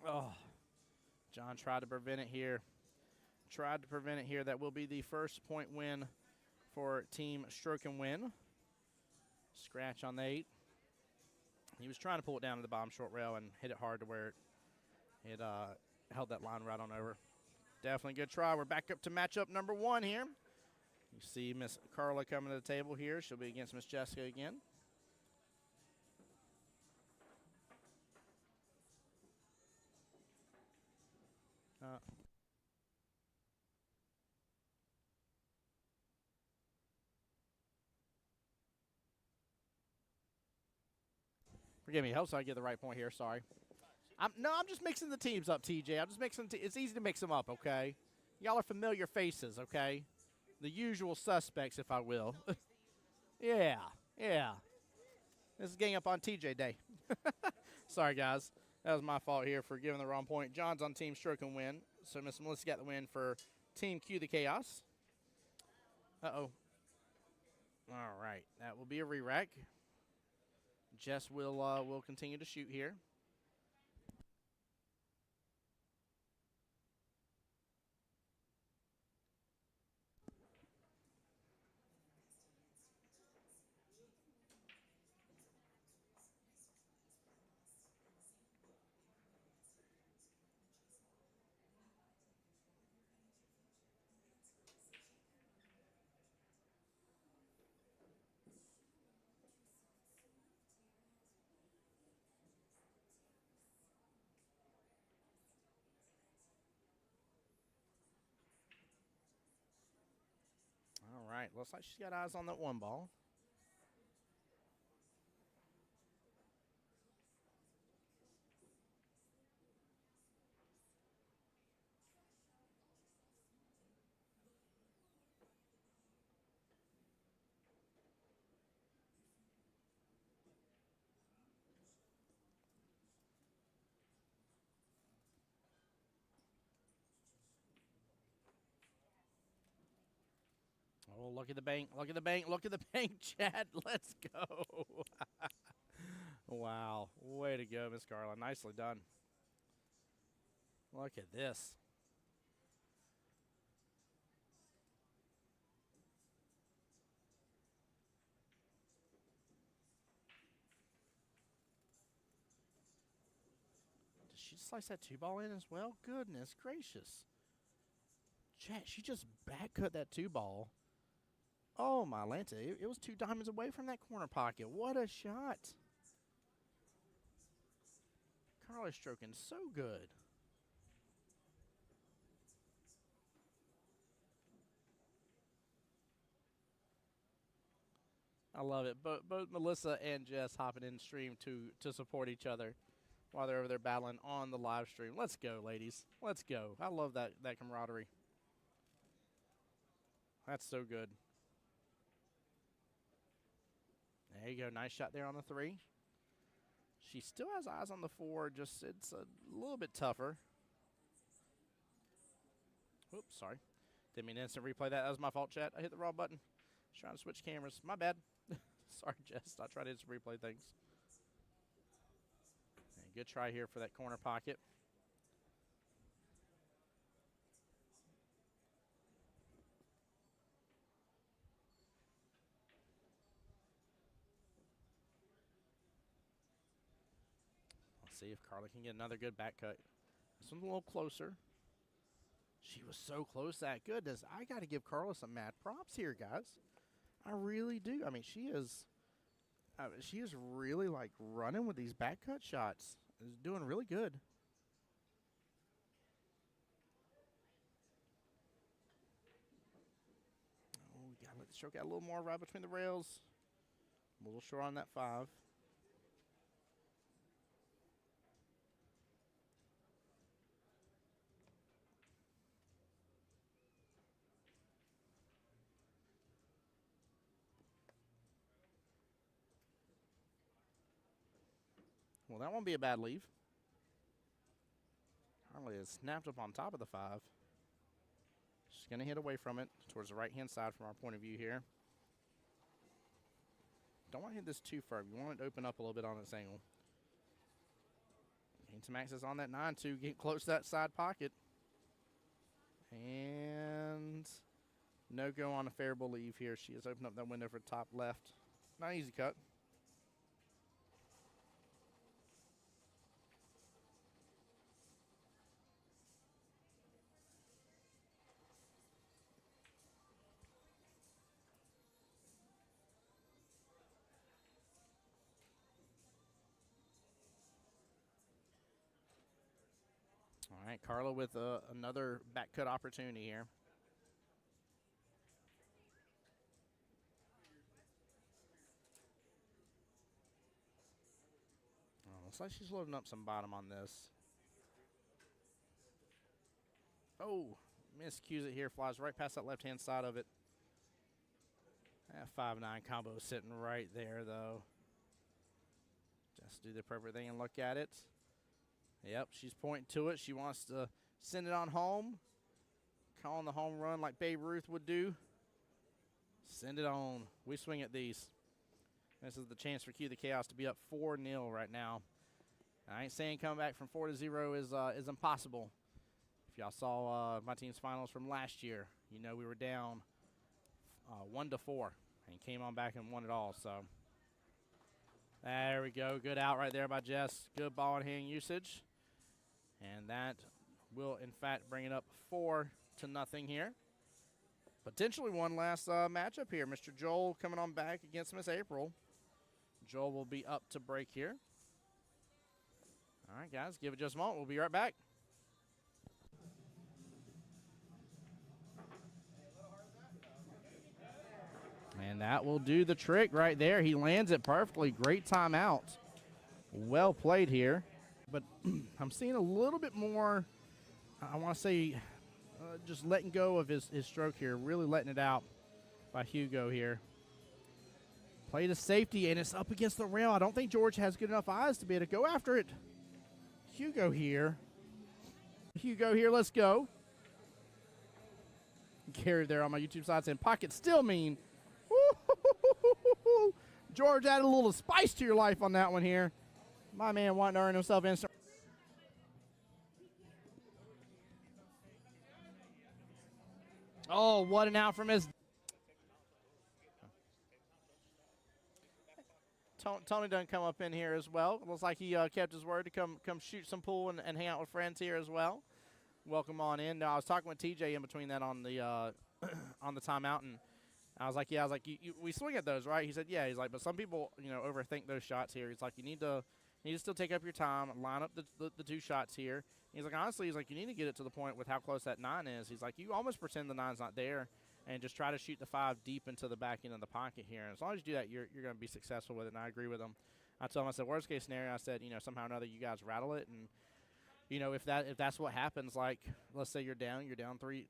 Oh, John tried to prevent it here. That will be the first point win for Team Stroke and Win. Scratch on the 8. He was trying to pull it down to the bottom short rail and hit it hard to where it held that line right on over. Definitely good try. We're back up to matchup number 1 here. You see Miss Carla coming to the table here. She'll be against Miss Jessica again. Forgive me. Helps I get the right point here. Sorry. I'm just mixing the teams up, TJ. I'm just mixing. It's easy to mix them up, okay? Y'all are familiar faces, okay? The usual suspects, if I will. Yeah. This is getting up on TJ Day. Sorry, guys. That was my fault here for giving the wrong point. John's on Team Stroke and Win. So Miss Melissa got the win for Team Q the Chaos. Uh-oh. All right. That will be a re-rack. Jess will continue to shoot here. All right, looks like she's got eyes on that 1 ball. Oh, look at the bank, Chad. Let's go. Wow, way to go, Miss Carla. Nicely done. Look at this. Did she slice that 2-ball in as well? Goodness gracious. Chad, she just back cut that 2-ball. Oh, my Lanta. It was 2 diamonds away from that corner pocket. What a shot. Carla's stroking so good. I love it. Both Melissa and Jess hopping in stream to support each other while they're over there battling on the live stream. Let's go, ladies. Let's go. I love that camaraderie. That's so good. There you go. Nice shot there on the 3. She still has eyes on the 4. Just it's a little bit tougher. Oops, sorry. Didn't mean to instant replay that. That was my fault, chat. I hit the wrong button. Just trying to switch cameras. My bad. Sorry, Jess. I tried to instant replay things. And good try here for that corner pocket. Let's see if Carla can get another good back cut. This one's a little closer. She was so close that. Goodness, I got to give Carla some mad props here, guys. I really do. I mean, she is. She is really like running with these back cut shots. Is doing really good. Oh, we gotta let the stroke out a little more right between the rails. A little short on that 5. Well, that won't be a bad leave. Harley is snapped up on top of the 5. She's going to hit away from it towards the right-hand side from our point of view here. Don't want to hit this too far. You want it to open up a little bit on this angle. Gain some access on that 9-2. Get close to that side pocket. And no go on a favorable leave here. She has opened up that window for top left. Not easy cut. All right, Carla with another back cut opportunity here. Oh, looks like she's loading up some bottom on this. Oh, miscues it here. Flies right past that left-hand side of it. That 5-9 combo is sitting right there, though. Just do the appropriate thing and look at it. Yep, she's pointing to it. She wants to send it on home. Calling the home run like Babe Ruth would do. Send it on. We swing at these. This is the chance for Q the Chaos to be up 4-0 right now. I ain't saying coming back from 4-0 is impossible. If y'all saw my team's finals from last year, you know we were down 1-4 and came on back and won it all. So there we go. Good out right there by Jess. Good ball and hand usage. And that will, in fact, bring it up 4-0 here. Potentially one last matchup here. Mr. Joel coming on back against Miss April. Joel will be up to break here. All right, guys, give it just a moment. We'll be right back. And that will do the trick right there. He lands it perfectly. Great timeout. Well played here. But I'm seeing a little bit more, I want to say, just letting go of his stroke here. Really letting it out by Hugo here. Play to safety, and it's up against the rail. I don't think George has good enough eyes to be able to go after it. Hugo here. Hugo here, let's go. Gary there on my YouTube side saying, pocket still mean. Woo-hoo-hoo-hoo-hoo-hoo. George added a little spice to your life on that one here. My man wanting to earn himself instant. Oh, what an out from his. Tony doesn't come up in here as well. Looks like he kept his word to come shoot some pool and hang out with friends here as well. Welcome on in. Now, I was talking with TJ in between that on the on the timeout, and I was like, yeah, we swing at those, right? He said, yeah. He's like, but some people, overthink those shots here. He's like, you need to still take up your time, line up the 2 shots here. He's like, honestly, you need to get it to the point with how close that 9 is. He's like, you almost pretend the 9's not there and just try to shoot the 5 deep into the back end of the pocket here. And as long as you do that, you're going to be successful with it, and I agree with him. I told him, I said, worst case scenario, I said, somehow or another you guys rattle it, and if that's what happens, like let's say you're down 3-1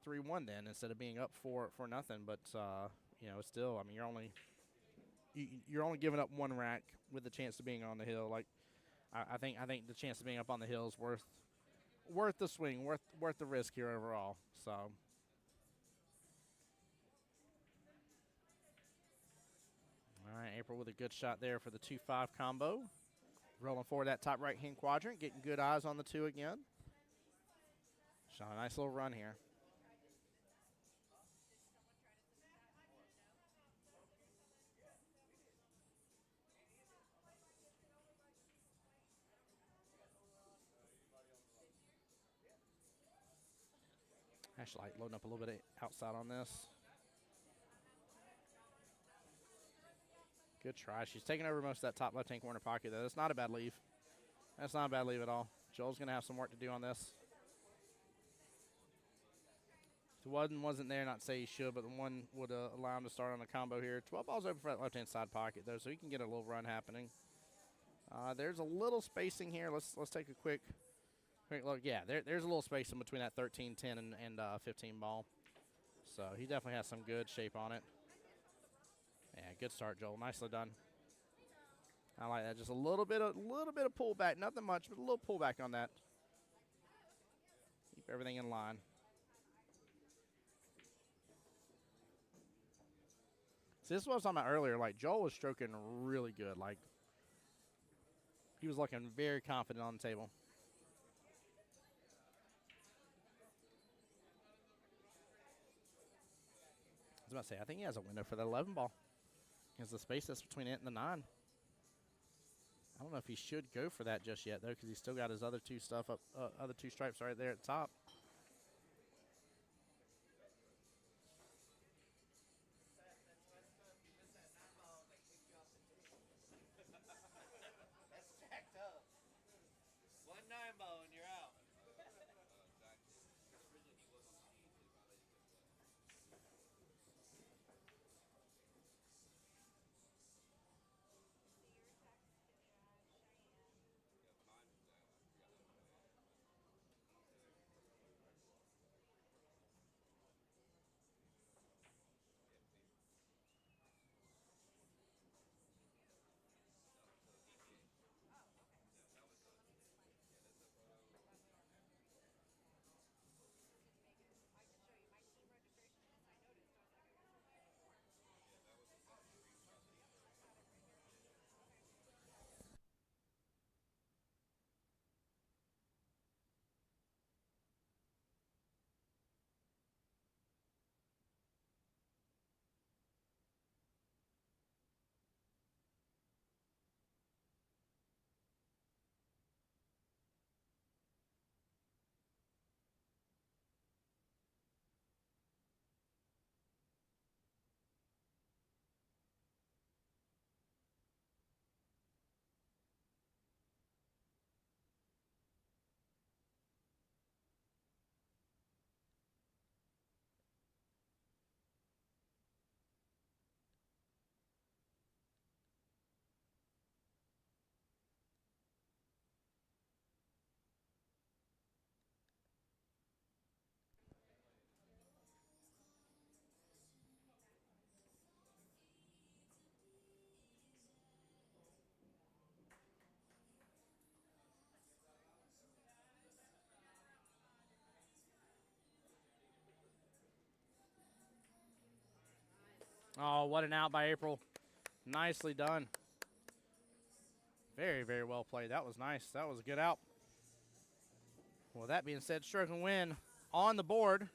then instead of being up 4 nothing. But still, I mean, you're only giving up 1 rack with the chance of being on the hill. Like I think the chance of being up on the hill is worth the swing, worth the risk here overall. So. All right, April with a good shot there for the 2-5 combo. Rolling forward that top right-hand quadrant, getting good eyes on the 2 again. Shot a nice little run here. Actually, loading up a little bit outside on this. Good try. She's taking over most of that top left-hand corner pocket, though. That's not a bad leave. That's not a bad leave at all. Joel's going to have some work to do on this. If the one wasn't there, not to say he should, but the one would allow him to start on a combo here. 12 balls open for that left-hand side pocket, though, so he can get a little run happening. There's a little spacing here. Let's take a quick look. Yeah, there's a little spacing between that 13, 10, and 15 ball. So he definitely has some good shape on it. Yeah, good start, Joel. Nicely done. I like that. Just a little bit of pullback. Nothing much, but a little pullback on that. Keep everything in line. See, this is what I was talking about earlier. Like, Joel was stroking really good. Like, he was looking very confident on the table. I was about to say, I think he has a window for that 11 ball. Because the space that's between it and the 9. I don't know if he should go for that just yet, though, because he's still got his other two stripes right there at the top. Oh, what an out by April. Nicely done. Very, very well played. That was nice. That was a good out. Well, that being said, stroke and win on the board.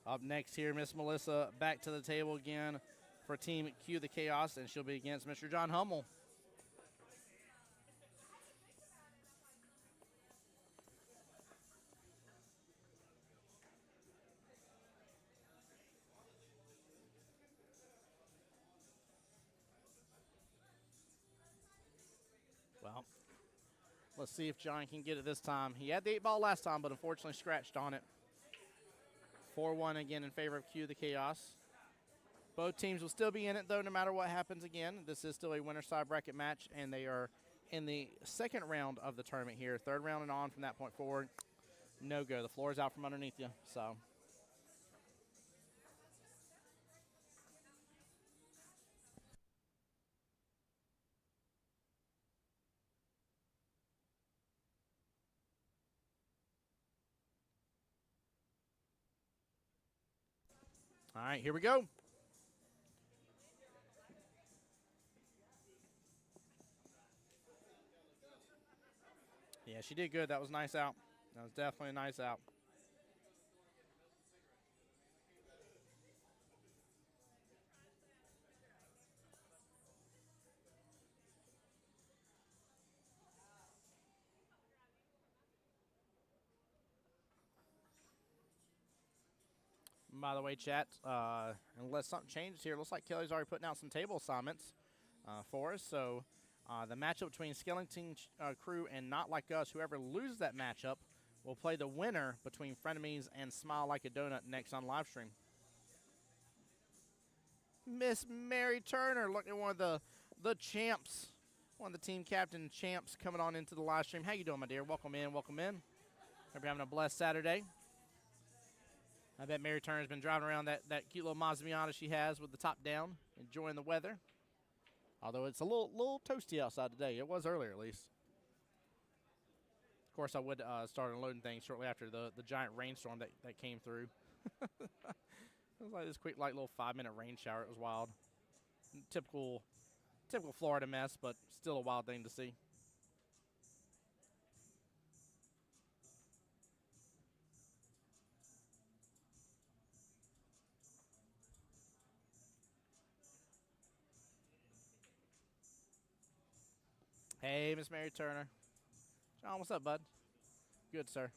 Up next here, Miss Melissa back to the table again for Team Q the Chaos, and she'll be against Mr. John Hummel. Well, let's see if John can get it this time. He had the 8 ball last time, but unfortunately scratched on it. 4-1 again in favor of Q the Chaos. Both teams will still be in it, though, no matter what happens again. This is still a winner side bracket match, and they are in the second round of the tournament here. Third round and on from that point forward. No go. The floor is out from underneath you. So. All right, here we go. Yeah, she did good. That was a nice out. That was definitely a nice out. By the way, chat, unless something changed here, looks like Kelly's already putting out some table assignments. for us. So the matchup between Skeleton Crew and Not Like Us, whoever loses that matchup, will play the winner between Frenemies and Smile Like a Donut next on live stream. Miss Mary Turner, look at one of the champs, one of the team captain champs coming on into the live stream. How you doing, my dear? Welcome in, welcome in. Hope you're having a blessed Saturday. I bet Mary Turner's been driving around that cute little Mazda Miata she has with the top down, enjoying the weather. Although it's a little toasty outside today. It was earlier, at least. Of course, I would start unloading things shortly after the giant rainstorm that came through. It was like this quick, little 5-minute rain shower. It was wild. Typical Florida mess, but still a wild thing to see. Hey, Miss Mary Turner. John, what's up, bud? Good, sir.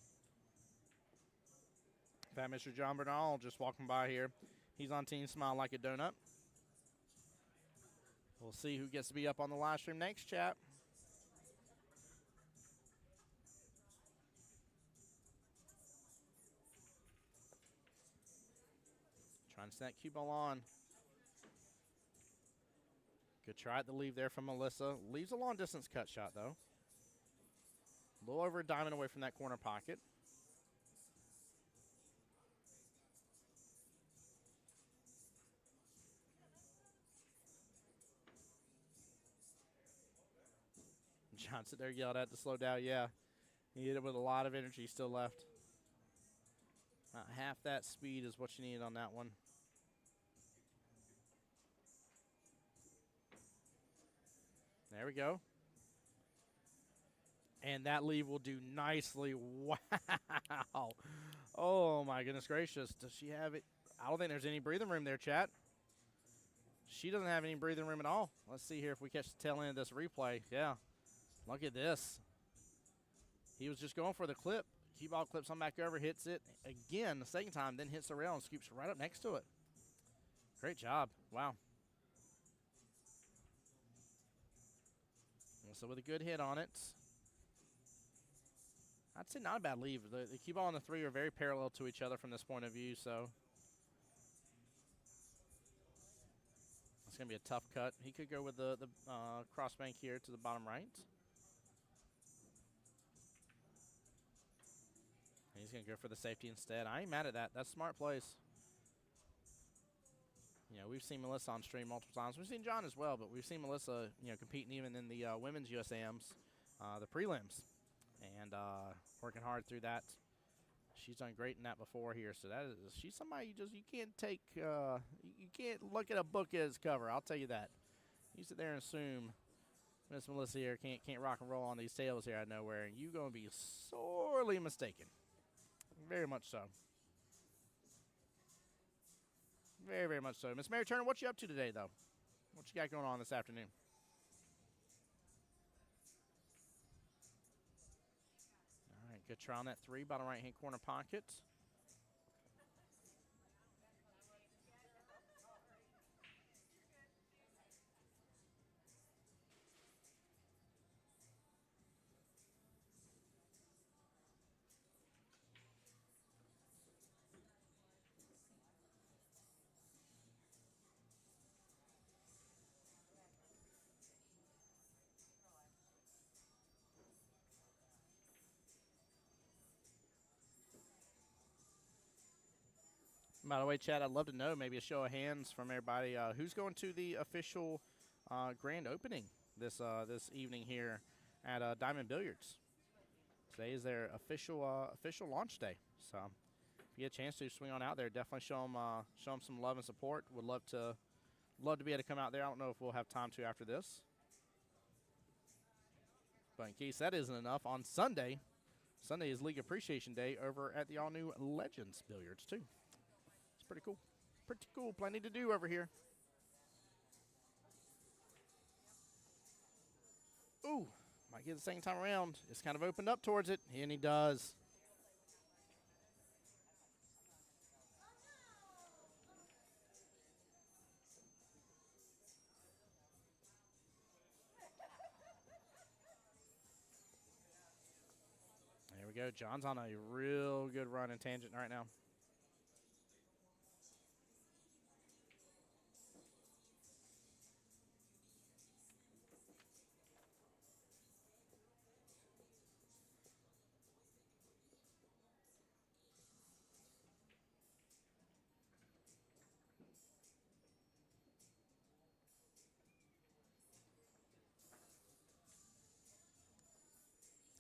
Fat Mr. John Bernal just walking by here. He's on Team Smile Like a Donut. We'll see who gets to be up on the live stream next, chat. Trying to send that cue ball on. Good try at the leave there from Melissa. Leaves a long distance cut shot, though. A little over a diamond away from that corner pocket. Johnson there yelled at to slow down. Yeah, he hit it with a lot of energy still left. About half that speed is what you need on that one. There we go. And that leave will do nicely. Wow. Oh, my goodness gracious. Does she have it? I don't think there's any breathing room there, chat. She doesn't have any breathing room at all. Let's see here if we catch the tail end of this replay. Yeah. Look at this. He was just going for the clip. Cue ball clips on back over, hits it again the second time, then hits the rail and scoops right up next to it. Great job. Wow. So with a good hit on it. I'd say not a bad leave. The cue ball and the three are very parallel to each other from this point of view, so it's going to be a tough cut. He could go with the cross bank here to the bottom right. He's going to go for the safety instead. I ain't mad at that. That's smart plays. You know, we've seen Melissa on stream multiple times. We've seen John as well, but we've seen Melissa, competing even in the women's USAMs, the prelims, and working hard through that. She's done great in that before here. So she's somebody you can't take. You can't look at a book as cover. I'll tell you that. You sit there and assume Miss Melissa here can't rock and roll on these tails here out of nowhere, and you're gonna be sorely mistaken. Very much so. Very, very much so. Miss Mary Turner, what you up to today, though? What you got going on this afternoon? All right, good try on that three, bottom right-hand corner pocket. By the way, Chad, I'd love to know, maybe a show of hands from everybody, who's going to the official grand opening this evening here at Diamond Billiards. Today is their official launch day. So if you get a chance to swing on out there, definitely show them some love and support. Would love to be able to come out there. I don't know if we'll have time to after this. But in case that isn't enough, on Sunday is League Appreciation Day over at the all-new Legends Billiards, too. Pretty cool. Pretty cool. Plenty to do over here. Ooh, might get it the second time around. It's kind of opened up towards it, and he does. we go. John's on a real good run and tangent right now.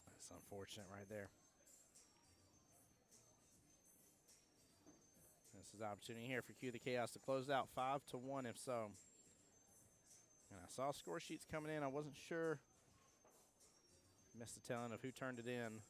That's unfortunate right there. This is the opportunity here for Q the Chaos to close out 5-1 if so. And I saw score sheets coming in. I wasn't sure. Missed the telling of who turned it in.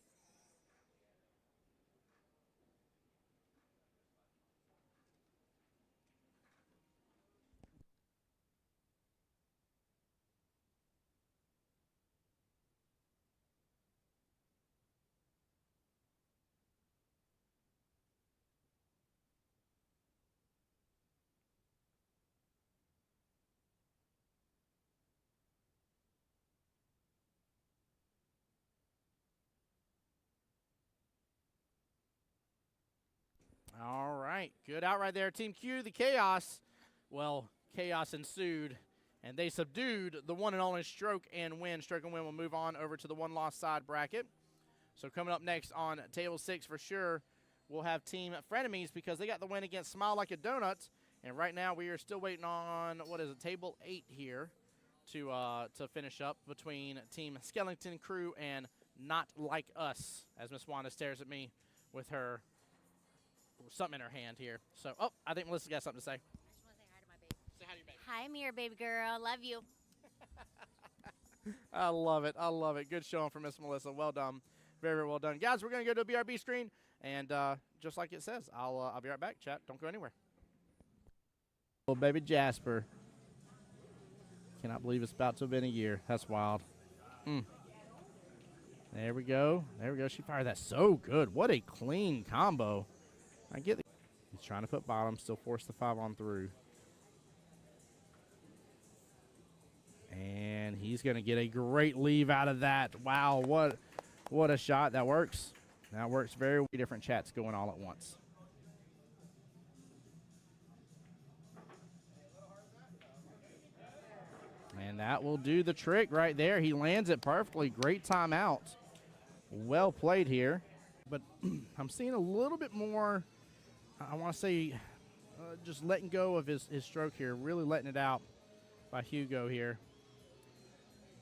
All right, good out right there. Team Q, the Chaos. Well, chaos ensued, and they subdued the one and only Stroke and Win. Stroke and Win will move on over to the one-loss side bracket. So coming up next on Table 6 for sure, we'll have Team Frenemies because they got the win against Smile Like a Donut. And right now we are still waiting on, what is it, Table 8 here to finish up between Team Skellington Crew and Not Like Us, as Miss Wanda stares at me with her something in her hand here. So, oh, I think Melissa's got something to say. I just want to say hi to my baby. Say hi to your baby. Hi, Amir, baby girl. Love you. I love it. I love it. Good showing from Miss Melissa. Well done. Very, very well done. Guys, we're going to go to a BRB screen, and just like it says, I'll be right back. Chat, don't go anywhere. Little baby Jasper. Cannot believe it's about to have been a year. That's wild. There we go. There we go. She fired that so good. What a clean combo. I get it. He's trying to put bottom, still force the 5-on through. And he's going to get a great leave out of that. Wow, what a shot. That works. That works very different chats going all at once. And that will do the trick right there. He lands it perfectly. Great timeout. Well played here. But I'm seeing a little bit more, I want to say, just letting go of his stroke here. Really letting it out by Hugo here.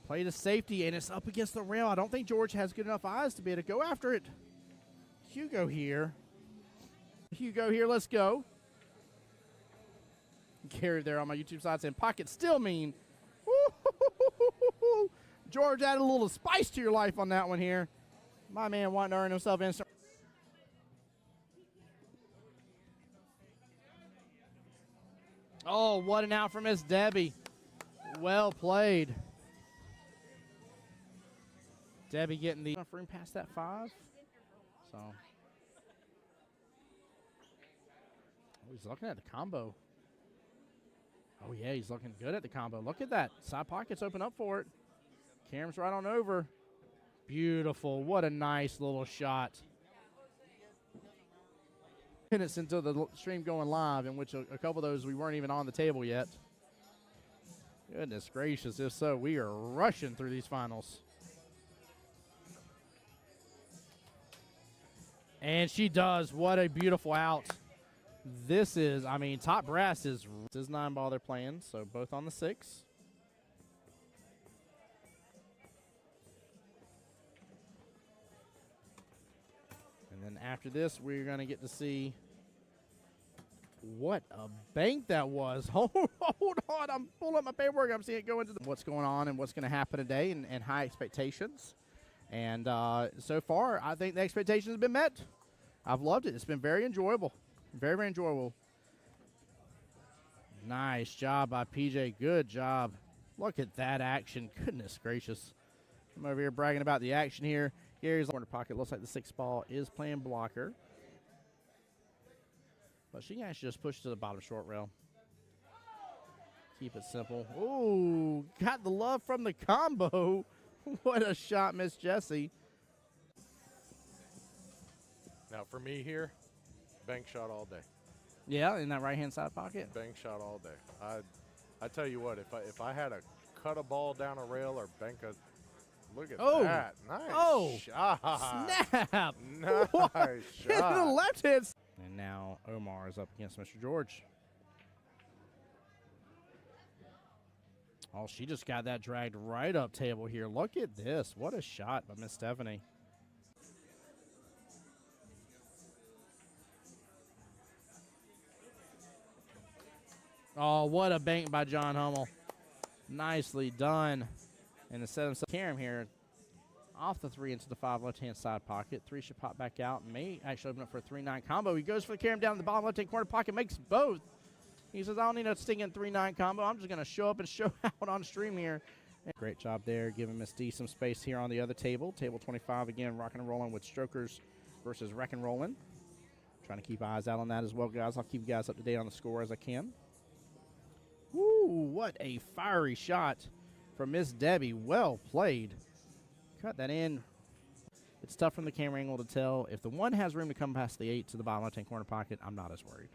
Play to safety, and it's up against the rail. I don't think George has good enough eyes to be able to go after it. Hugo here. Hugo here, let's go. Carried there on my YouTube side saying, pocket still mean. Woo-hoo-hoo-hoo-hoo-hoo. George added a little spice to your life on that one here. My man wanting to earn himself instant. Oh, what an out from Miss Debbie. Well played. Debbie getting the enough room past that 5. So. Oh, he's looking at the combo. Oh, yeah, he's looking good at the combo. Look at that. Side pockets open up for it. Cam's right on over. Beautiful. What a nice little shot. Minutes into the stream going live, in which a couple of those we weren't even on the table yet. Goodness gracious. If so, we are rushing through these finals. And she does. What a beautiful out. This is, I mean, top brass is 9 ball they're playing, so both on the 6. And then after this, we're going to get to see what a bank that was. Hold on. I'm pulling up my paperwork. I'm seeing it go into what's going on and what's going to happen today and high expectations. And so far, I think the expectations have been met. I've loved it. It's been very enjoyable. Very, very enjoyable. Nice job by PJ. Good job. Look at that action. Goodness gracious. I'm over here bragging about the action here. Gary's corner pocket. Looks like the 6 ball is playing blocker. But she can actually just push to the bottom short rail. Keep it simple. Ooh, got the love from the combo. What a shot, Miss Jessie. Now for me here, bank shot all day. Yeah, in that right-hand side pocket. Bank shot all day. I tell you what, if I had to cut a ball down a rail or bank a, look at that. Nice shot. Snap. Nice Hit shot. the left hand. And now Omar is up against Mr. George. Oh, she just got that dragged right up table here. Look at this. What a shot by Miss Stephanie. Oh, what a bank by John Hummel. Nicely done. And to set himself Karam here off the 3 into the 5 left-hand side pocket. 3 should pop back out and may actually open up for a 3-9 combo. He goes for the Karam down the bottom left-hand corner pocket, makes both. He says, I don't need a stinging 3-9 combo. I'm just going to show up and show out on stream here. And great job there, giving Miss D some space here on the other table. Table 25, again, rocking and rolling with Strokers versus Wreck and Rolling. Trying to keep eyes out on that as well, guys. I'll keep you guys up to date on the score as I can. Woo, what a fiery shot from Miss Debbie. Well played. Cut that in. It's tough from the camera angle to tell. If the 1 has room to come past the 8 to the bottom left-hand corner pocket, I'm not as worried.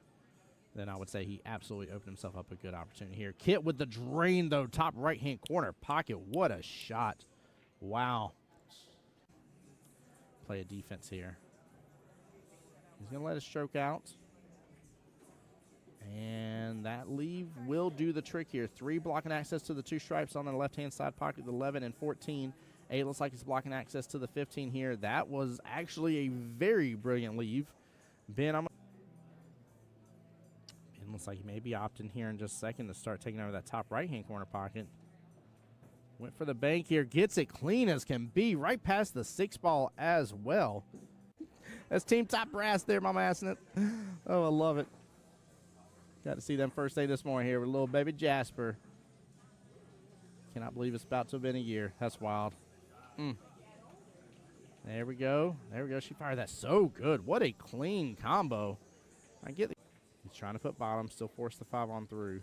Then I would say he absolutely opened himself up a good opportunity here. Kit with the drain, though, top right-hand corner pocket. What a shot. Wow. Play a defense here. He's going to let it stroke out. And that leave will do the trick here. 3 blocking access to the 2 stripes on the left-hand side pocket, the 11 and 14. 8 looks like it's blocking access to the 15 here. That was actually a very brilliant leave. Ben, looks like he may be opting here in just a second to start taking over that top right-hand corner pocket. Went for the bank here. Gets it clean as can be. Right past the 6 ball as well. That's Team Top Brass there, Mama Assing it. Oh, I love it. Got to see them first day this morning here with little baby Jasper. Cannot believe it's about to have been a year. That's wild. There we go. There we go. She fired that so good. What a clean combo. I get the He's trying to put bottom, still force the 5 on through.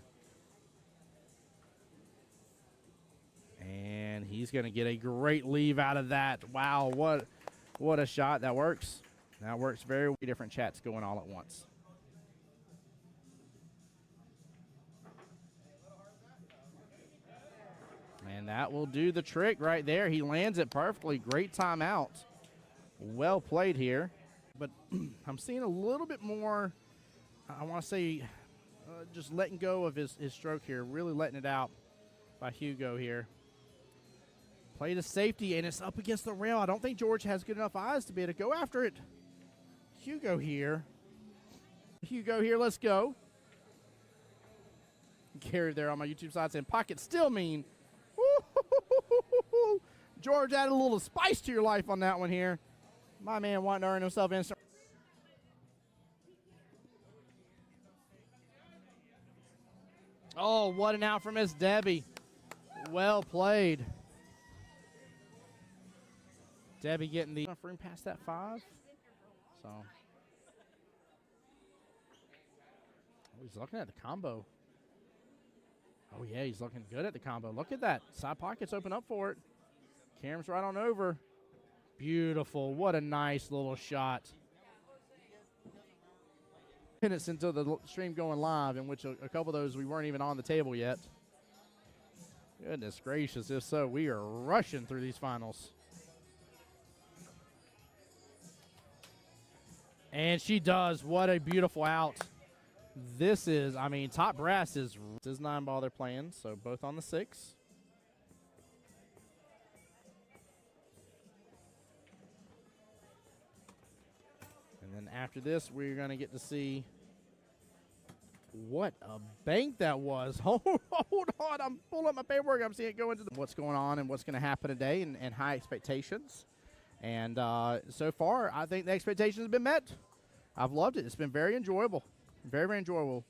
And he's going to get a great leave out of that. Wow, what a shot. That works. That works very well. Different chats going all at once. And that will do the trick right there. He lands it perfectly. Great timeout. Well played here. But I'm seeing a little bit more, I want to say, just letting go of his stroke here. Really letting it out by Hugo here. Play to safety, and it's up against the rail. I don't think George has good enough eyes to be able to go after it. Hugo here. Hugo here, let's go. Carried there on my YouTube side saying, pocket still mean. Woo-hoo-hoo-hoo-hoo-hoo. George added a little spice to your life on that one here. My man wanting to earn himself instant. Oh, what an out from Miss Debbie. Well played. Debbie getting the room past that 5. So. Oh, he's looking at the combo. Oh, yeah, he's looking good at the combo. Look at that. Side pockets open up for it. Karam's right on over. Beautiful. What a nice little shot. Minutes into the stream going live, in which a couple of those we weren't even on the table yet. Goodness gracious, if so, we are rushing through these finals. And she does. What a beautiful out. This is, I mean, Top Brass is 9 ball they're playing, so both on the 6. And then after this, we're going to get to see what a bank that was. Hold on. I'm pulling up my paperwork. I'm seeing it go into what's going on and what's going to happen today and high expectations. And so far, I think the expectations have been met. I've loved it. It's been very enjoyable. Very, very enjoyable.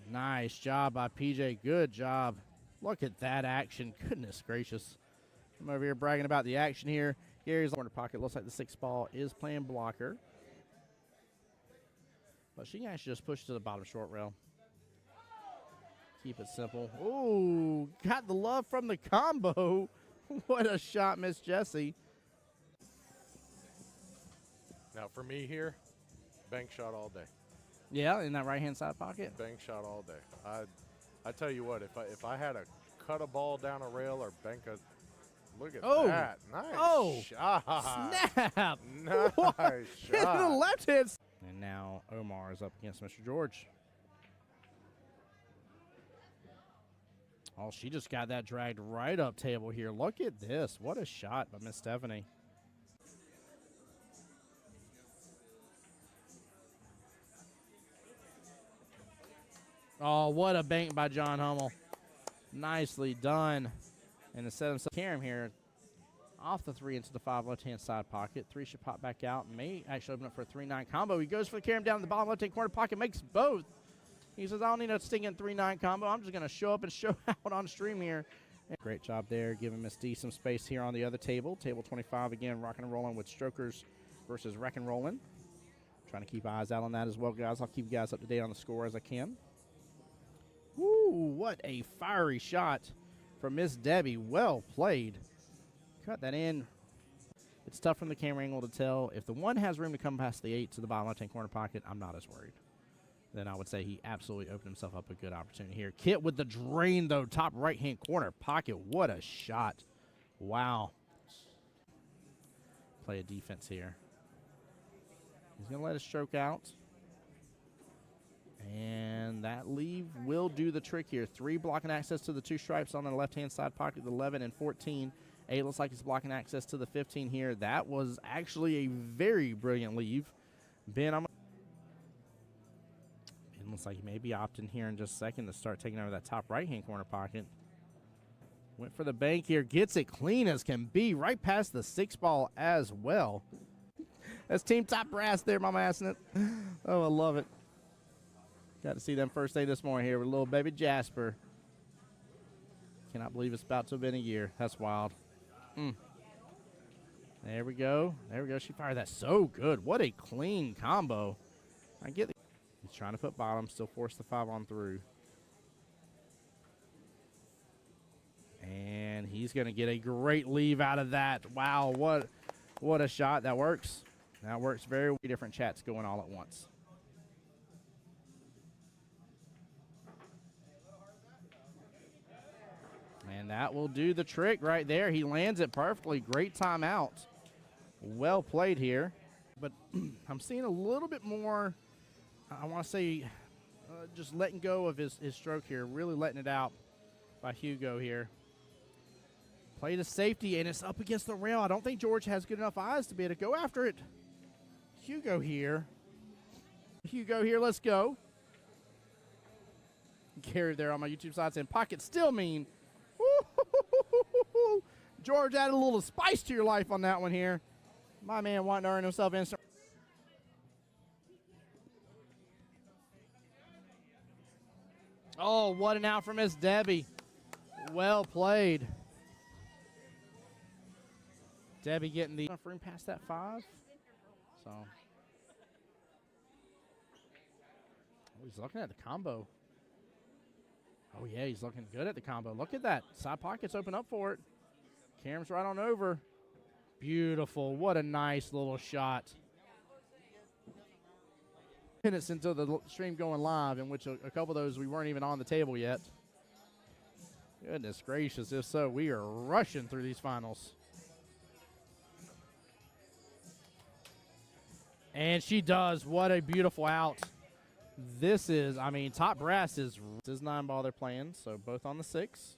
Nice job by PJ. Good job. Look at that action. Goodness gracious. I'm over here bragging about the action here. Gary's corner pocket. Looks like the 6 ball is playing blocker. But she can actually just push to the bottom short rail. Keep it simple. Ooh, got the love from the combo. What a shot, Miss Jessie. Now for me here, bank shot all day. Yeah, in that right-hand side pocket. Bank shot all day. I tell you what, if I had to cut a ball down a rail or bank a, look at that. Nice shot. Snap. Nice Hit shot. the left hand. And now Omar is up against Mr. George. Oh, she just got that dragged right up table here. Look at this. What a shot by Miss Stephanie. Oh, what a bank by John Hummel. Nicely done. And to set himself Karam here off the 3 into the 5 left-hand side pocket. 3 should pop back out. May actually open up for a 3-9 combo. He goes for the Karam down in the bottom left-hand corner pocket, makes both. He says, I don't need a stinking 3-9 combo. I'm just going to show up and show out on stream here. Great job there, giving Miss D some space here on the other table. Table 25, again, rocking and rolling with Strokers versus Wreck and Rollin'. Trying to keep eyes out on that as well, guys. I'll keep you guys up to date on the score as I can. Woo, what a fiery shot from Miss Debbie. Well played. Cut that in. It's tough from the camera angle to tell. If the 1 has room to come past the 8 to the bottom left-hand corner pocket, I'm not as worried. Then I would say he absolutely opened himself up a good opportunity here. Kit with the drain, though, top right-hand corner pocket. What a shot. Wow. Play a defense here. He's going to let it stroke out. And that leave will do the trick here. 3 blocking access to the 2 stripes on the left-hand side pocket, the 11 and 14. 8 looks like it's blocking access to the 15 here. That was actually a very brilliant leave. Ben, it looks like he may be opting here in just a second to start taking over that top right-hand corner pocket. Went for the bank here. Gets it clean as can be. Right past the 6 ball as well. That's Team Top Brass there, Mama Assing it. Oh, I love it. Got to see them first day this morning here with little baby Jasper. Cannot believe it's about to have been a year. That's wild. There we go. There we go. She fired that so good. What a clean combo. I get it. He's trying to put bottom, still force the 5 on through. And he's going to get a great leave out of that. Wow, what a shot. That works. That works very well. Different chats going all at once. And that will do the trick right there. He lands it perfectly. Great timeout. Well played here. But I'm seeing a little bit more, I want to say, just letting go of his stroke here. Really letting it out by Hugo here. Play the safety, and it's up against the rail. I don't think George has good enough eyes to be able to go after it. Hugo here. Hugo here, let's go. Gary there on my YouTube side saying, pocket still mean. Woo-hoo-hoo-hoo-hoo-hoo. George added a little spice to your life on that one here. My man wanting to earn himself instant. Oh, what an out from Miss Debbie. Well played. Debbie getting the enough room past that 5. So. Oh, he's looking at the combo. Oh, yeah, he's looking good at the combo. Look at that. Side pockets open up for it. Karam's right on over. Beautiful. What a nice little shot. Minutes into the stream going live, in which a couple of those we weren't even on the table yet. Goodness gracious, if so, we are rushing through these finals. And she does. What a beautiful out. This is, I mean, Top Brass is 9 ball they're playing, so both on the 6.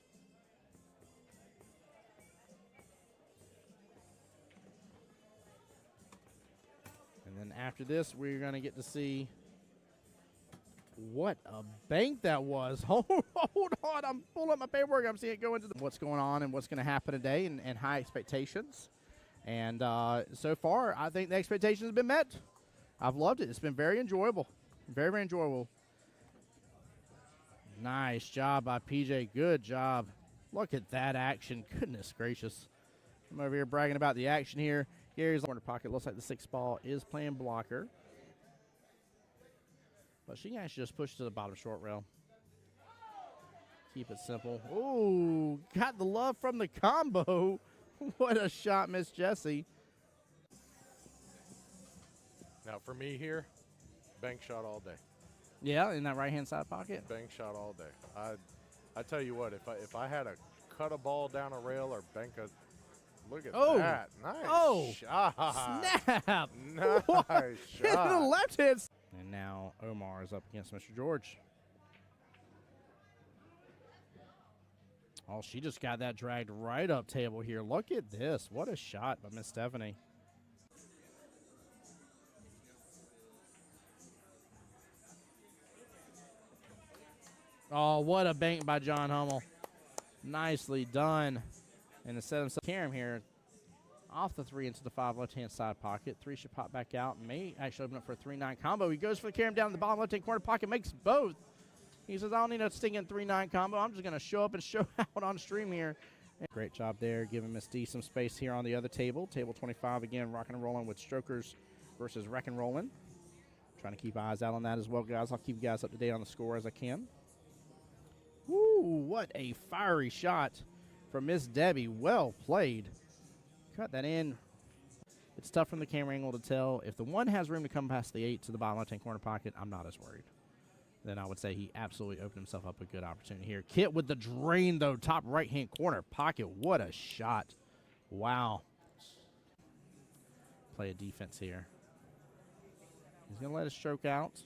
And then after this, we're going to get to see what a bank that was. Hold on. I'm pulling up my paperwork. I'm seeing it go into what's going on and what's going to happen today and high expectations. And so far, I think the expectations have been met. I've loved it. It's been very enjoyable. Very, very enjoyable. Nice job by PJ. Good job. Look at that action. Goodness gracious. I'm over here bragging about the action here. Gary's corner pocket. Looks like the 6 ball is playing blocker. But she can actually just push to the bottom short rail. Keep it simple. Ooh, got the love from the combo. What a shot, Miss Jessie. Now for me here, bank shot all day. Yeah, in that right-hand side pocket. Bank shot all day. I tell you what, if I had to cut a ball down a rail or bank a, look at that. Nice shot. Snap. Nice Hit shot. the left hand. And now Omar is up against Mr. George. Oh, she just got that dragged right up table here. Look at this. What a shot by Miss Stephanie. Oh, what a bank by John Hummel. Nicely done. And to set himself Karam here off the 3 into the 5 left-hand side pocket. 3 should pop back out. May actually open up for a 3-9 combo. He goes for the Karam down in the bottom left-hand corner pocket, makes both. He says, I don't need a stinking 3-9 combo. I'm just going to show up and show out on stream here. Great job there, giving Miss D some space here on the other table. Table 25, again, rocking and rolling with Strokers versus Wreck and Rollin'. Trying to keep eyes out on that as well, guys. I'll keep you guys up to date on the score as I can. Woo, what a fiery shot from Miss Debbie. Well played. Cut that in. It's tough from the camera angle to tell. If the 1 has room to come past the 8 to the bottom left-hand corner pocket, I'm not as worried. Then I would say he absolutely opened himself up a good opportunity here. Kit with the drain, though, top right-hand corner pocket. What a shot. Wow. Play a defense here. He's going to let it stroke out.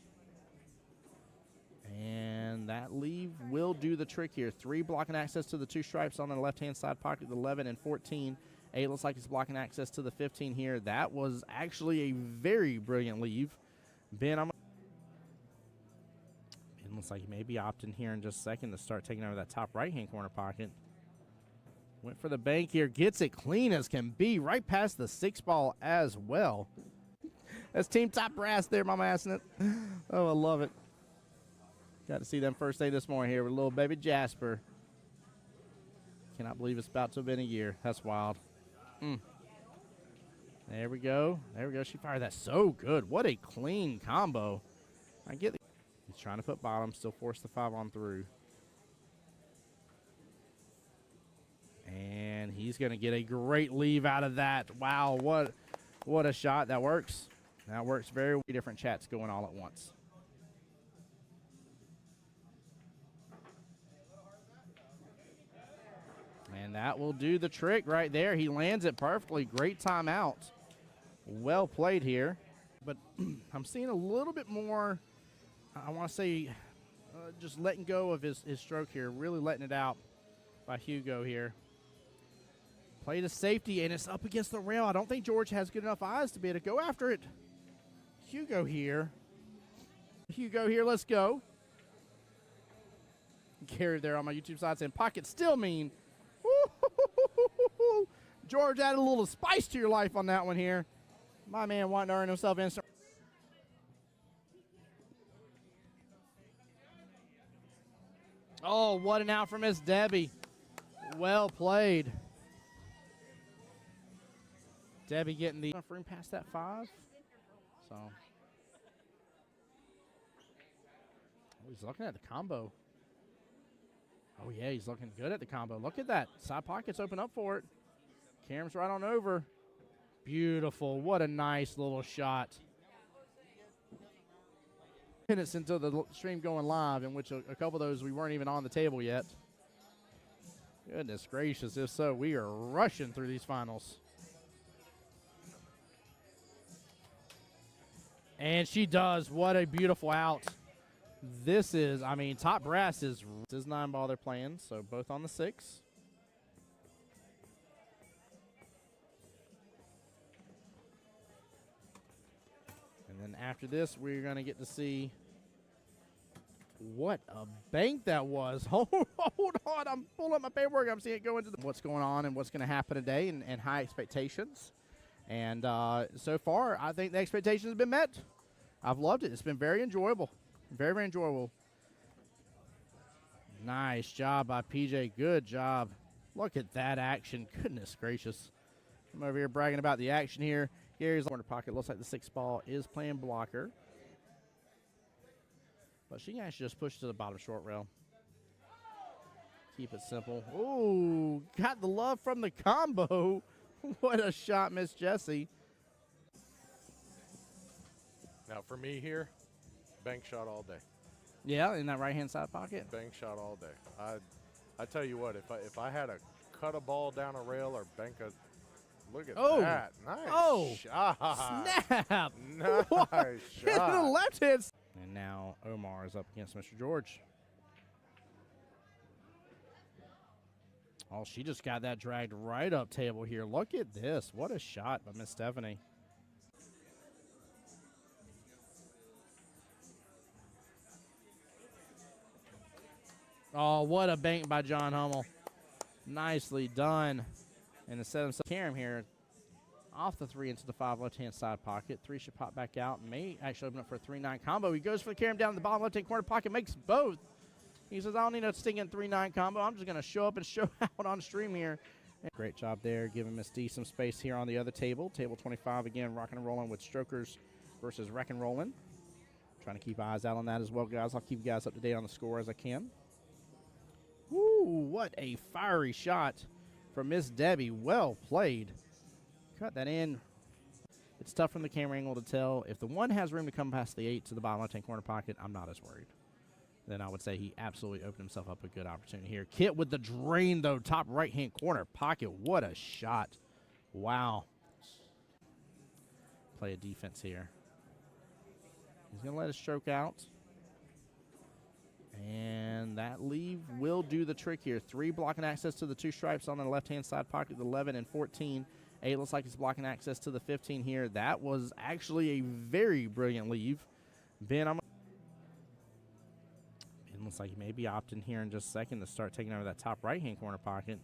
And that leave will do the trick here. 3 blocking access to the 2 stripes on the left-hand side pocket, the 11 and 14. 8 looks like it's blocking access to the 15 here. That was actually a very brilliant leave. Ben, it looks like he may be opting here in just a second to start taking over that top right-hand corner pocket. Went for the bank here. Gets it clean as can be. Right past the 6 ball as well. That's Team Top Brass there, Mama Assing it. Oh, I love it. Got to see them first day this morning here with little baby Jasper. Cannot believe it's about to have been a year. That's wild. There we go. There we go. She fired that so good. What a clean combo. I get it. He's trying to put bottom, still force the 5 on through. And he's going to get a great leave out of that. Wow, what a shot. That works. That works very well. Different chats going all at once. And that will do the trick right there. He lands it perfectly. Great timeout. Well played here. But I'm seeing a little bit more, I want to say, just letting go of his stroke here. Really letting it out by Hugo here. Play to safety, and it's up against the rail. I don't think George has good enough eyes to be able to go after it. Hugo here. Hugo here, let's go. Gary there on my YouTube side saying, pocket still mean. Woo-hoo-hoo-hoo-hoo-hoo. George added a little spice to your life on that one here. My man wanting to earn himself instant. Oh, what an out from Miss Debbie. Well played. Debbie getting the room past that 5. So. Oh, he's looking at the combo. Oh, yeah, he's looking good at the combo. Look at that. Side pockets open up for it. Karam's right on over. Beautiful. What a nice little shot. Minutes into the stream going live, in which a couple of those we weren't even on the table yet. Goodness gracious. If so, we are rushing through these finals. And she does. What a beautiful out. This is, I mean, Top Brass is 9 ball they're playing, so both on the 6. And then after this, we're going to get to see what a bank that was. Hold on. I'm pulling up my paperwork. I'm seeing it go into what's going on and what's going to happen today and high expectations. And so far, I think the expectations have been met. I've loved it. It's been very enjoyable. Very, very enjoyable. Nice job by PJ. Good job. Look at that action. Goodness gracious. I'm over here bragging about the action here. Gary's corner pocket. Looks like the 6 ball is playing blocker. But she can actually just push to the bottom short rail. Keep it simple. Ooh, got the love from the combo. What a shot, Miss Jessie. Now for me here, bank shot all day. Yeah, in that right-hand side pocket. Bank shot all day. I tell you what, if I had to cut a ball down a rail or bank a, look at that. Nice shot. Snap. Nice Hit the shot. left hand. And now Omar is up against Mr. George. Oh, she just got that dragged right up table here. Look at this. What a shot by Miss Stephanie. Oh, what a bank by John Hummel. Nicely done. And to set himself Karam here off the 3 into the 5 left-hand side pocket. 3 should pop back out. May actually open up for a 3-9 combo. He goes for the Karam down in the bottom left-hand corner pocket, makes both. He says, I don't need a stinking 3-9 combo. I'm just going to show up and show out on stream here. Great job there, giving Miss D some space here on the other table. Table 25, again, rocking and rolling with Strokers versus Wreck and Rollin'. Trying to keep eyes out on that as well, guys. I'll keep you guys up to date on the score as I can. Woo, what a fiery shot from Miss Debbie. Well played. Cut that in. It's tough from the camera angle to tell. If the 1 has room to come past the 8 to the bottom left-hand corner pocket, I'm not as worried. Then I would say he absolutely opened himself up a good opportunity here. Kit with the drain, though, top right-hand corner pocket. What a shot. Wow. Play a defense here. He's going to let it stroke out. And that leave will do the trick here. 3 blocking access to the 2 stripes on the left-hand side pocket, the 11 and 14. 8 looks like he's blocking access to the 15 here. That was actually a very brilliant leave. Ben, looks like he may be opting here in just a second to start taking over that top right-hand corner pocket.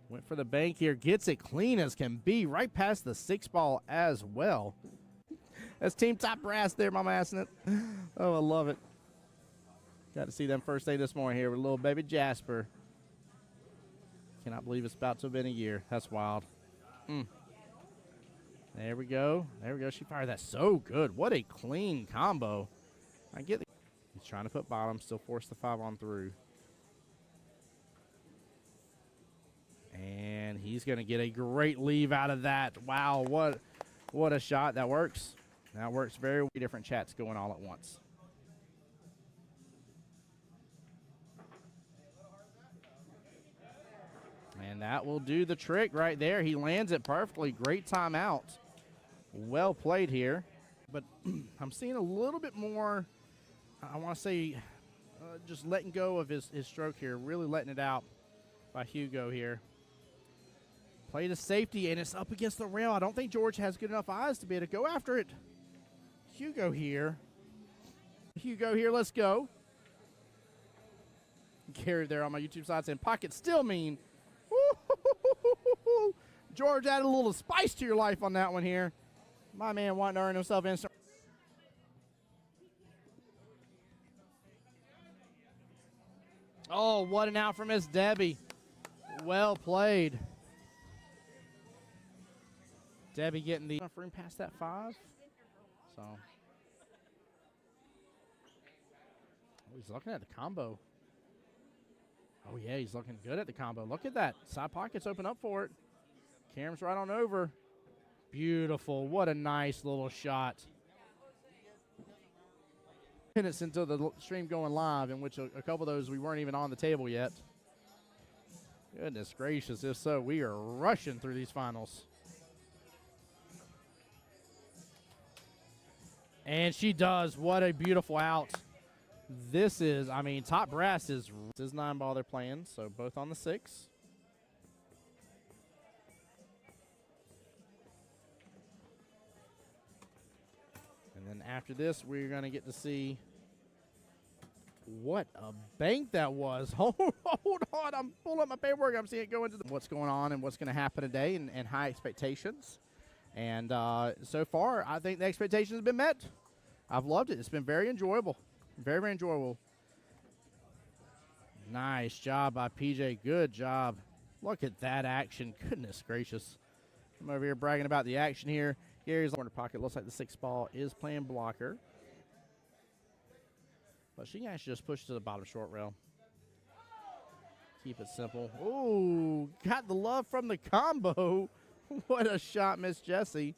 Went for the bank here. Gets it clean as can be. Right past the 6 ball as well. That's Team Top Brass there, Mama Assing it. Oh, I love it. Got to see them first day this morning here with little baby Jasper. Cannot believe it's about to have been a year. That's wild. There we go. There we go. She fired that so good. What a clean combo. I get the He's trying to put bottom, still force the 5 on through. And he's going to get a great leave out of that. Wow, what a shot. That works. That works very well. Different chats going all at once. And that will do the trick right there. He lands it perfectly. Great timeout. Well played here. But I'm seeing a little bit more, I want to say, just letting go of his stroke here. Really letting it out by Hugo here. Play to safety, and it's up against the rail. I don't think George has good enough eyes to be able to go after it. Hugo here. Hugo here, let's go. Gary there on my YouTube side saying, pocket still mean. Woo-hoo-hoo-hoo-hoo-hoo. George added a little spice to your life on that one here. My man wanting to earn himself instant. Oh, what an out from Miss Debbie. Well played. Debbie getting the enough room past that 5. So. Oh, he's looking at the combo. Oh, yeah, he's looking good at the combo. Look at that. Side pockets open up for it. Karam's right on over. Beautiful. What a nice little shot. Minutes into the stream going live, in which a couple of those we weren't even on the table yet. Goodness gracious, if so, we are rushing through these finals. And she does. What a beautiful out. This is, I mean, Top Brass is 9 ball they're playing, so both on the 6. And then after this, we're going to get to see what a bank that was. Hold on. I'm pulling up my paperwork. I'm seeing it go into what's going on and what's going to happen today and high expectations. And so far, I think the expectations have been met. I've loved it. It's been very enjoyable. Very, very enjoyable. Nice job by PJ. Good job. Look at that action. Goodness gracious. I'm over here bragging about the action here. Gary's corner pocket. Looks like the 6 ball is playing blocker. But she can actually just push to the bottom short rail. Keep it simple. Ooh, got the love from the combo. What a shot, Miss Jessie.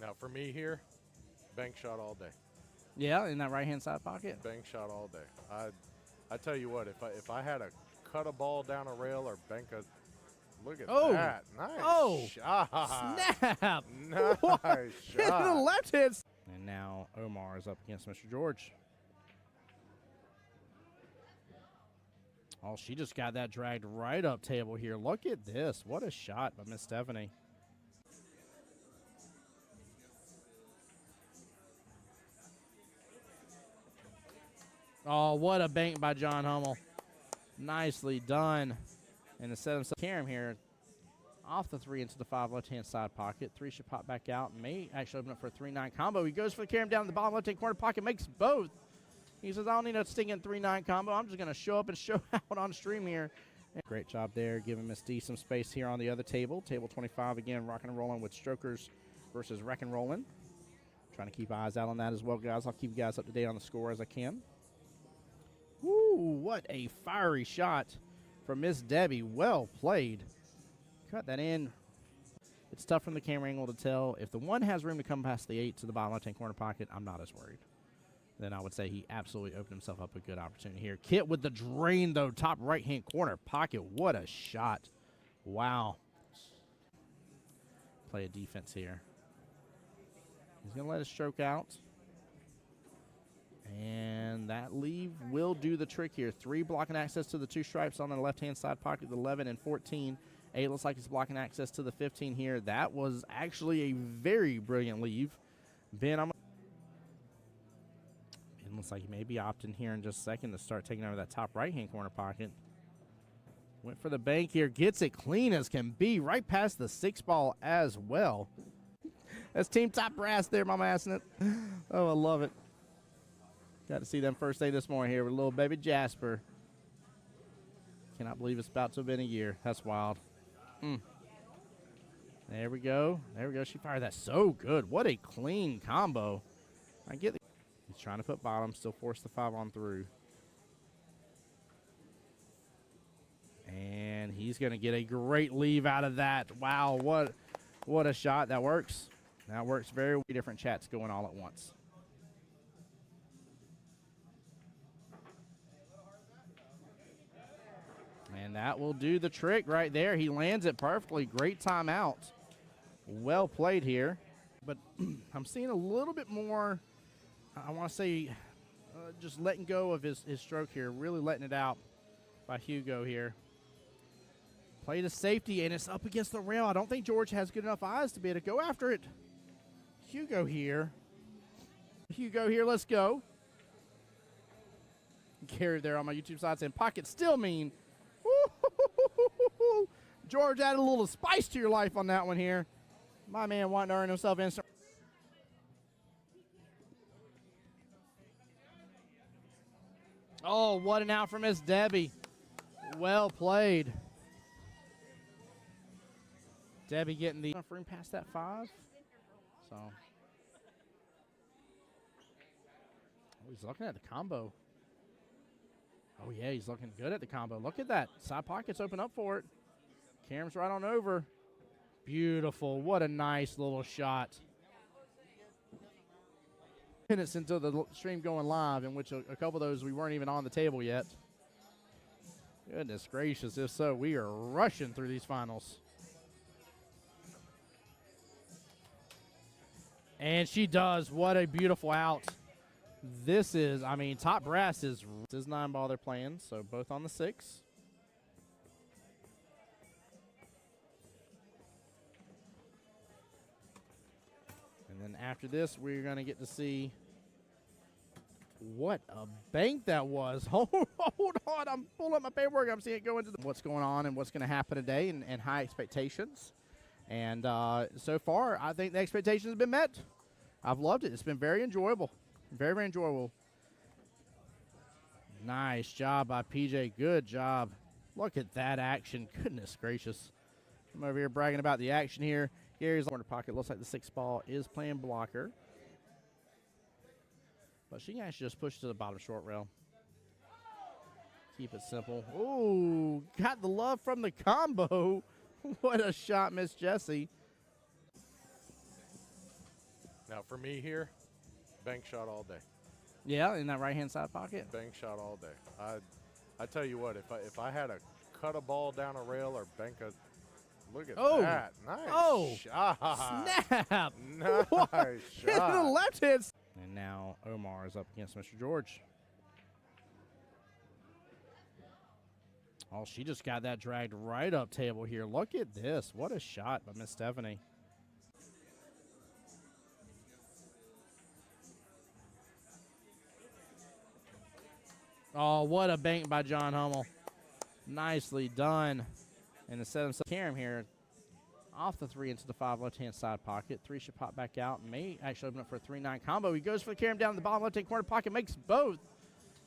Now for me here, bank shot all day. Yeah, in that right-hand side pocket. Bank shot all day. I tell you what, if I had to cut a ball down a rail or bank a, look at that. Nice shot. Snap. Nice shot. The left hand. And now Omar is up against Mr. George. Oh, she just got that dragged right up table here. Look at this. What a shot by Miss Stephanie. Oh, what a bank by John Hummel. Nicely done. And to set himself Karam here off the 3 into the 5 left-hand side pocket. 3 should pop back out. May actually open up for a 3-9 combo. He goes for the Karam down in the bottom left-hand corner pocket, makes both. He says, I don't need a stinking 3-9 combo. I'm just going to show up and show out on stream here. Great job there, giving Miss D some space here on the other table. Table 25, again, rocking and rolling with Strokers versus Wreck and Rollin'. Trying to keep eyes out on that as well, guys. I'll keep you guys up to date on the score as I can. Woo, what a fiery shot from Miss Debbie. Well played. Cut that in. It's tough from the camera angle to tell. If the 1 has room to come past the 8 to the bottom left-hand corner pocket, I'm not as worried. Then I would say he absolutely opened himself up a good opportunity here. Kit with the drain, though, top right-hand corner pocket. What a shot. Wow. Play a defense here. He's going to let it stroke out. And that leave will do the trick here. 3 blocking access to the 2 stripes on the left-hand side pocket, the 11 and 14. 8 looks like it's blocking access to the 15 here. That was actually a very brilliant leave. Ben, looks like he may be opting here in just a second to start taking over that top right-hand corner pocket. Went for the bank here. Gets it clean as can be. Right past the 6 ball as well. That's Team Top Brass there, Mama Assing it. Oh, I love it. Got to see them first day this morning here with little baby Jasper. Cannot believe it's about to have been a year. That's wild. There we go. There we go. She fired that so good. What a clean combo. I get the He's trying to put bottom, still force the 5 on through. And he's going to get a great leave out of that. Wow, what a shot. That works. That works very well. Different chats going all at once. And that will do the trick right there. He lands it perfectly. Great timeout. Well played here. But I'm seeing a little bit more, I want to say, just letting go of his stroke here. Really letting it out by Hugo here. Play to safety, and it's up against the rail. I don't think George has good enough eyes to be able to go after it. Hugo here. Hugo here, let's go. Gary there on my YouTube side saying, pocket still mean. Woo-hoo-hoo-hoo-hoo-hoo. George added a little spice to your life on that one here. My man wanting to earn himself instant. Oh, what an out from Miss Debbie. Well played. Debbie getting the enough room past that 5. So. Oh, he's looking at the combo. Oh, yeah, he's looking good at the combo. Look at that. Side pockets open up for it. Karam's right on over. Beautiful. What a nice little shot. Minutes into the stream going live, in which a couple of those we weren't even on the table yet. Goodness gracious. If so, we are rushing through these finals. And she does. What a beautiful out. This is, I mean, Top Brass is 9 ball they're playing, so both on the 6. And then after this, we're going to get to see what a bank that was. Hold on. I'm pulling up my paperwork. I'm seeing it go into what's going on and what's going to happen today and high expectations. And so far, I think the expectations have been met. I've loved it. It's been very enjoyable. Very, very enjoyable. Nice job by PJ. Good job. Look at that action. Goodness gracious. I'm over here bragging about the action here. Gary's corner pocket. Looks like the 6 ball is playing blocker. But she can actually just push to the bottom short rail. Keep it simple. Ooh, got the love from the combo. What a shot, Miss Jessie. Now for me here, bank shot all day. Yeah, in that right-hand side pocket. Bank shot all day. I tell you what, if I had to cut a ball down a rail or bank a, look at that. Nice shot. Snap. Nice Hit the shot. left hand. And now Omar is up against Mr. George. Oh, she just got that dragged right up table here. Look at this. What a shot by Miss Stephanie. Oh, what a bank by John Hummel. Nicely done. And instead of Karam here, off the 3 into the 5 left-hand side pocket. 3 should pop back out. May actually open up for a 3-9 combo. He goes for the Karam down in the bottom left-hand corner pocket, makes both.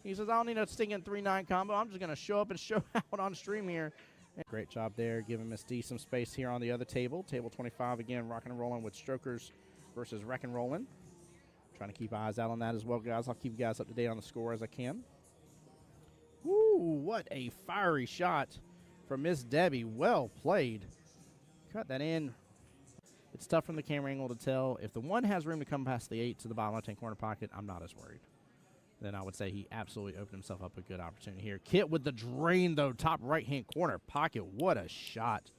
He says, I don't need a stinking 3-9 combo. I'm just going to show up and show out on stream here. Great job there, giving Miss D some space here on the other table. Table 25 again, rocking and rolling with Strokers versus Wreck and Rollin'. Trying to keep eyes out on that as well, guys. I'll keep you guys up to date on the score as I can. Woo, what a fiery shot from Miss Debbie. Well played. Cut that in. It's tough from the camera angle to tell. If the 1 has room to come past the 8 to the bottom left-hand corner pocket, I'm not as worried. Then I would say he absolutely opened himself up a good opportunity here. Kit with the drain, though, top right-hand corner pocket. What a shot.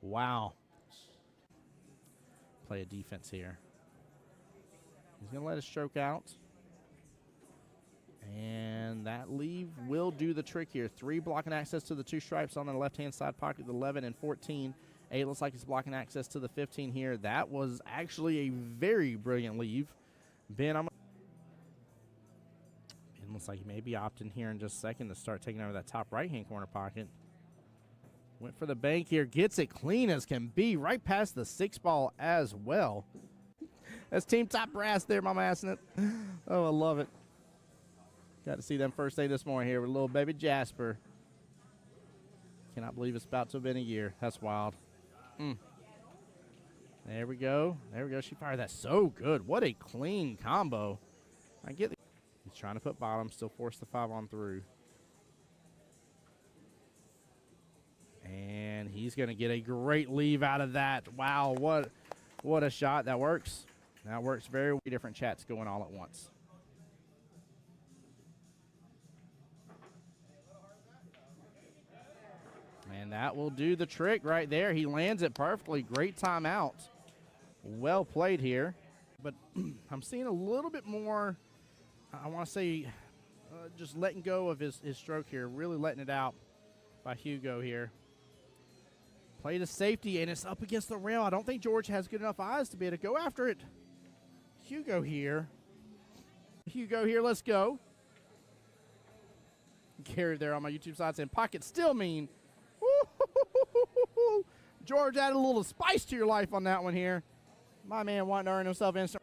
Wow. Play a defense here. He's going to let it stroke out. And that leave will do the trick here. 3 blocking access to the 2 stripes on the left-hand side pocket, the 11 and 14. 8 looks like he's blocking access to the 15 here. That was actually a very brilliant leave. Ben, looks like he may be opting here in just a second to start taking over that top right-hand corner pocket. Went for the bank here. Gets it clean as can be. Right past the 6 ball as well. That's Team Top Brass there, Mama Assing it. Oh, I love it. Got to see them first day this morning here with little baby Jasper. Cannot believe it's about to have been a year. That's wild. There we go. There we go. She fired that so good. What a clean combo. I get the He's trying to put bottom, still force the 5 on through. And he's going to get a great leave out of that. Wow, what a shot. That works. That works very well. Different chats going all at once. And that will do the trick right there. He lands it perfectly. Great timeout. Well played here. But I'm seeing a little bit more, I want to say, just letting go of his stroke here. Really letting it out by Hugo here. Played a safety, and it's up against the rail. I don't think George has good enough eyes to be able to go after it. Hugo here. Hugo here, let's go. Gary there on my YouTube side saying, pocket still mean. Woo-hoo-hoo-hoo-hoo-hoo. George added a little spice to your life on that one here. My man wanting to earn himself instant.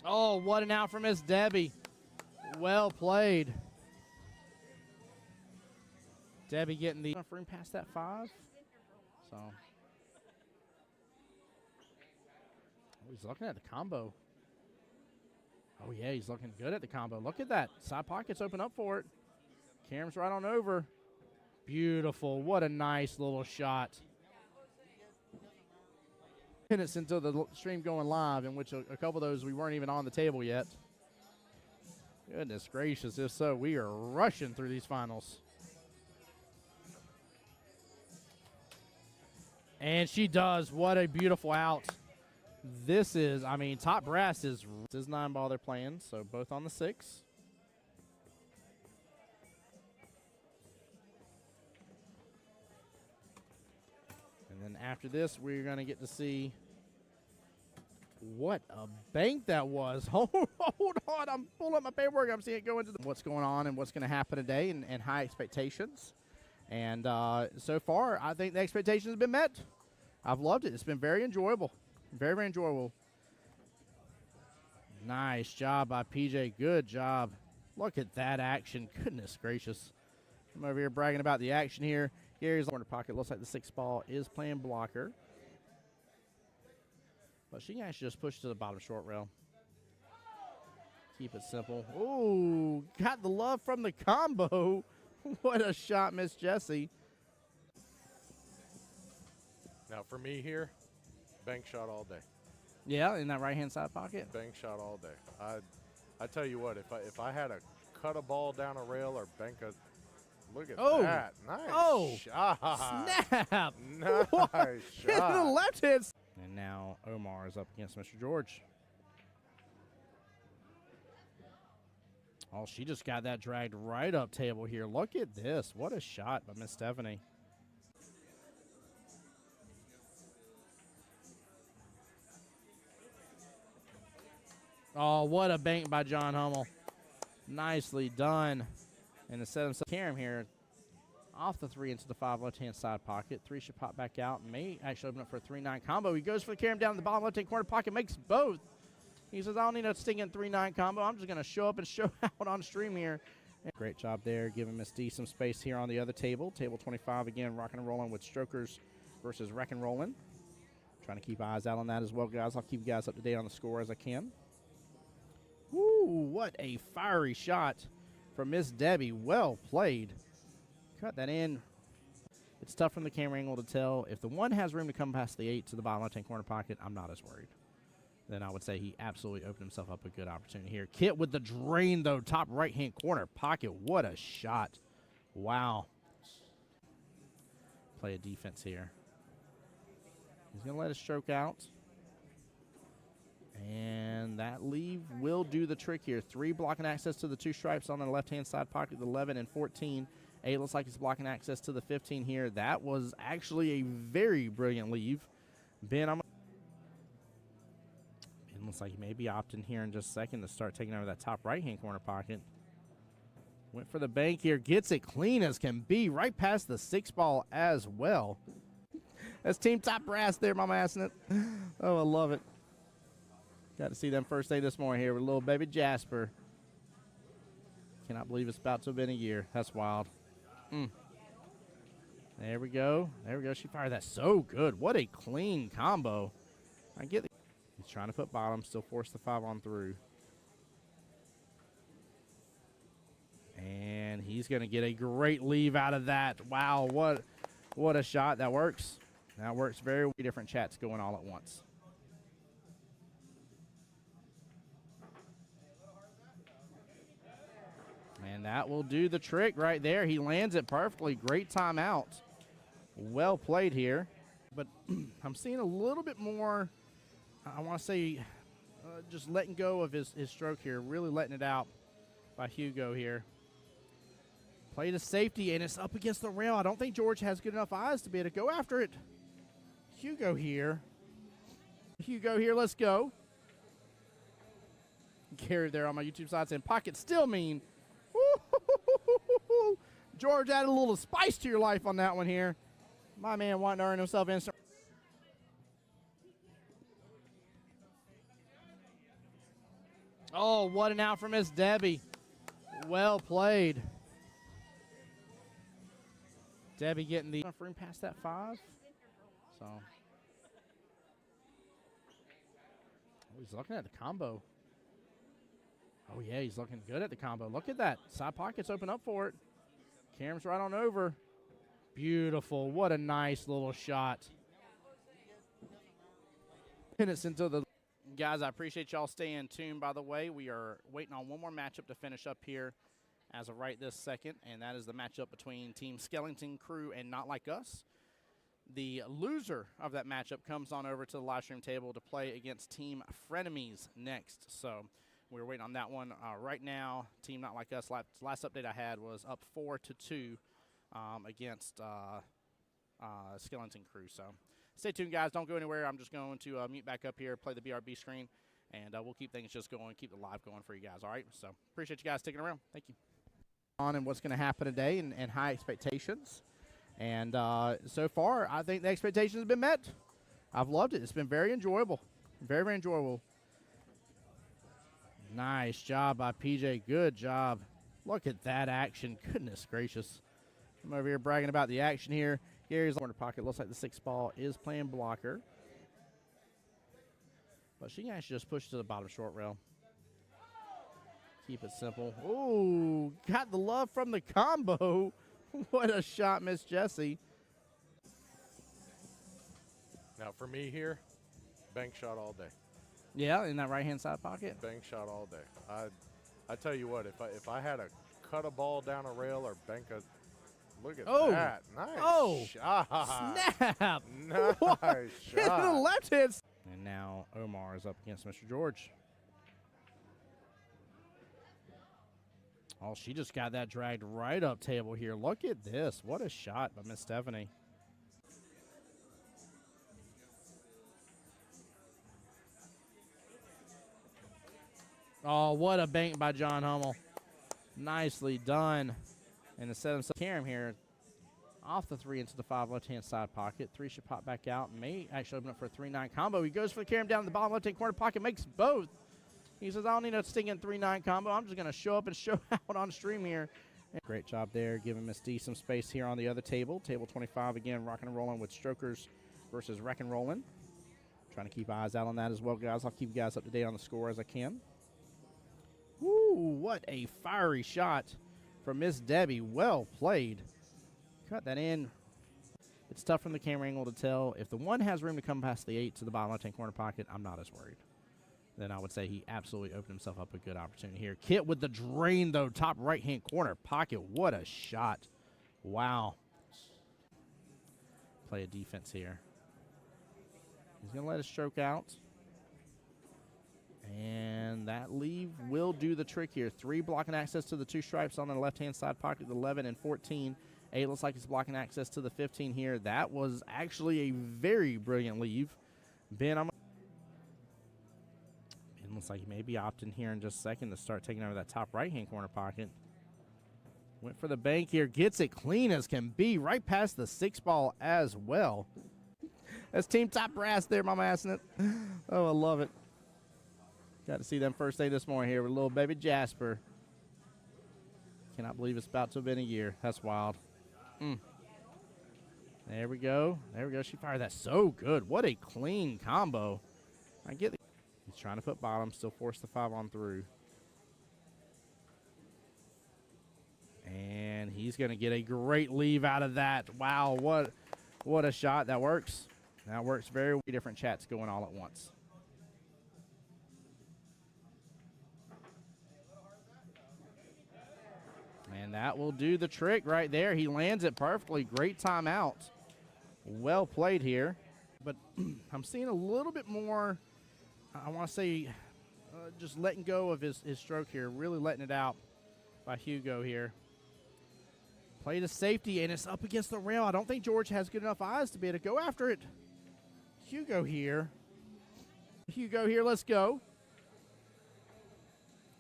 Oh, what an out from Miss Debbie. Well played. Debbie getting the room past that 5. So. Oh, he's looking at the combo. Oh, yeah, he's looking good at the combo. Look at that. Side pockets open up for it. Karam's right on over. Beautiful. What a nice little shot. Minutes into the stream going live, in which a couple of those we weren't even on the table yet. Goodness gracious, if so, we are rushing through these finals. And she does. What a beautiful out. This is, I mean, Top Brass is 9 ball they're playing, so both on the 6. And then after this, we're going to get to see what a bank that was. Hold on. I'm pulling up my paperwork. I'm seeing it go into what's going on and what's going to happen today and high expectations. And so far, I think the expectations have been met. I've loved it. It's been very enjoyable. Very, very enjoyable. Nice job by PJ. Good job. Look at that action. Goodness gracious. I'm over here bragging about the action here. Gary's corner pocket. Looks like the 6 ball is playing blocker. But she can actually just push to the bottom short rail. Keep it simple. Ooh, got the love from the combo. What a shot, Miss Jessie. Now for me here, bank shot all day. Yeah, in that right-hand side pocket. Bank shot all day. I tell you what, if I had to cut a ball down a rail or bank a, look at that. Nice shot. Snap. Nice shot. The left hand. And now Omar is up against Mr. George. Oh, she just got that dragged right up table here. Look at this. What a shot by Miss Stephanie. Oh, what a bank by John Hummel. Nicely done. And instead of Karam here, off the 3 into the 5 left-hand side pocket. 3 should pop back out. May actually open up for a 3-9 combo. He goes for the Karam down in the bottom left-hand corner pocket, makes both. He says, I don't need a stinking 3-9 combo. I'm just going to show up and show out on stream here. Great job there, giving Miss D some space here on the other table. Table 25 again, rocking and rolling with Strokers versus Wreck and Rollin'. Trying to keep eyes out on that as well, guys. I'll keep you guys up to date on the score as I can. Woo, what a fiery shot from Miss Debbie. Well played. Cut that in. It's tough from the camera angle to tell. If the 1 has room to come past the 8 to the bottom left-hand corner pocket, I'm not as worried. Then I would say he absolutely opened himself up a good opportunity here. Kit with the drain, though, top right-hand corner pocket. What a shot. Wow. Play a defense here. He's going to let it stroke out. And that leave will do the trick here. 3 blocking access to the 2 stripes on the left-hand side pocket, the 11 and 14. 8 looks like he's blocking access to the 15 here. That was actually a very brilliant leave. Ben looks like he may be opting here in just a second to start taking over that top right-hand corner pocket. Went for the bank here. Gets it clean as can be. Right past the 6 ball as well. That's Team Top Brass there, Mama assing it. Oh, I love it. Got to see them first day this morning here with little baby Jasper. Cannot believe it's about to have been a year. That's wild. There we go. There we go. She fired that so good. What a clean combo. I get it. He's trying to put bottom, still force the 5 on through. And he's going to get a great leave out of that. Wow, what a shot. That works. That works very different chats going all at once. And that will do the trick right there. He lands it perfectly. Great timeout. Well played here. But I'm seeing a little bit more, I want to say, just letting go of his stroke here. Really letting it out by Hugo here. Play to safety, and it's up against the rail. I don't think George has good enough eyes to be able to go after it. Hugo here. Hugo here, let's go. Gary there on my YouTube side saying, pocket still mean. Woo-hoo-hoo-hoo-hoo-hoo. George added a little spice to your life on that one here. My man wanting to earn himself instant. Oh, what an out from Miss Debbie. Well played. Debbie getting the room past that 5. So. Oh, he's looking at the combo. Oh, yeah, he's looking good at the combo. Look at that. Side pockets open up for it. Karam's right on over. Beautiful. What a nice little shot. Minutes into the... Guys, I appreciate y'all staying tuned, by the way. We are waiting on one more matchup to finish up here as of right this second, and that is the matchup between Team Skellington Crew and Not Like Us. The loser of that matchup comes on over to the live stream table to play against Team Frenemies next. So we're waiting on that one. Right now, Team Not Like Us, last update I had was up 4-2 against Skellington Crew. So stay tuned, guys. Don't go anywhere. I'm just going to mute back up here, play the BRB screen, and we'll keep things just going, keep the live going for you guys, all right? So appreciate you guys sticking around. Thank you. On and what's going to happen today and high expectations. And so far, I think the expectations have been met. I've loved it. It's been very enjoyable. Very, very enjoyable. Nice job by PJ. Good job. Look at that action. Goodness gracious. I'm over here bragging about the action here. Gary's corner pocket. Looks like the 6 ball is playing blocker. But she can actually just push to the bottom short rail. Keep it simple. Ooh, got the love from the combo. What a shot, Miss Jessie. Now for me here, bank shot all day. Yeah, in that right-hand side pocket. Bank shot all day. I tell you what, if I had to cut a ball down a rail or bank a, look at that. Nice shot. Snap. Nice shot. The left hand. And now Omar is up against Mr. George. Oh, she just got that dragged right up table here. Look at this. What a shot by Miss Stephanie. Oh, what a bank by John Hummel. Nicely done. And to set himself Karam here off the 3 into the 5 left-hand side pocket. 3 should pop back out. May actually open up for a 3-9 combo. He goes for the Karam down in the bottom left-hand corner pocket, makes both. He says, I don't need a stinging 3-9 combo. I'm just going to show up and show out on stream here. Great job there, giving Miss D some space here on the other table. Table 25 again, rocking and rolling with Strokers versus Wreck and Rollin'. Trying to keep eyes out on that as well, guys. I'll keep you guys up to date on the score as I can. Woo, what a fiery shot from Miss Debbie. Well played. Cut that in. It's tough from the camera angle to tell. If the 1 has room to come past the 8 to the bottom left-hand corner pocket, I'm not as worried. Then I would say he absolutely opened himself up a good opportunity here. Kit with the drain, though, top right-hand corner pocket. What a shot. Wow. Play a defense here. He's going to let it stroke out. And that leave will do the trick here. 3 blocking access to the 2 stripes on the left-hand side pocket, the 11 and 14. 8 looks like he's blocking access to the 15 here. That was actually a very brilliant leave. Ben looks like he may be opting here in just a second to start taking over that top right-hand corner pocket. Went for the bank here. Gets it clean as can be. Right past the 6 ball as well. That's Team Top Brass there, Mama assing it. Oh, I love it. Got to see them first day this morning here with little baby Jasper. Cannot believe it's about to have been a year. That's wild. There we go. There we go. She fired that so good. What a clean combo. I get it. He's trying to put bottom, still force the 5 on through. And he's going to get a great leave out of that. Wow, what a shot. That works. That works very well. Different chats going all at once. And that will do the trick right there. He lands it perfectly. Great timeout. Well played here. But I'm seeing a little bit more, I want to say, just letting go of his stroke here. Really letting it out by Hugo here. Play to safety, and it's up against the rail. I don't think George has good enough eyes to be able to go after it. Hugo here. Hugo here, let's go.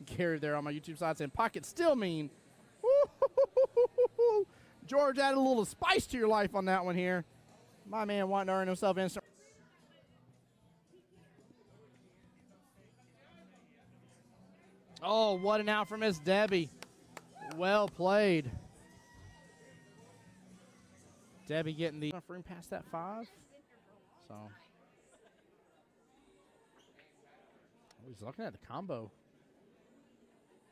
Gary there on my YouTube side saying, pocket still mean. Woo-hoo-hoo-hoo-hoo-hoo. George added a little spice to your life on that one here. My man wanting to earn himself instant. Oh, what an out from Miss Debbie. Well played. Debbie getting the enough room past that 5. So. Oh, he's looking at the combo.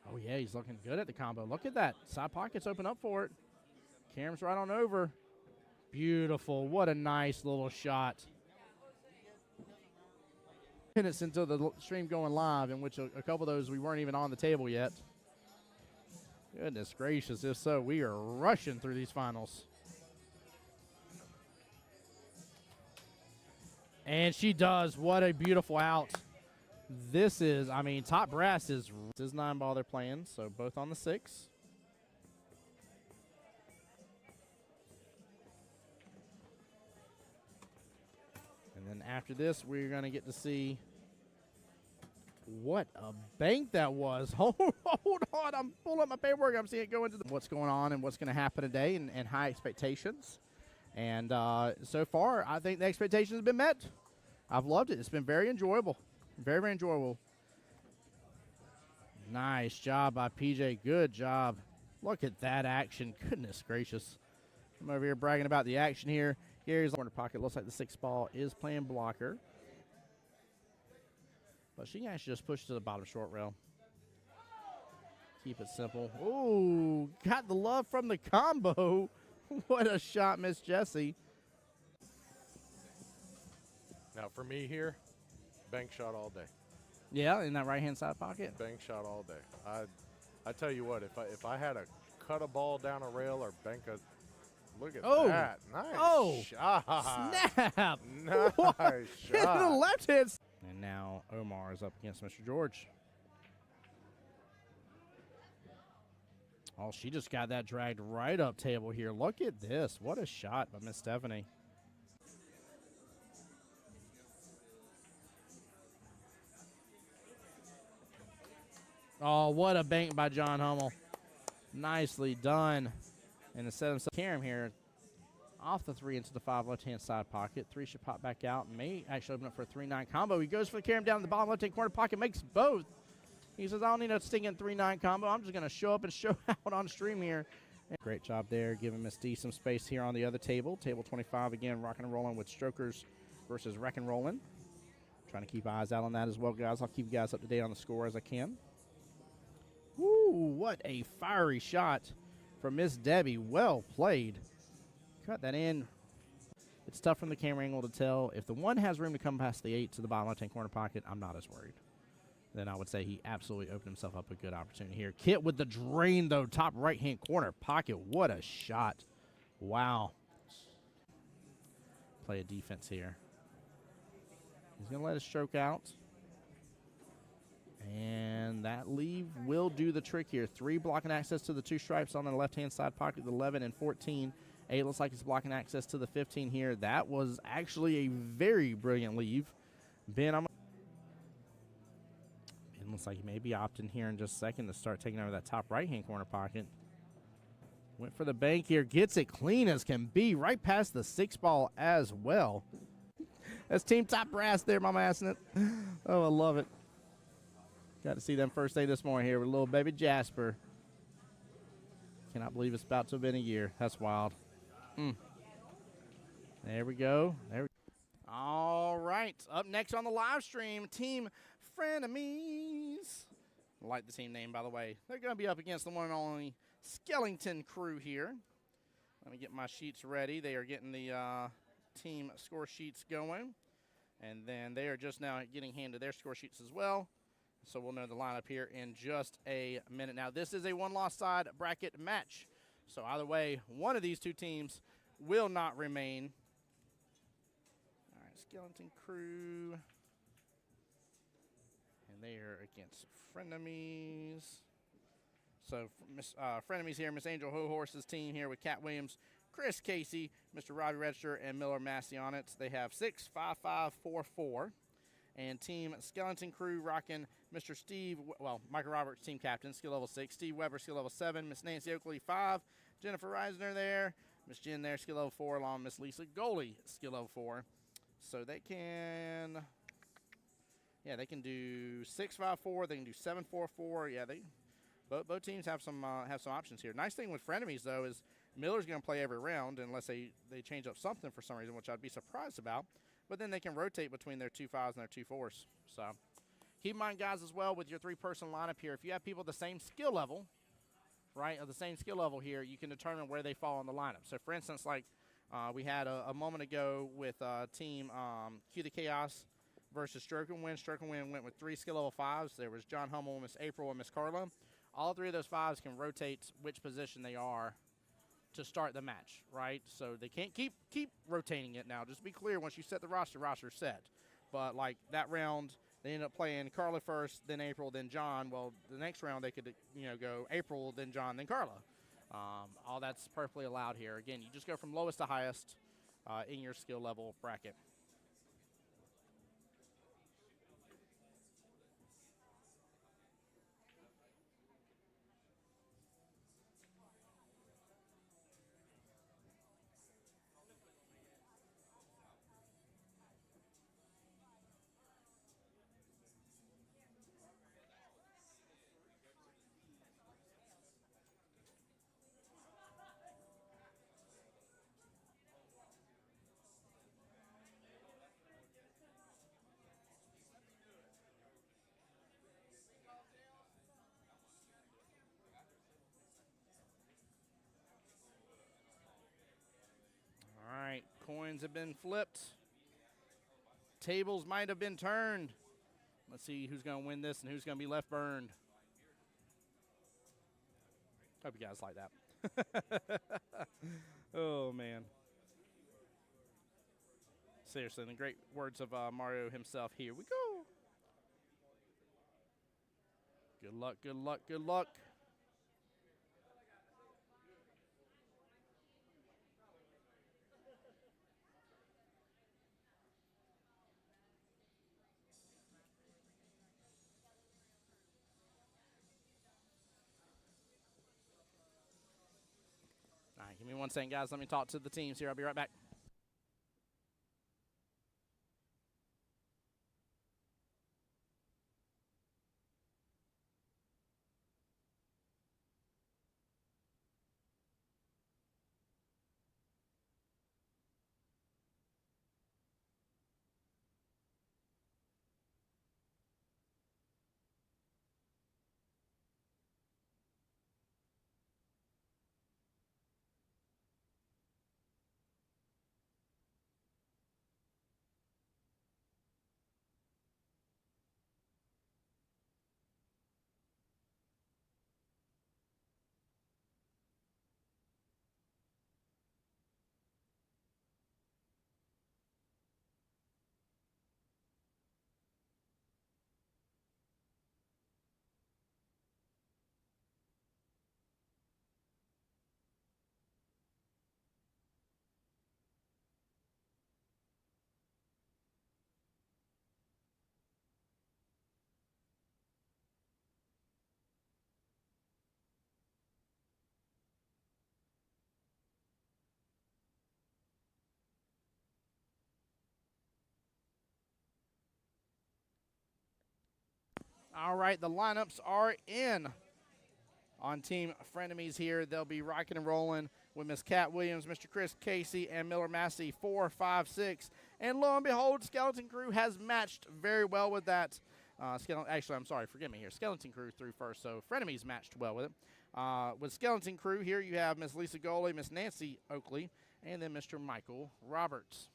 Oh, yeah, he's looking good at the combo. Look at that. Side pockets open up for it. Karam's right on over. Beautiful. What a nice little shot. Minutes into the stream going live, in which a couple of those we weren't even on the table yet. Goodness gracious. If so, we are rushing through these finals. And she does. What a beautiful out. This is, I mean, Top Brass is 9 ball they're playing, so both on the 6. And then after this, we're going to get to see what a bank that was. Hold on. I'm pulling up my paperwork. I'm seeing it go into what's going on and what's going to happen today and high expectations. And so far, I think the expectations have been met. I've loved it. It's been very enjoyable. Very, very enjoyable. Nice job by PJ. Good job. Look at that action. Goodness gracious. I'm over here bragging about the action here. Gary's corner pocket. Looks like the 6 ball is playing blocker. But she can actually just push to the bottom short rail. Keep it simple. Ooh, got the love from the combo. What a shot, Miss Jessie. Now, for me here, bank shot all day. Yeah, in that right-hand side pocket. Bank shot all day. I tell you what, if I had to cut a ball down a rail or bank a look at that. Nice shot. Snap. Nice Hit shot. the left hand. And now Omar is up against Mr. George. Oh, she just got that dragged right up table here. Look at this. What a shot by Miss Stephanie. Oh, what a bank by John Hummel. Nicely done. And to set himself Karam here off the 3 into the 5 left-hand side pocket. 3 should pop back out. May actually open up for a 3-9 combo. He goes for the Karam down in the bottom left-hand corner pocket, makes both. He says, I don't need a stinking 3-9 combo. I'm just going to show up and show out on stream here. Great job there, giving Miss D some space here on the other table. Table 25, again, rocking and rolling with Strokers versus Wreck and Rollin'. Trying to keep eyes out on that as well, guys. I'll keep you guys up to date on the score as I can. Woo, what a fiery shot from Miss Debbie. Well played. Cut that in. It's tough from the camera angle to tell. If the 1 has room to come past the 8 to the bottom left-hand corner pocket, I'm not as worried. Then I would say he absolutely opened himself up a good opportunity here. Kit with the drain, though, top right-hand corner pocket. What a shot. Wow. Play a defense here. He's going to let it stroke out. And that leave will do the trick here. 3 blocking access to the 2 stripes on the left-hand side pocket, the 11 and 14. 8 looks like it's blocking access to the 15 here. That was actually a very brilliant leave. Ben, looks like he may be opting here in just a second to start taking over that top right-hand corner pocket. Went for the bank here. Gets it clean as can be. Right past the 6 ball as well. That's Team Top Brass there, Mama Assing it. Oh, I love it. Got to see them first day this morning here with little baby Jasper. Cannot believe it's about to have been a year. That's wild. There we go. All right. Up next on the live stream, Team Frenemies. I like the team name, by the way. They're going to be up against the one and only Skellington crew here. Let me get my sheets ready. They are getting the team score sheets going. And then they are just now getting handed their score sheets as well. So we'll know the lineup here in just a minute. Now, this is a one-loss side bracket match. So either way, one of these 2 teams will not remain. All right, Skellington crew. And they are against Frenemies. So Frenemies here, Miss Angel Hohorse's team here with Cat Williams, Chris Casey, Mr. Robbie Register, and Miller Massey on it. They have 6, 5, 5, 4, 4. And Team Skellington crew rocking Mr. Steve, Michael Roberts, team captain, skill level 6. Steve Weber, skill level 7. Miss Nancy Oakley, 5. Jennifer Reisner there. Miss Jen there, skill level 4, along with Miss Lisa Goalie, skill level 4. So they can... Yeah, they can do 6-5-4. They can do 7-4-4. Yeah, both teams have some options here. Nice thing with Frenemies though is Miller's going to play every round unless they change up something for some reason, which I'd be surprised about. But then they can rotate between their 2 5s and their 2 4s. So keep in mind, guys, as well with your 3-person lineup here. If you have people the same skill level, right, of the same skill level here, you can determine where they fall in the lineup. So for instance, like we had a moment ago with team Q the Chaos versus Stroke and Win. Stroke and Win went with 3 skill level 5s. There was John Hummel, Miss April, and Miss Carla. All 3 of those 5s can rotate which position they are to start the match, right? So they can't keep rotating it now. Just be clear, once you set the roster's set. But like that round, they ended up playing Carla first, then April, then John. Well, the next round they could go April, then John, then Carla. All that's perfectly allowed here. Again, you just go from lowest to highest in your skill level bracket. Coins have been flipped. tables might have been turned. Let's see who's going to win this and who's going to be left burned. Hope you guys like that. Oh, man. Seriously, in the great words of Mario himself, here we go. Good luck, good luck, good luck. All right, give me 1 second, guys. Let me talk to the teams here. I'll be right back. All right, the lineups are in. On Team Frenemies here, they'll be rocking and rolling with Miss Kat Williams, Mr. Chris Casey, and Miller Massey, 4, 5, 6. And lo and behold, Skeleton Crew has matched very well with that. Actually, I'm sorry, forgive me here. Skeleton Crew threw first, so Frenemies matched well with it. With Skeleton Crew here, you have Miss Lisa Goley, Miss Nancy Oakley, and then Mr. Michael Roberts.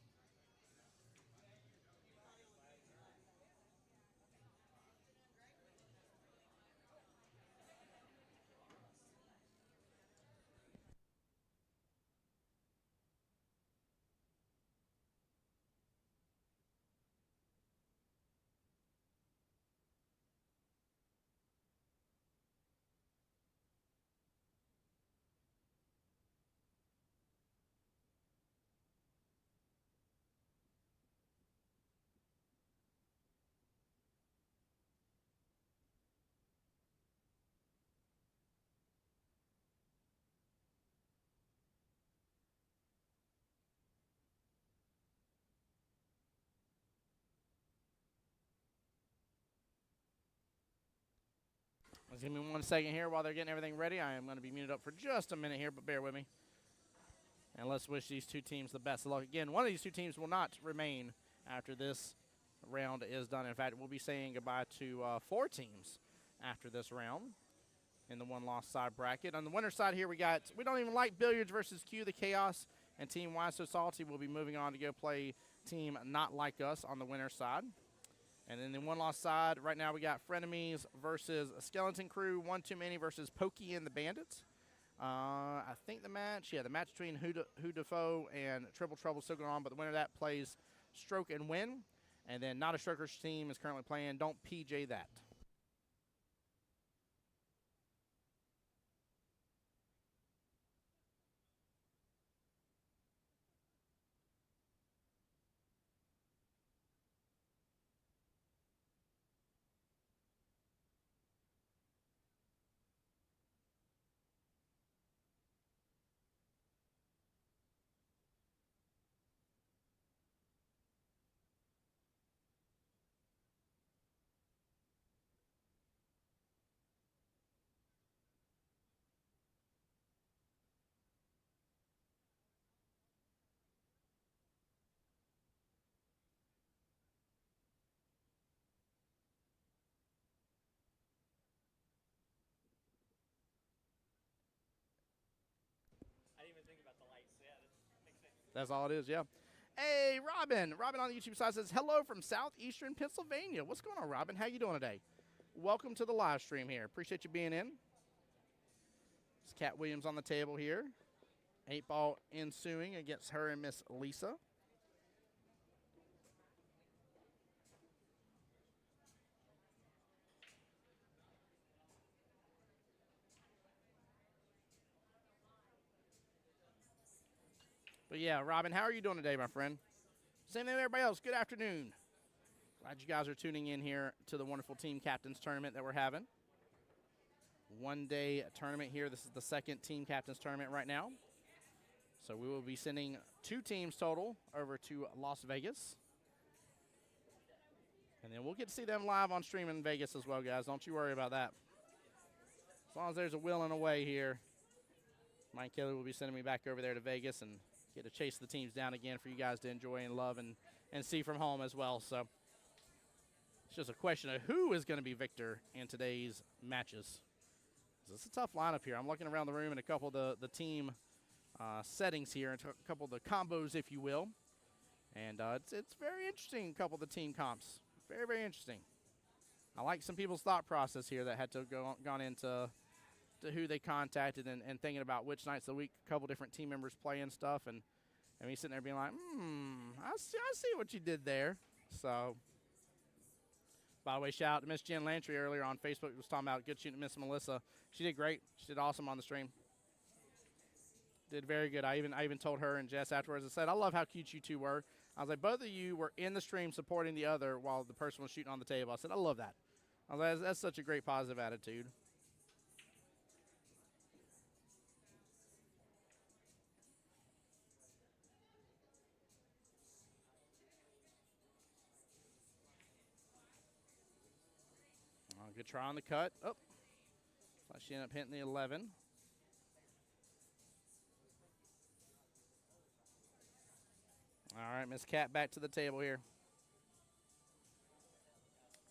Just give me 1 second here while they're getting everything ready. I am going to be muted up for just a minute here, but bear with me. And let's wish these two teams the best of luck. Again, one of these two teams will not remain after this round is done. In fact, we'll be saying goodbye to 4 teams after this round in the one-loss side bracket. On the winner's side here, we don't even like billiards versus Q the Chaos, and Team Why So Salty will be moving on to go play Team Not Like Us on the winner's side. And then the one-loss side, right now we got Frenemies versus Skeleton Crew, One Too Many versus Pokey and the Bandits. I think the match between Who Defoe and Triple Trouble still going on, but the winner of that plays Stroke and Win. And then Not a Stroker's team is currently playing Don't PJ That. That's all it is, yeah. Hey, Robin. Robin on the YouTube side says, hello from southeastern Pennsylvania. What's going on, Robin? How you doing today? Welcome to the live stream here. Appreciate you being in. It's Cat Williams on the table here. 8-ball ensuing against her and Miss Lisa. But yeah, Robin, how are you doing today, my friend? Same thing with everybody else. Good afternoon. Glad you guys are tuning in here to the wonderful Team Captains Tournament that we're having. One-day tournament here. This is the second Team Captains Tournament right now. So we will be sending 2 teams total over to Las Vegas. And then we'll get to see them live on stream in Vegas as well, guys. Don't you worry about that. As long as there's a will and a way here, Mike Kelly will be sending me back over there to Vegas and get to chase the teams down again for you guys to enjoy and love and see from home as well. So it's just a question of who is going to be victor in today's matches. It's a tough lineup here. I'm looking around the room and a couple of the team settings here, and a couple of the combos, if you will. And it's very interesting, a couple of the team comps. Very, very interesting. I like some people's thought process here that had to gone into who they contacted and thinking about which nights of the week a couple different team members play and stuff, and me sitting there being like, I see what you did there. So, by the way, shout out to Miss Jen Lantry earlier on Facebook. Was talking about good shooting Miss Melissa. She did great. She did awesome on the stream. Did very good. I even told her and Jess afterwards. I said, I love how cute you two were. I was like, both of you were in the stream supporting the other while the person was shooting on the table. I said, I love that. I was like, that's such a great positive attitude. Good try on the cut. Oh, she ended up hitting the 11. All right, Miss Cat back to the table here.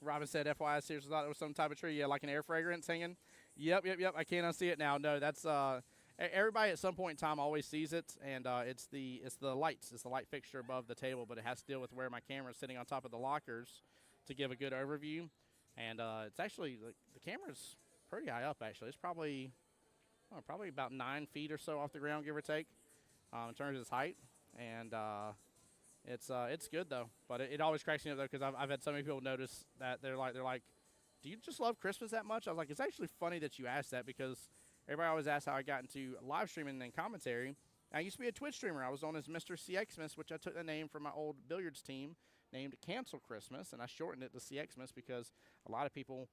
Robin said, FYI, seriously thought it was some type of tree. Yeah, like an air fragrance hanging. Yep. I can't unsee it now. No, that's everybody at some point in time always sees it, and it's the lights. It's the light fixture above the table, but it has to deal with where my camera is sitting on top of the lockers to give a good overview. And it's actually, the camera's pretty high up, actually. It's probably about 9 feet or so off the ground, give or take, in terms of its height. And it's good, though. But it always cracks me up, though, because I've had so many people notice that they're like, do you just love Christmas that much? I was like, it's actually funny that you asked that, because everybody always asks how I got into live streaming and commentary. I used to be a Twitch streamer. I was known as Mr. CXmas, which I took the name from my old billiards team, named Cancel Christmas, and I shortened it to CXmas because a lot of people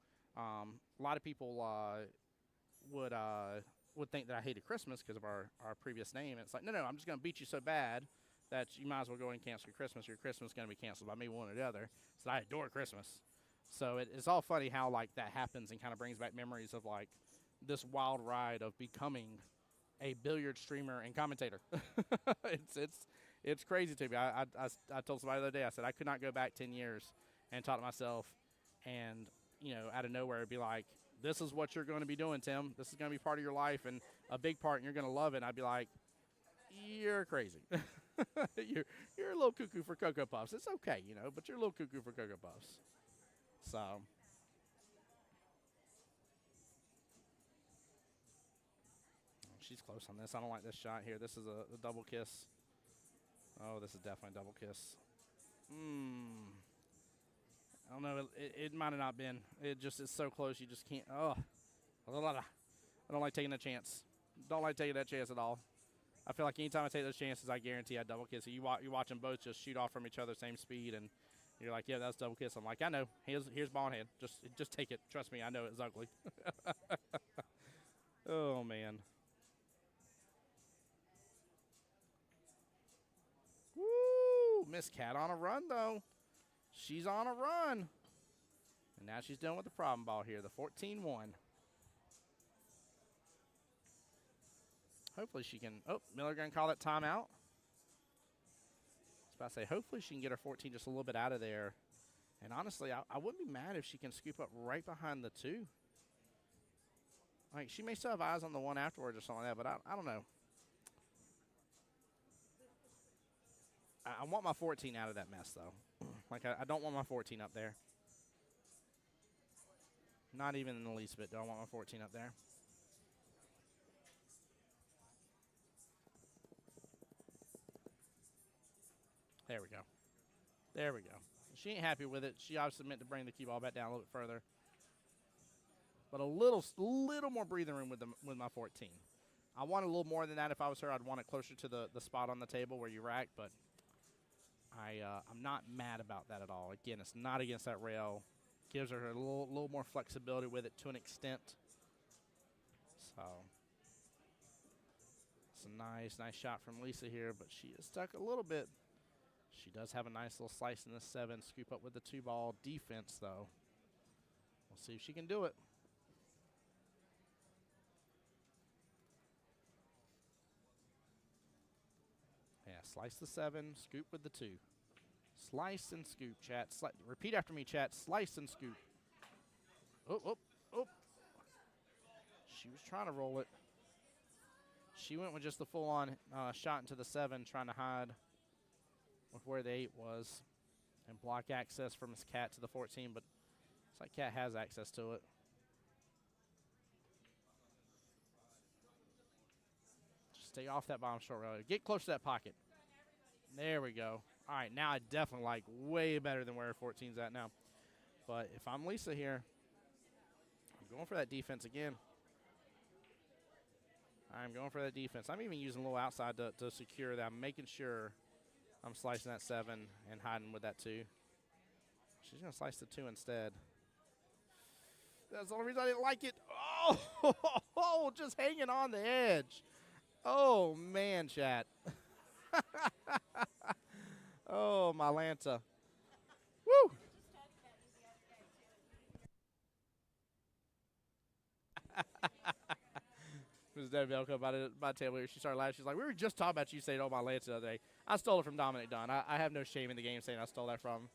would think that I hated Christmas because of our previous name. And it's like, no, I'm just going to beat you so bad that you might as well go and cancel your Christmas. Your Christmas is going to be canceled by me, one or the other. So I adore Christmas. So it's all funny how like that happens and kind of brings back memories of like this wild ride of becoming a billiard streamer and commentator. It's crazy to me. I told somebody the other day, I said I could not go back 10 years and talk to myself and, out of nowhere it'd be like, this is what you're going to be doing, Tim. This is going to be part of your life and a big part, and you're going to love it. And I'd be like, you're crazy. you're a little cuckoo for Cocoa Puffs. It's okay, but you're a little cuckoo for Cocoa Puffs. So. She's close on this. I don't like this shot here. This is a double kiss. Oh, this is definitely a double kiss. I don't know. It might have not been. It just is so close. You just can't. Oh, I don't like taking a chance. Don't like taking that chance at all. I feel like anytime I take those chances, I guarantee I double kiss it. You watch them both just shoot off from each other, same speed, and you're like, yeah, that's double kiss. I'm like, I know. Here's ball in hand. Just take it. Trust me, I know it's ugly. Oh man. Woo! Miss Cat on a run, though. She's on a run. And now she's done with the problem ball here, the 14-1. Hopefully she can. Oh, Miller going to call that timeout. I was about to say, hopefully she can get her 14 just a little bit out of there. And honestly, I wouldn't be mad if she can scoop up right behind the 2. Like, she may still have eyes on the 1 afterwards or something like that, but I don't know. I want my 14 out of that mess, though. Like, I don't want my 14 up there. Not even in the least bit do I want my 14 up there. There we go. There we go. She ain't happy with it. She obviously meant to bring the cue ball back down a little bit further. But a little more breathing room with my 14. I want a little more than that. If I was her, I'd want it closer to the spot on the table where you rack, but I'm not mad about that at all. Again, it's not against that rail. Gives her a little more flexibility with it to an extent. So it's a nice shot from Lisa here, but she is stuck a little bit. She does have a nice little slice in the 7. Scoop up with the 2-ball defense, though. We'll see if she can do it. Yeah, slice the 7, scoop with the 2. Slice and scoop, chat. Repeat after me, chat. Slice and scoop. Oh. She was trying to roll it. She went with just the full-on shot into the 7, trying to hide with where the 8 was and block access from his Cat to the 14, but it's like Cat has access to it. Just stay off that bottom short rail. Get close to that pocket. There we go. All right, now I definitely like way better than where 14's at now. But if I'm Lisa here, I'm going for that defense again. I'm going for that defense. I'm even using a little outside to secure that. I'm making sure I'm slicing that 7 and hiding with that 2. She's going to slice the 2 instead. That's the only reason I didn't like it. Oh, just hanging on the edge. Oh, man, chat. Oh, my Lanta. Woo! Mrs. Debbie Belko by the table here. She started laughing. She's like, we were just talking about you saying, oh, my Lanta the other day. I stole it from Dominic Dunn. I have no shame in the game saying I stole that from him.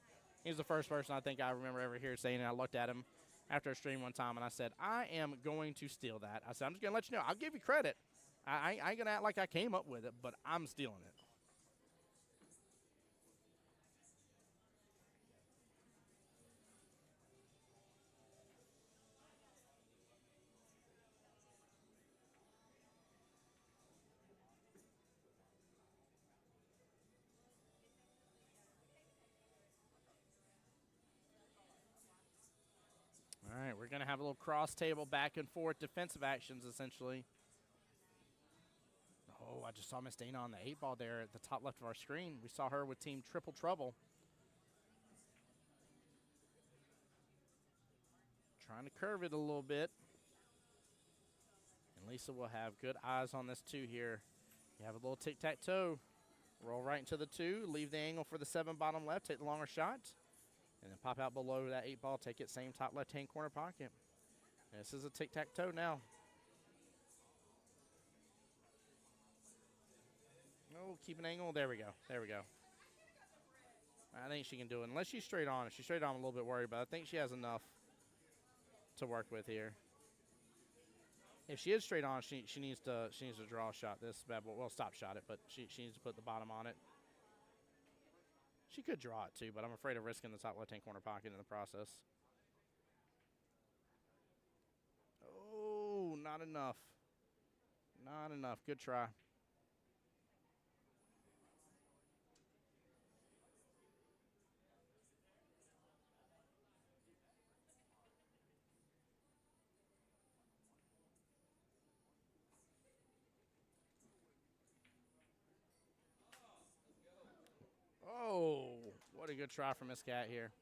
He's the first person I think I remember ever here saying it. I looked at him after a stream one time, and I said, I am going to steal that. I said, I'm just going to let you know. I'll give you credit. I ain't going to act like I came up with it, but I'm stealing it. All right, we're going to have a little cross table back and forth defensive actions, essentially. Oh, I just saw Miss Dana on the 8-ball there at the top left of our screen. We saw her with Team Triple Trouble. Trying to curve it a little bit. And Lisa will have good eyes on this 2 here. You have a little tic-tac-toe. Roll right into the 2. Leave the angle for the 7 bottom left. Take the longer shot. And then pop out below that 8-ball. Take it same top left-hand corner pocket. This is a tic-tac-toe now. Oh, keep an angle. There we go. There we go. I think she can do it. Unless she's straight on. If she's straight on, I'm a little bit worried, but I think she has enough to work with here. If she is straight on, she needs to draw a shot this bad boy. Well, stop shot it, but she needs to put the bottom on it. She could draw it too, but I'm afraid of risking the top left-hand corner pocket in the process. Oh, not enough. Not enough. Good try. Oh, what a good try from Miss Cat here.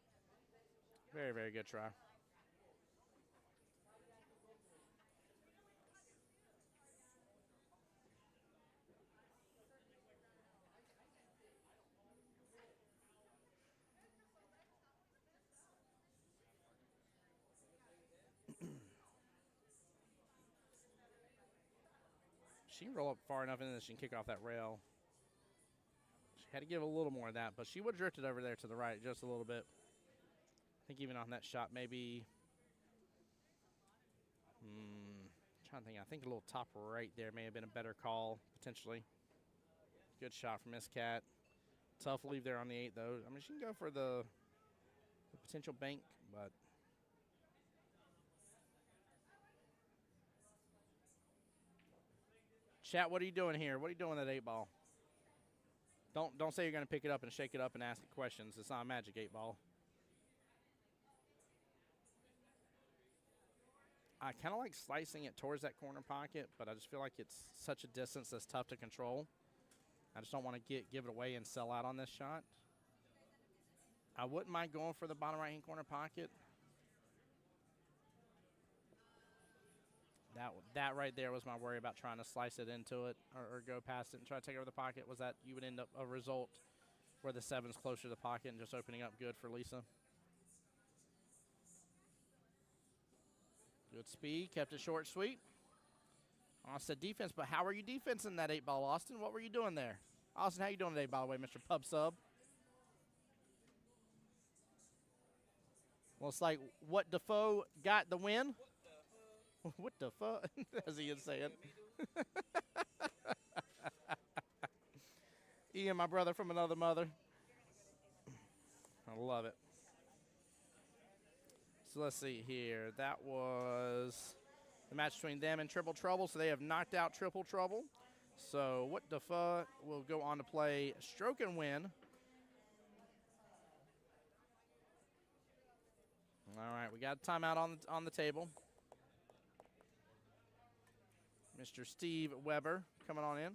Very, very good try. She can roll up far enough and then she can kick off that rail. She had to give a little more of that, but she would have drifted over there to the right just a little bit. I think even on that shot, maybe. Trying to think. I think a little top right there may have been a better call, potentially. Good shot from Miss Cat. Tough leave there on the 8, though. I mean, she can go for the potential bank, but chat, what are you doing here? What are you doing with that 8 ball? Don't say you're going to pick it up and shake it up and ask it questions. It's not a magic 8 ball. I kind of like slicing it towards that corner pocket, but I just feel like it's such a distance that's tough to control. I just don't want to give it away and sell out on this shot. I wouldn't mind going for the bottom right-hand corner pocket. That right there was my worry about trying to slice it into it or go past it and try to take over the pocket, was that you would end up a result where the 7's closer to the pocket and just opening up good for Lisa. Good speed, kept it short, sweet. Austin defense, but how are you defensing that 8 ball, Austin? What were you doing there? Austin, how you doing today, by the way, Mr. Pub Sub? Well, it's like, what Defoe got the win? What the fuck? As he is saying. Ian, my brother from another mother. I love it. So let's see here. That was the match between them and Triple Trouble. So they have knocked out Triple Trouble. So what the fuck will go on to play Stroke and Win. All right, we got a timeout on the table. Mr. Steve Weber coming on in.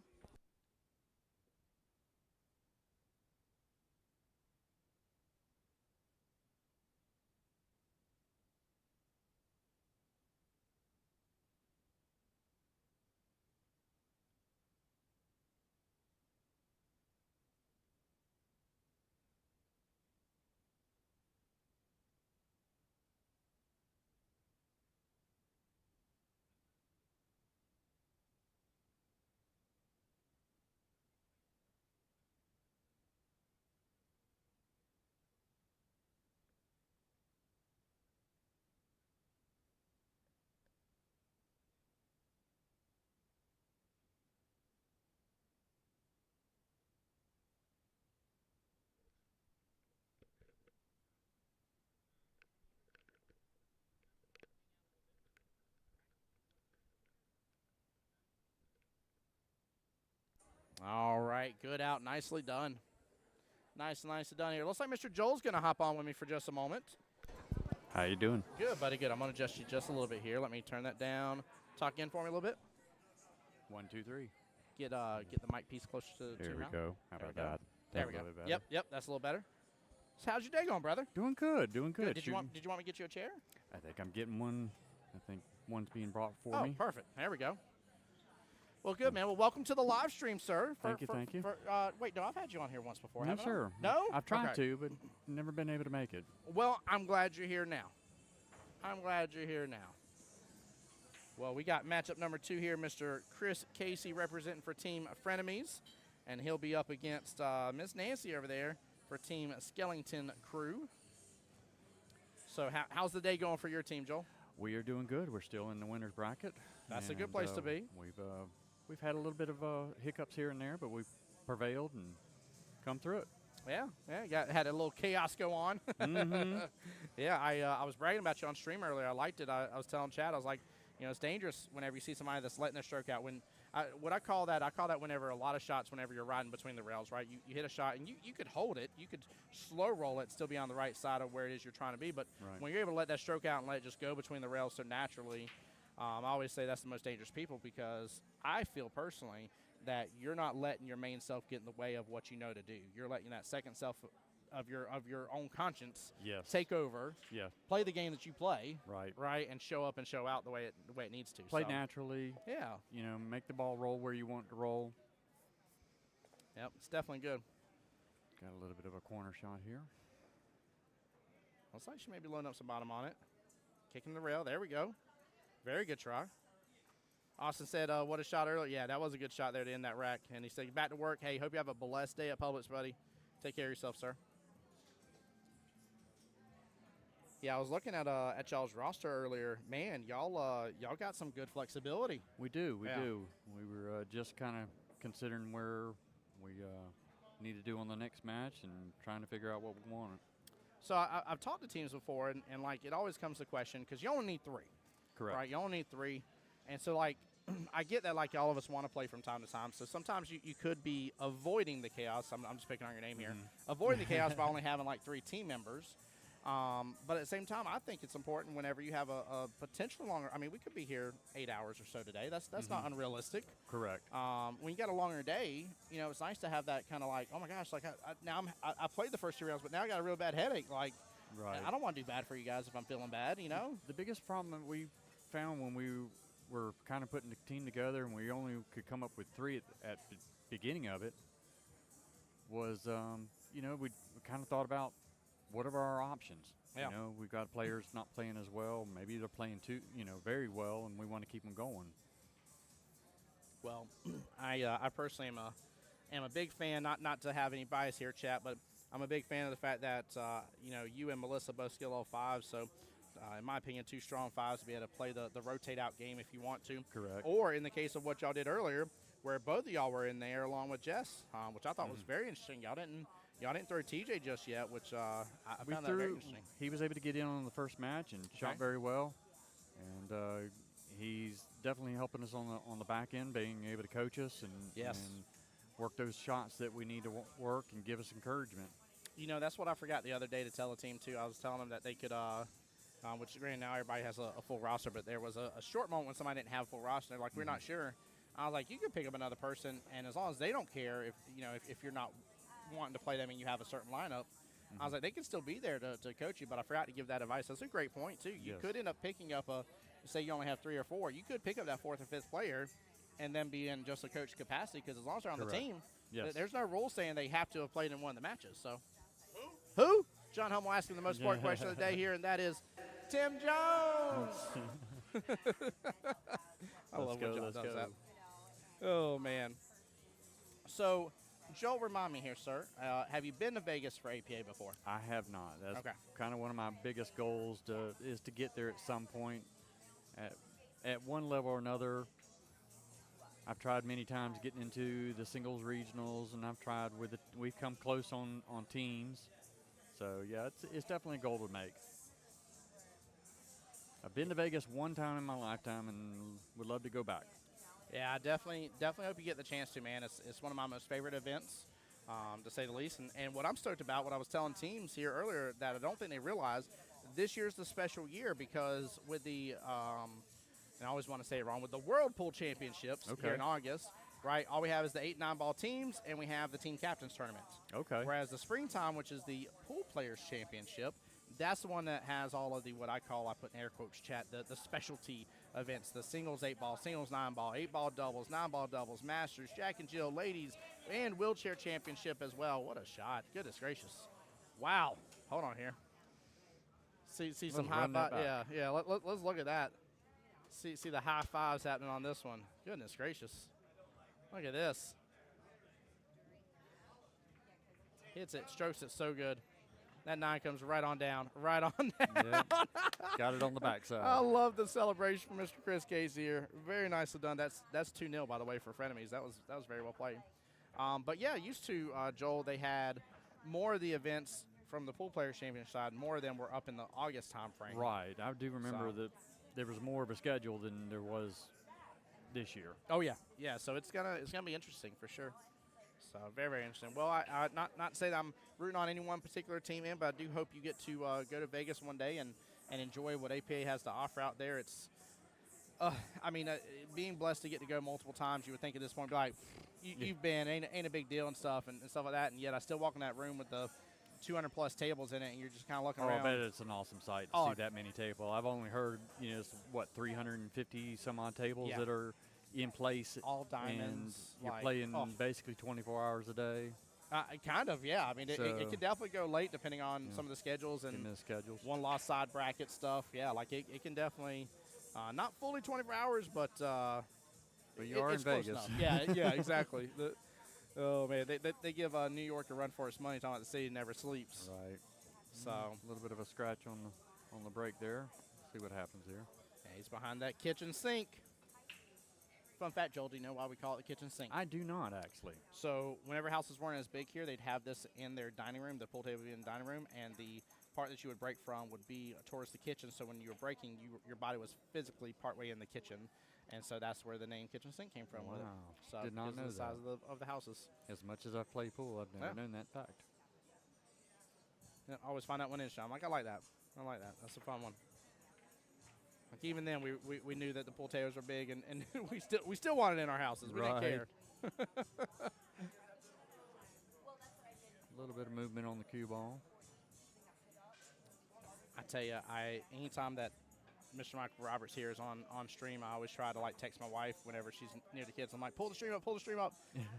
All right, good out. Nicely done. Nicely done here. Looks like Mr. Joel's going to hop on with me for just a moment. How you doing? Good, buddy, good. I'm going to adjust you just a little bit here. Let me turn that down. Talk in for me a little bit. 1, 2, 3. Get the mic piece closer to Here your we mouth. go. How There about we go. that? There we go. Yep, that's a little better. So how's your day going, brother? Doing good, doing good. Did you want me to get you a chair? I think I'm getting one. I think one's being brought for Oh, me. perfect. There we go. Well, good, man. Well, welcome to the live stream, sir. Thank you. Wait, no, I've had you on here once before, No, haven't sir. I? No? I've tried Okay. to, but never been able to make it. Well, I'm glad you're here now. Well, we got matchup number 2 here, Mr. Chris Casey representing for Team Frenemies, and he'll be up against Miss Nancy over there for Team Skellington Crew. So how's the day going for your team, Joel? We are doing good. We're still in the winner's bracket. That's a good place to be. We've had a little bit of hiccups here and there, but we've prevailed and come through it. Yeah, had a little chaos go on. Mm-hmm. Yeah, I was bragging about you on stream earlier. I liked it. I was telling Chad, I was like, it's dangerous whenever you see somebody that's letting their stroke out. I call that whenever a lot of shots, whenever you're riding between the rails, right? You hit a shot, and you could hold it. You could slow roll it, still be on the right side of where it is you're trying to be. But when you're able to let that stroke out and let it just go between the rails so naturally, I always say that's the most dangerous people, because I feel personally that you're not letting your main self get in the way of what you know to do. You're letting that second self of your own conscience take over. Yeah. Play the game that you play. Right. And show up and show out the way it needs to. Play naturally. Yeah. Make the ball roll where you want it to roll. Yep, it's definitely good. Got a little bit of a corner shot here. Looks like she may be loading up some bottom on it. Kicking the rail. There we go. Very good try. Austin said, what a shot earlier. Yeah, that was a good shot there to end that rack. And he said, back to work. Hey, hope you have a blessed day at Publix, buddy. Take care of yourself, sir. Yeah, I was looking at y'all's roster earlier. Man, y'all got some good flexibility. We do. We were just kind of considering where we need to do on the next match and trying to figure out what we want. So I've talked to teams before, and like it always comes to question because you only need 3. Correct. Right, you only need 3. And so, like, I get that, like, all of us want to play from time to time. So sometimes you could be avoiding the chaos. I'm just picking on your name here. Avoiding the chaos by only having, like, 3 team members. But at the same time, I think it's important whenever you have a potential longer. I mean, we could be here 8 hours or so today. That's not unrealistic. Correct. When you got a longer day, you know, it's nice to have that kind of like, oh my gosh, like I played the first 2 rounds, but now I got a real bad headache. Like, Right. I don't want to do bad for you guys if I'm feeling bad, you know. The biggest problem that we found when we were kind of putting the team together and we only could come up with 3 at the beginning of it was, you know, we kind of thought about what are our options. Yeah. You know, we've got players not playing as well. Maybe they're playing very well, and we want to keep them going. Well, I personally am a big fan, not to have any bias here, chat, but I'm a big fan of the fact that you know, you and Melissa both skill level 5, so in my opinion, 2 strong 5s to be able to play the rotate out game if you want to. Correct. Or in the case of what y'all did earlier, where both of y'all were in there along with Jess, which I thought was very interesting. Y'all didn't throw TJ just yet, which I found that very interesting. He was able to get in on the first match and shot very well, and he's definitely helping us on the back end, being able to coach us and work those shots that we need to work and give us encouragement. You know, that's what I forgot the other day to tell the team, too. I was telling them that they could, which granted now everybody has a full roster, but there was a short moment when somebody didn't have a full roster. They're like, we're not sure. I was like, you could pick up another person, and as long as they don't care if you're not wanting to play them and you have a certain lineup, I was like, they can still be there to coach you, but I forgot to give that advice. That's a great point, too. You could end up picking up say you only have 3 or 4. You could pick up that 4th or 5th player and then be in just a coach capacity because as long as they're on the team, there's no rule saying they have to have played in one of the matches. So, who? John Hummel asking the most important question of the day here, and that is Tim Jones. I love when John does that. Oh, man. So, Joel, remind me here, sir. Have you been to Vegas for APA before? I have not. That's kind of one of my biggest goals is to get there at some point. At one level or another, I've tried many times getting into the singles regionals, and I've tried we've come close on teams. So, yeah, it's definitely a goal to make. I've been to Vegas one time in my lifetime and would love to go back. Yeah, I definitely hope you get the chance to, man. It's one of my most favorite events, to say the least. And what I'm stoked about, what I was telling teams here earlier that I don't think they realize, this year's the special year because with the and I always want to say it wrong, with the World Pool Championships here in August, right, all we have is the 8 9-ball teams, and we have the Team Captains Tournament. Okay. Whereas the springtime, which is the Pool Players Championship, that's the one that has all of the, what I put in air quotes, chat, the specialty events, the singles 8-ball, singles 9-ball, 8-ball doubles, 9-ball doubles, masters, Jack and Jill, ladies, and wheelchair championship as well. What a shot. Goodness gracious. Wow. Hold on here. See some high five. Yeah. Let's look at that. See the high fives happening on this one. Goodness gracious. Look at this. Hits it, strokes it so good. That 9 comes right on down. Right on down. Yep. Got it on the backside. I love the celebration from Mr. Chris Casey here. Very nicely done. That's 2-0, by the way, for Frenemies. That was very well played. But yeah, used to, Joel, they had more of the events from the Pool Players Championship side. More of them were up in the August time frame. Right. I do remember that there was more of a schedule than there was this year. Oh yeah. Yeah, so it's gonna be interesting for sure. So very, very interesting. Well, I not to say that I'm rooting on any one particular team in, but I do hope you get to go to Vegas one day and enjoy what APA has to offer out there. It's, I mean, being blessed to get to go multiple times, you would think at this point, be like, you've been, ain't a big deal and stuff and stuff like that, and yet I still walk in that room with the 200-plus tables in it, and you're just kind of looking around. I bet it's an awesome sight to see that many tables. I've only heard, it's, 350 some odd tables that are in place. All diamonds. And you're playing basically 24 hours a day. Kind of, yeah. I mean, it could definitely go late depending on some of the schedules and one lost side bracket stuff. Yeah, like it can definitely, not fully 24 hours, but you are in Vegas. Yeah, exactly. Oh man, they give New York a run for its money. Talking about the city never sleeps. Right. So a little bit of a scratch on the break there. See what happens here. Yeah, he's behind that kitchen sink. Fun fact, Joel, do you know why we call it the kitchen sink? I do not, actually. So whenever houses weren't as big here, they'd have this in their dining room. The pool table would be in the dining room, and the part that you would break from would be towards the kitchen. So when you were breaking, your body was physically partway in the kitchen, and so that's where the name kitchen sink came from. With it. Wow. So Did not because know of the size that. of the houses. As much as I've played pool, I've never known that fact. Yeah, I always find out one inch. I'm like, I like that. I like that. That's a fun one. Like even then, we knew that the pool tables were big, and we still wanted it in our houses. We didn't care. A little bit of movement on the cue ball. I tell you, anytime that Mr. Michael Roberts here is on stream, I always try to like text my wife whenever she's near the kids. I'm like, pull the stream up,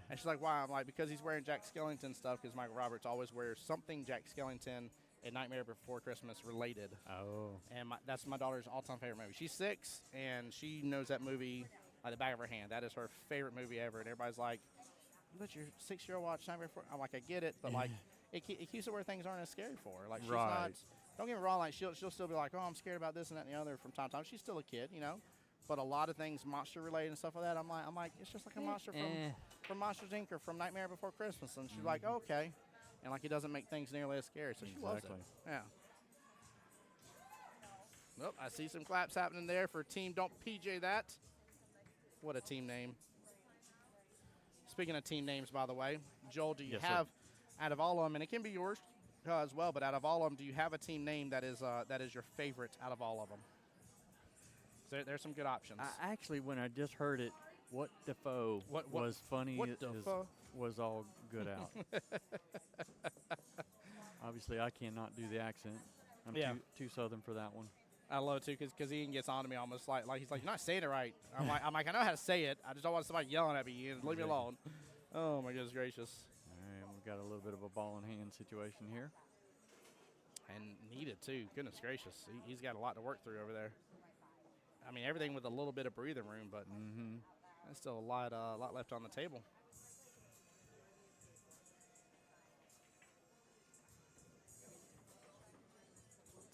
and she's like, why? I'm like, because he's wearing Jack Skellington stuff. Because Michael Roberts always wears something Jack Skellington and Nightmare Before Christmas related. Oh. And that's my daughter's all-time favorite movie. She's 6, and she knows that movie like the back of her hand. That is her favorite movie ever. And everybody's like, you let your 6-year-old watch Nightmare Before? I'm like, I get it, but like, it keeps it where things aren't as scary for her. Like, she's not. Don't get me wrong. Like, she'll still be like, oh, I'm scared about this and that and the other from time to time. She's still a kid, you know. But a lot of things monster related and stuff like that, I'm like, it's just like a monster from Monsters Inc. or from Nightmare Before Christmas, and she's like, oh, okay, and like it doesn't make things nearly as scary, so she loves it. Yeah. Nope, I see some claps happening there for Team Don't PJ That. What a team name. Speaking of team names, by the way, Joel, do you have, out of all of them, and it can be yours as well, but out of all of them, do you have a team name that is your favorite out of all of them? There's some good options. Actually, when I just heard it, what Defoe was funny was all good out. Obviously, I cannot do the accent. I'm too southern for that one. I love it too, because Ian gets on to me almost like he's like, you're not saying it right. I'm like, I know how to say it. I just don't want somebody yelling at me, Ian. Leave me alone. Oh my goodness gracious. All right, we've got a little bit of a ball in hand situation here. And needed too. Goodness gracious, he's got a lot to work through over there. I mean, everything with a little bit of breathing room, but there's still a lot left on the table.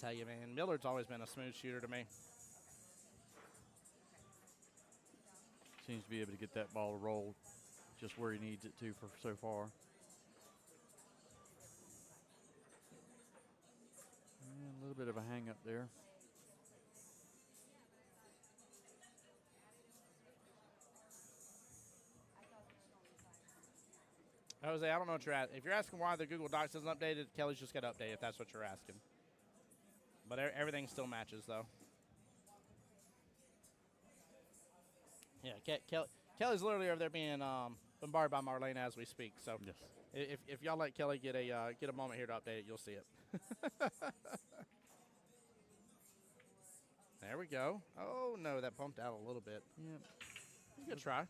Tell you, man, Millard's always been a smooth shooter to me. Seems to be able to get that ball rolled just where he needs it to for so far. And a little bit of a hang up there. Jose, I don't know what you're asking. If you're asking why the Google Docs isn't updated, Kelly's just got to update if that's what you're asking. But everything still matches, though. Yeah, Kelly's literally over there being bombarded by Marlene as we speak. So if y'all let Kelly get a moment here to update it, you'll see it. There we go. Oh, no, that bumped out a little bit. Yeah. Good try.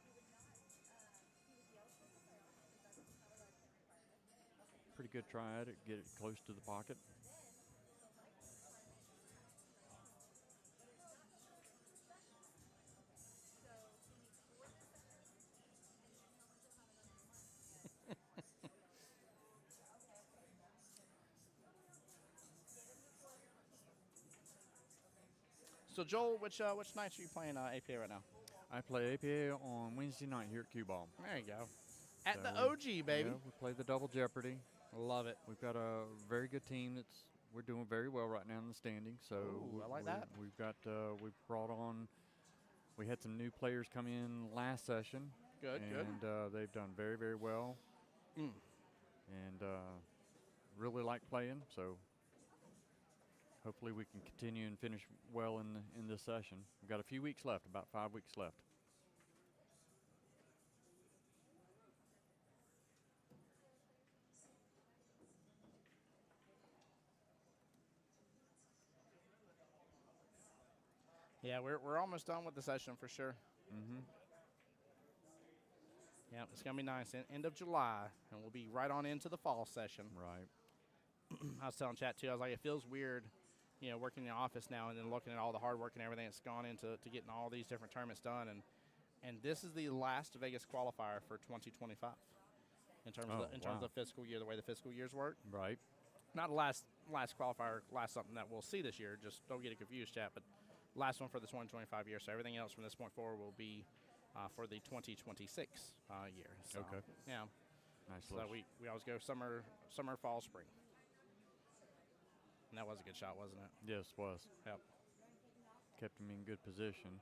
Pretty good try at it. Get it close to the pocket. So, Joel, which nights are you playing APA right now? I play APA on Wednesday night here at Q Ball. There you go. At the OG, baby. Yeah, we play the double jeopardy. Love it. We've got a very good team we're doing very well right now in the standings. So I like that. We've got we've brought on. We had some new players come in last session. Good. And they've done very, very well. And really like playing. So hopefully we can continue and finish well in this session. We've got a few weeks left, about 5 weeks left. Yeah, we're almost done with the session for sure. Yeah, it's going to be nice. End of July, and we'll be right on into the fall session. Right. I was telling Chat, too, I was like, it feels weird, working in the office now and then looking at all the hard work and everything that's gone into getting all these different tournaments done. And this is the last Vegas qualifier for 2025 in terms of the fiscal year, the way the fiscal years work. Right. Not the last qualifier, last something that we'll see this year. Just don't get it confused, Chat, but last one for the 2025 year. So everything else from this point forward will be for the 2026 year. So, Okay. yeah. Nice So little we always go summer, fall, spring. And that was a good shot, wasn't it? Yes, was. Yep. Kept him in good position.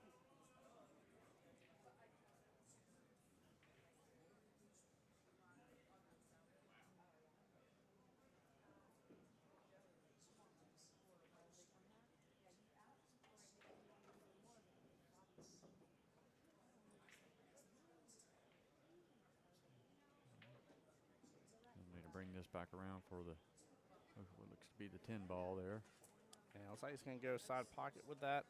Need to bring this back around for the what looks to be the 10 ball there. Yeah, looks like he's going to go side pocket with that.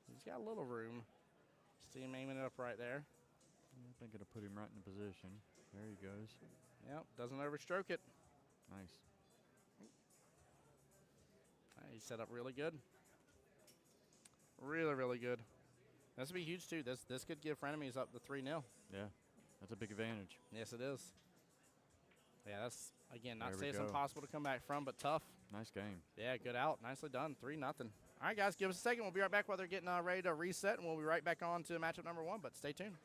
He's got a little room. See him aiming it up right there. I think it'll put him right in the position. There he goes. Yep, doesn't overstroke it. Nice. He's set up really good. Really, really good. This would be huge, too. This could give Frenemies up to 3-0. Yeah, that's a big advantage. Yes, it is. Yeah, that's, again, not to There say we it's go. impossible to come back from, but tough. Nice game. Yeah, good out. Nicely done. 3-0. All right, guys, give us a second. We'll be right back while they're getting ready to reset, and we'll be right back on to matchup number 1, but stay tuned.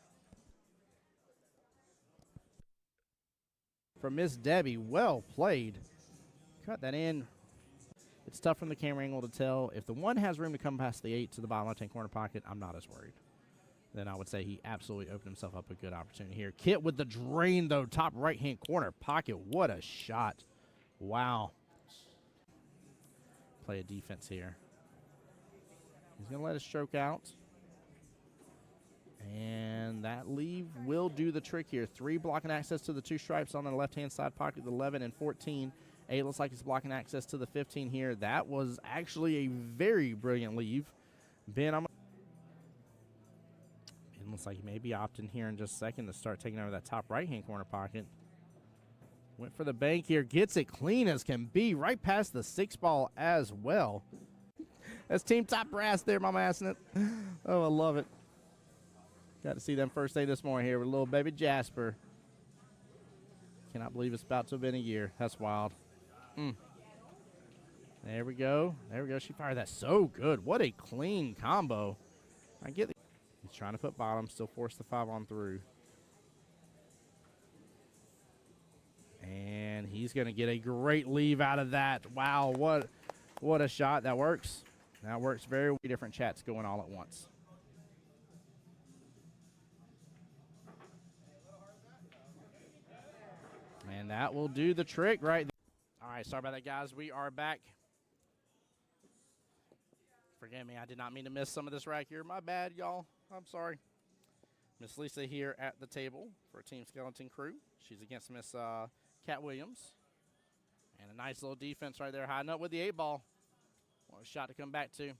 From Miss Debbie, well played. Cut that in. It's tough from the camera angle to tell. If the 1 has room to come past the 8 to the bottom left-hand corner pocket, I'm not as worried. Then I would say he absolutely opened himself up a good opportunity here. Kit with the drain, though, top right-hand corner pocket. What a shot. Wow. Play a defense here. He's going to let it stroke out. And that leave will do the trick here. 3 blocking access to the 2 stripes on the left-hand side pocket, the 11 and 14. 8 looks like he's blocking access to the 15 here. That was actually a very brilliant leave. Ben looks like he may be opting here in just a second to start taking over that top right-hand corner pocket. Went for the bank here. Gets it clean as can be. Right past the 6 ball as well. That's Team Top Brass there, Mama assing it. Oh, I love it. Got to see them first day this morning here with little baby Jasper. Cannot believe it's about to have been a year. That's wild. There we go. There we go. She fired that so good. What a clean combo. I get it. He's trying to put bottom, still force the 5 on through. And he's going to get a great leave out of that. Wow, what a shot. That works. That works very well. Different chats going all at once. And that will do the trick right there. All right, sorry about that, guys. We are back. Forgive me, I did not mean to miss some of this rack here. My bad, y'all. I'm sorry. Miss Lisa here at the table for Team Skeleton Crew. She's against Miss Kat Williams. And a nice little defense right there, hiding up with the 8 ball. What a shot to come back to.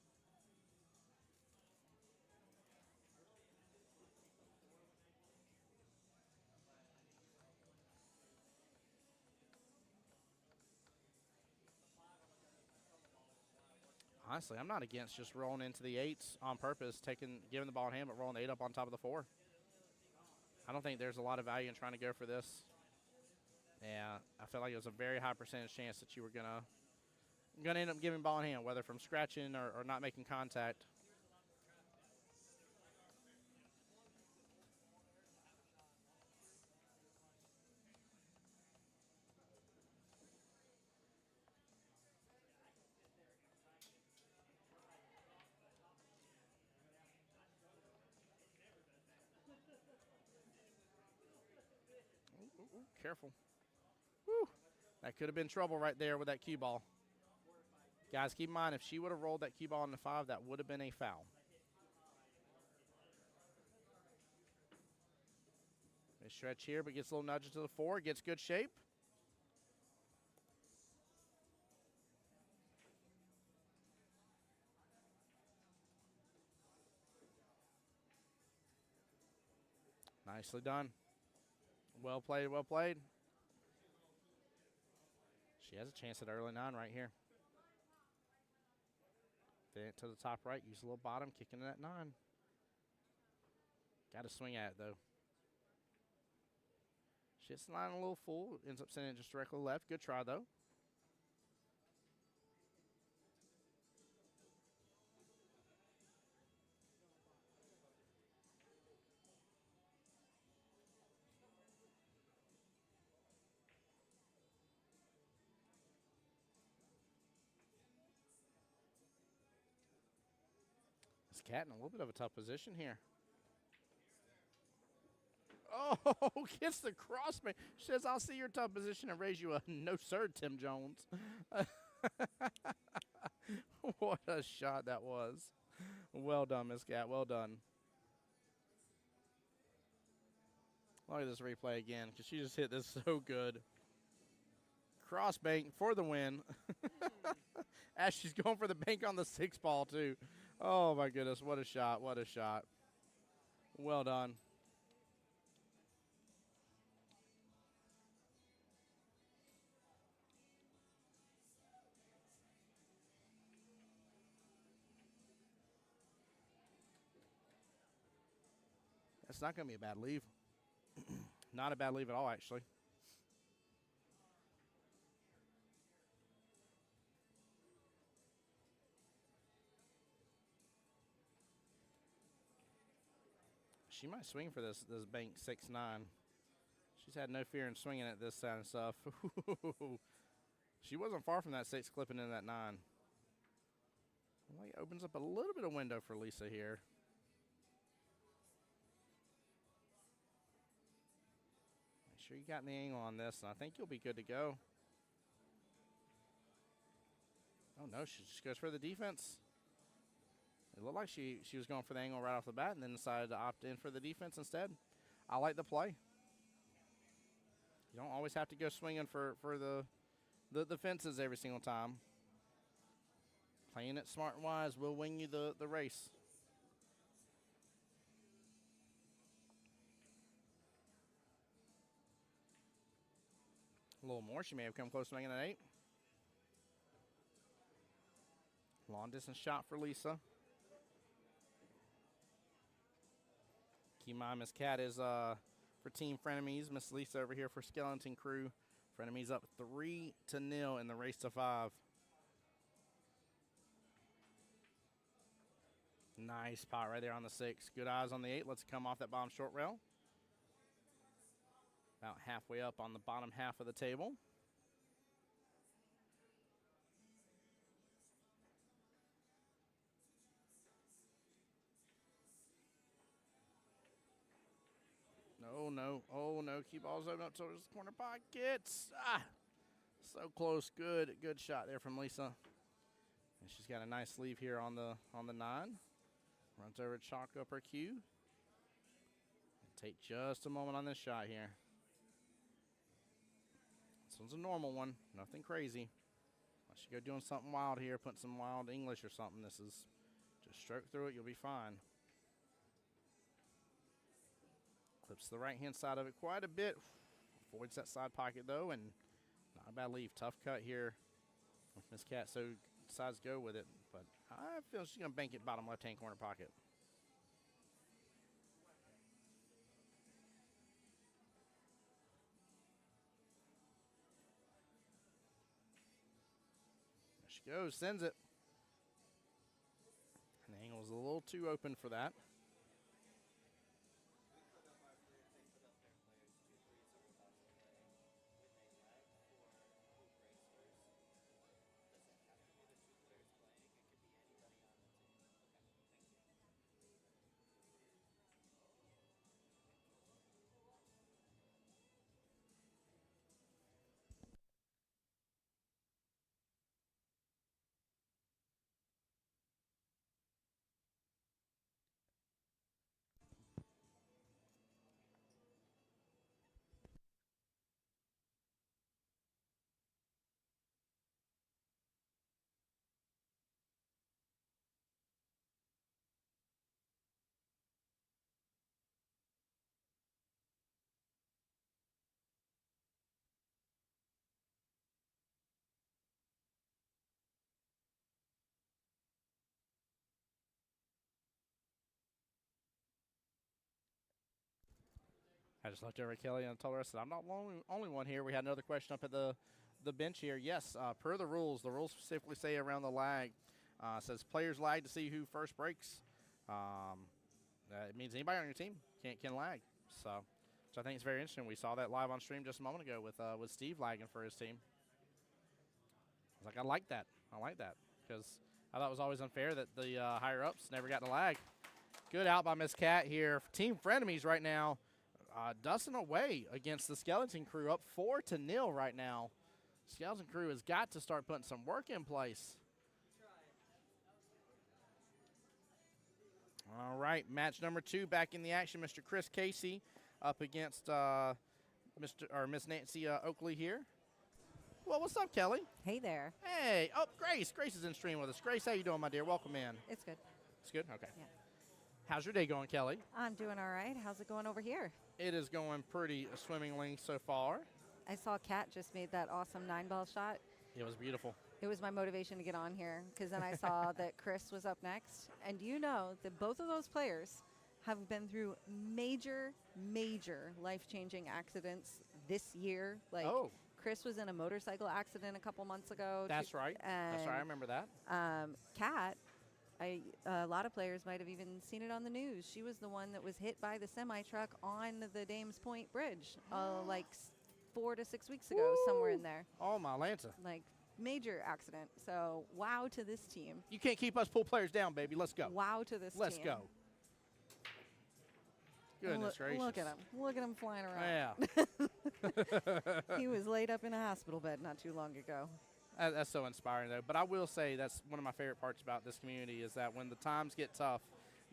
Honestly, I'm not against just rolling into the 8s on purpose, giving the ball in hand, but rolling the 8 up on top of the 4. I don't think there's a lot of value in trying to go for this. Yeah, I felt like it was a very high percentage chance that you were gonna end up giving ball in hand, whether from scratching or not making contact. Ooh, careful. Woo. That could have been trouble right there with that cue ball. Guys, keep in mind, if she would have rolled that cue ball in the 5, that would have been a foul. They stretch here, but gets a little nudge to the 4. Gets good shape. Nicely done. Well played, well played. She has a chance at early 9 right here. Then to the top right, use a little bottom, kicking in at 9. Got to swing at it, though. She hits the line a little full, ends up sending it just directly left. Good try, though. Cat in a little bit of a tough position here. Oh, gets the crossbait. Says, I'll see your tough position and raise you a no, sir, Tim Jones. What a shot that was. Well done, Miss Cat. Well done. Look at this replay again because she just hit this so good. Cross bank for the win. As she's going for the bank on the 6 ball, too. Oh, my goodness. What a shot. What a shot. Well done. That's not going to be a bad leave. Not a bad leave at all, actually. She might swing for this bank 6-9. She's had no fear in swinging at this kind of stuff. She wasn't far from that 6 clipping in that 9. Well, it opens up a little bit of window for Lisa here. Make sure you got the angle on this, and I think you'll be good to go. Oh, no, she just goes for the defense. It looked like she was going for the angle right off the bat and then decided to opt in for the defense instead. I like the play. You don't always have to go swinging for the fences every single time. Playing it smart and wise will win you the race. A little more. She may have come close to making an 8. Long distance shot for Lisa. Keep in mind, Miss Cat is for Team Frenemies. Miss Lisa over here for Skeleton Crew. Frenemies up 3-0 in the race to 5. Nice pot right there on the 6. Good eyes on the 8. Let's come off that bottom short rail. About halfway up on the bottom half of the table. Oh, no. Oh, no. Keep balls open up towards the corner pockets. Ah, so close. Good shot there from Lisa. And she's got a nice leave here on the 9. Runs over, chalk up her cue. Take just a moment on this shot here. This one's a normal one. Nothing crazy. Unless you go doing something wild here, put some wild English or something. This is just stroke through it. You'll be fine. Clips the right-hand side of it quite a bit. Avoids that side pocket, though, and not a bad leave. Tough cut here with Miss Cat, so decides to go with it. But I feel she's going to bank it bottom left-hand corner pocket. There she goes, sends it. And the angle's a little too open for that. I just looked over at Kelly and told her, I said, I'm not the only one here. We had another question up at the bench here. Yes, per the rules specifically say around the lag, says players lag to see who first breaks. It means anybody on your team can lag. So I think it's very interesting. We saw that live on stream just a moment ago with Steve lagging for his team. I was like, I like that. I like that because I thought it was always unfair that the higher-ups never got the lag. Good out by Miss Cat here. Team Frenemies right now dusting away against the Skeleton Crew, up 4-0 right now. Skeleton Crew has got to start putting some work in place. All right, match number 2 back in the action. Mr. Chris Casey up against Miss Nancy Oakley here. Well, what's up, Kelly? Hey there. Hey, oh, Grace. Grace is in stream with us. Grace, how you doing, my dear? Welcome in. It's good. It's good? Okay. Yeah. How's your day going, Kelly? I'm doing all right. How's it going over here? It is going pretty swimmingly so far. I saw Kat just made that awesome 9-ball shot. It was beautiful. It was my motivation to get on here because then I saw that Chris was up next. And you know that both of those players have been through major, major life-changing accidents this year. Like, Chris was in a motorcycle accident a couple months ago. That's right. That's right. I remember that. Kat, a lot of players might have even seen it on the news. She was the one that was hit by the semi-truck on the Dames Point Bridge like 4 to 6 weeks ago, somewhere in there. Oh, my Lanta. Like, major accident. So, wow to this team. You can't keep us pool players down, baby. Let's go. Wow to this Let's team. go. Goodness gracious. Look at him. Look at him flying around. Yeah. He was laid up in a hospital bed not too long ago. That's so inspiring, though. But I will say that's one of my favorite parts about this community is that when the times get tough,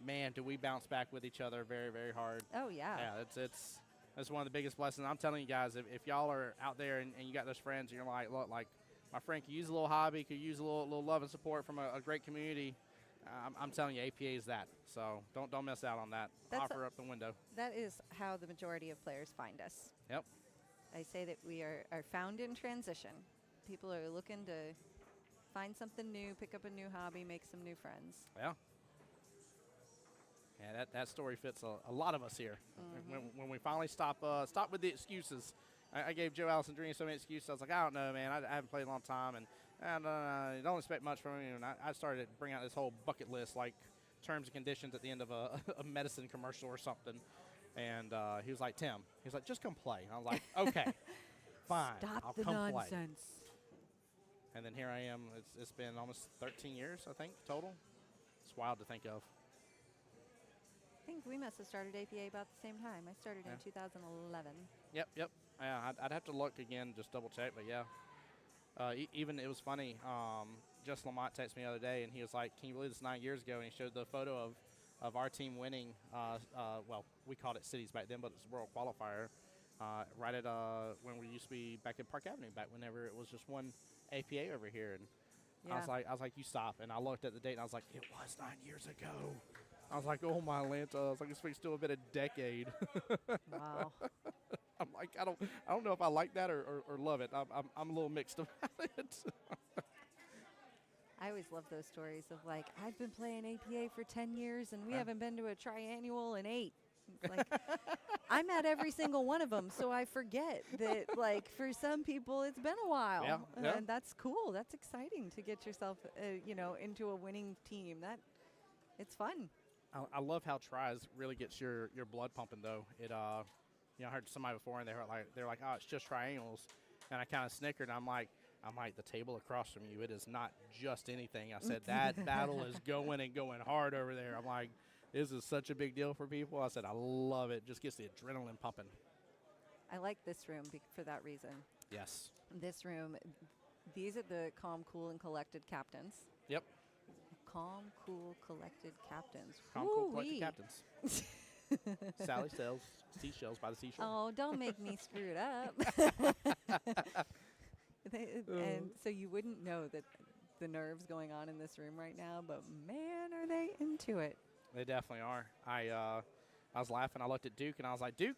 man, do we bounce back with each other very, very hard. Oh, yeah. Yeah, that's one of the biggest blessings. I'm telling you guys, if y'all are out there and you got those friends and you're like, look, like, my friend could use a little hobby, could use a little love and support from a great community, I'm telling you, APA is that. So don't miss out on that. Offer up the window. That is how the majority of players find us. Yep. I say that we are found in transition. People are looking to find something new, pick up a new hobby, make some new friends. Yeah. Yeah, that story fits a lot of us here. When we finally stop with the excuses. I gave Joe Allison Dream so many excuses. I was like, I don't know, man. I haven't played a long time, and don't expect much from me. And I started to bring out this whole bucket list, like terms and conditions at the end of a medicine commercial or something. And he was like, Tim, he's like, just come play. And I was like, okay, fine. I'll come nonsense. play. And then here I am. It's been almost 13 years, I think, total. It's wild to think of. I think we must have started APA about the same time. I started in 2011. Yep. Yeah, I'd have to look again, just double check, but yeah. Even it was funny. Just Lamont texted me the other day, and he was like, "Can you believe this 9 years ago?" And he showed the photo of our team winning. Well, we called it cities back then, but it's World Qualifier. Right at when we used to be back at Park Avenue, back whenever it was just one APA over here, and Yeah. I was like, you stop. And I looked at the date, and I was like, it was 9 years ago. I was like, oh my Lanta. I was like, this week's still been a decade. Wow. I'm like, I don't know if I like that or love it. I'm a little mixed about it. I always love those stories of like, I've been playing APA for 10 years and we haven't been to a triannual in 8. It's like, I'm at every single one of them, so I forget that, like, for some people it's been a while. Yeah. And that's cool. That's exciting to get yourself, into a winning team. It's fun. I love how tries really gets your blood pumping, though. It I heard somebody before, and they're like, oh, it's just triangles, and I kind of snickered. And I'm like, the table across from you, it is not just anything. I said that battle is going hard over there. I'm like, this is such a big deal for people. I said, I love it. Just gets the adrenaline pumping. I like this room for that reason. Yes. This room, these are the calm, cool, and collected captains. Yep. Calm, cool, collected captains. Calm, cool, collected captains. Sally sells seashells by the seashore. Oh, don't make me screw it up. And so you wouldn't know that the nerves going on in this room right now, but man, are they into it. They definitely are. I was laughing. I looked at Duke, and I was like, Duke,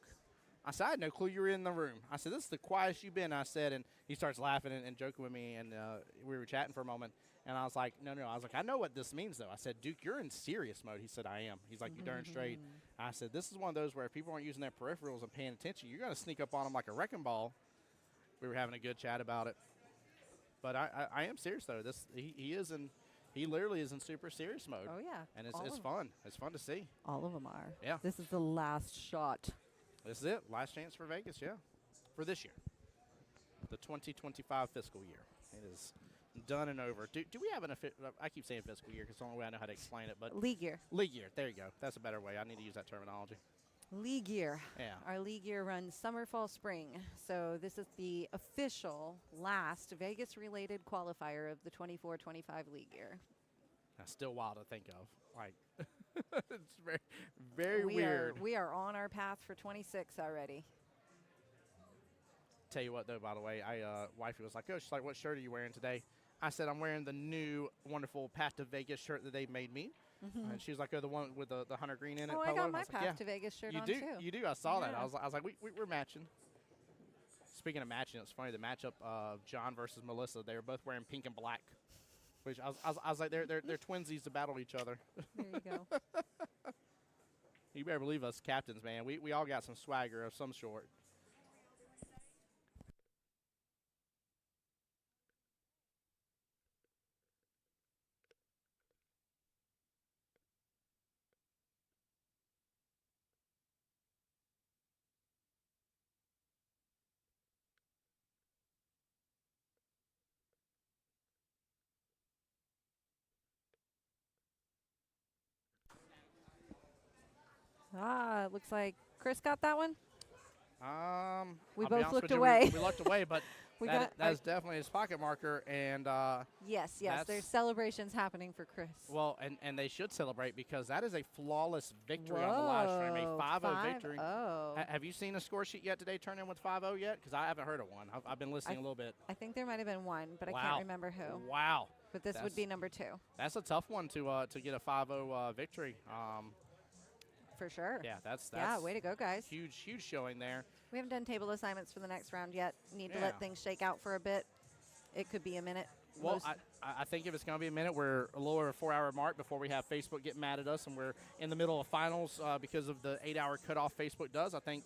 I said, I had no clue you were in the room. I said, this is the quietest you've been, I said, and he starts laughing and joking with me, and we were chatting for a moment, and I was like, no. I was like, I know what this means, though. I said, Duke, you're in serious mode. He said, I am. He's like, you darn straight. I said, this is one of those where if people aren't using their peripherals and paying attention, you're going to sneak up on them like a wrecking ball. We were having a good chat about it. But I am serious, though. He literally is in super serious mode. Oh, yeah. And it's fun. It's fun to see. All of them are. Yeah. This is the last shot. This is it. Last chance for Vegas, yeah. For this year. The 2025 fiscal year. It is done and over. Do we have I keep saying fiscal year because it's the only way I know how to explain it, but League year. league year. There you go. That's a better way. I need to use that terminology. League year. Yeah. Our league year runs summer, fall, spring. So this is the official last Vegas-related qualifier of the 24-25 league year. That's still wild to think of. Like, it's very, very we weird. We are on our path for 26 already. Tell you what, though, by the way, wifey was like, oh, she's like, what shirt are you wearing today? I said, I'm wearing the new wonderful Path to Vegas shirt that they made me. And she was like, oh, the one with the hunter green in it. Oh, I polo? got And my was like, Path yeah. to Vegas shirt You on do, too. you do. I saw that. Yeah. I was like, we're matching. Speaking of matching, it's funny the matchup of John versus Melissa. They were both wearing pink and black, which I was like, they're twinsies to battle each other. There you go. You better believe us captains, man. We all got some swagger of some sort. It looks like Chris got that one. We I'll be both honest looked with you, away. We looked away, but We that got is definitely his pocket marker. And yes, that's- there's celebrations happening for Chris. well, and they should celebrate because that is a flawless victory on the live stream, a 5-0 victory. Oh, Have you seen a score sheet yet today turn in with 5-0 yet? Because I haven't heard of one. I've been listening a little bit. I think there might have been one, but I Wow. can't remember who. Wow. But this would That's- be number 2 That's a tough one to get a 5-0 victory. for sure. Yeah, that's Yeah, way to go, guys. huge showing there. We haven't done table assignments for the next round yet. Need to Yeah. let things shake out for a bit. It could be a minute. Well, Most- I think if it's going to be a minute, we're a little over a 4-hour mark before we have Facebook getting mad at us, and we're in the middle of finals because of the 8-hour cutoff Facebook does. I think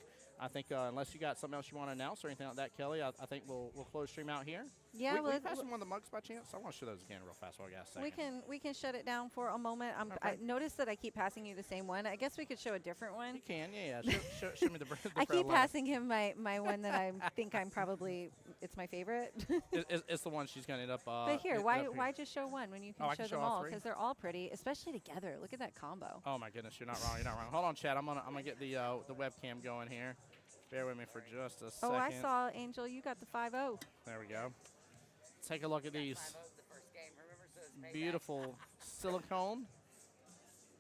unless you got something else you want to announce or anything like that, Kelly, I think we'll close stream out here. yeah, we well, passing one of the mugs by chance? I want to show those again real fast while I got a second. we can shut it down for a moment. I Okay. noticed that I keep passing you the same one. I guess we could show a different one. You can, yeah. Show me the I keep red passing him my one that I think I'm probably it's my favorite. It's the one she's going to end up. But here, end why up here. why just show one when you can Oh, I show can them show all all? three? Because they're all pretty, especially together. Look at that combo. Oh my goodness, you're not wrong. You're not wrong. Hold on, Chad. I'm gonna get the webcam going here. Bear with me for just a second. Oh, I saw Angel. You got the 5-0. There we go. Take a look at these beautiful silicone,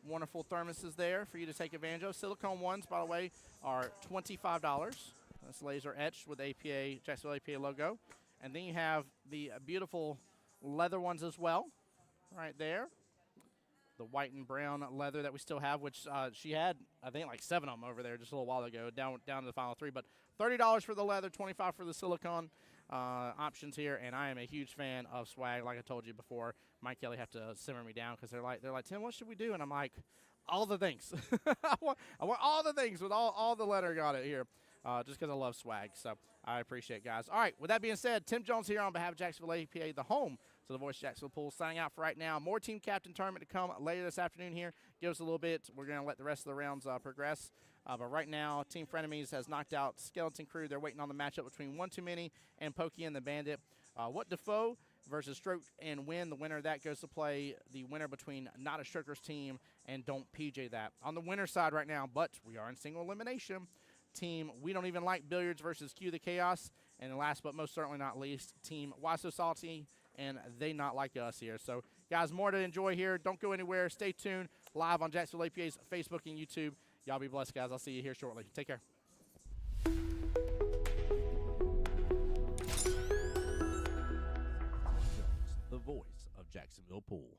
wonderful thermoses there for you to take advantage of. Silicone ones, by the way, are $25. That's laser etched with APA Jacksonville APA logo, and then you have the beautiful leather ones as well, right there. The white and brown leather that we still have, which she had, I think, like 7 of them over there just a little while ago, down to the final 3. But $30 for the leather, $25 for the silicone options here. And I am a huge fan of swag. Like I told you before, Mike Kelly have to simmer me down because they're like, Tim, what should we do? And I'm like, all the things. I want all the things with all the lettering on it here, just because I love swag. So I appreciate it, guys. All right, with that being said, Tim Jones here on behalf of Jacksonville APA, the home to the Voice Jacksonville Pool, signing out for right now. More team captain tournament to come later this afternoon here. Give us a little bit. We're going to let the rest of the rounds progress. But right now, Team Frenemies has knocked out Skeleton Crew. They're waiting on the matchup between One Too Many and Pokey and the Bandit. What Defoe versus Stroke and Win. The winner of that goes to play the winner between Not a Strokers team and Don't PJ That. On the winner's side right now, but we are in single elimination. Team We Don't Even Like Billiards versus Q the Chaos. And last but most certainly not least, Team Why So Salty and They Not Like Us here. So, guys, more to enjoy here. Don't go anywhere. Stay tuned live on Jacksonville APA's Facebook and YouTube. Y'all be blessed, guys. I'll see you here shortly. Take care. The voice of Jacksonville Pool.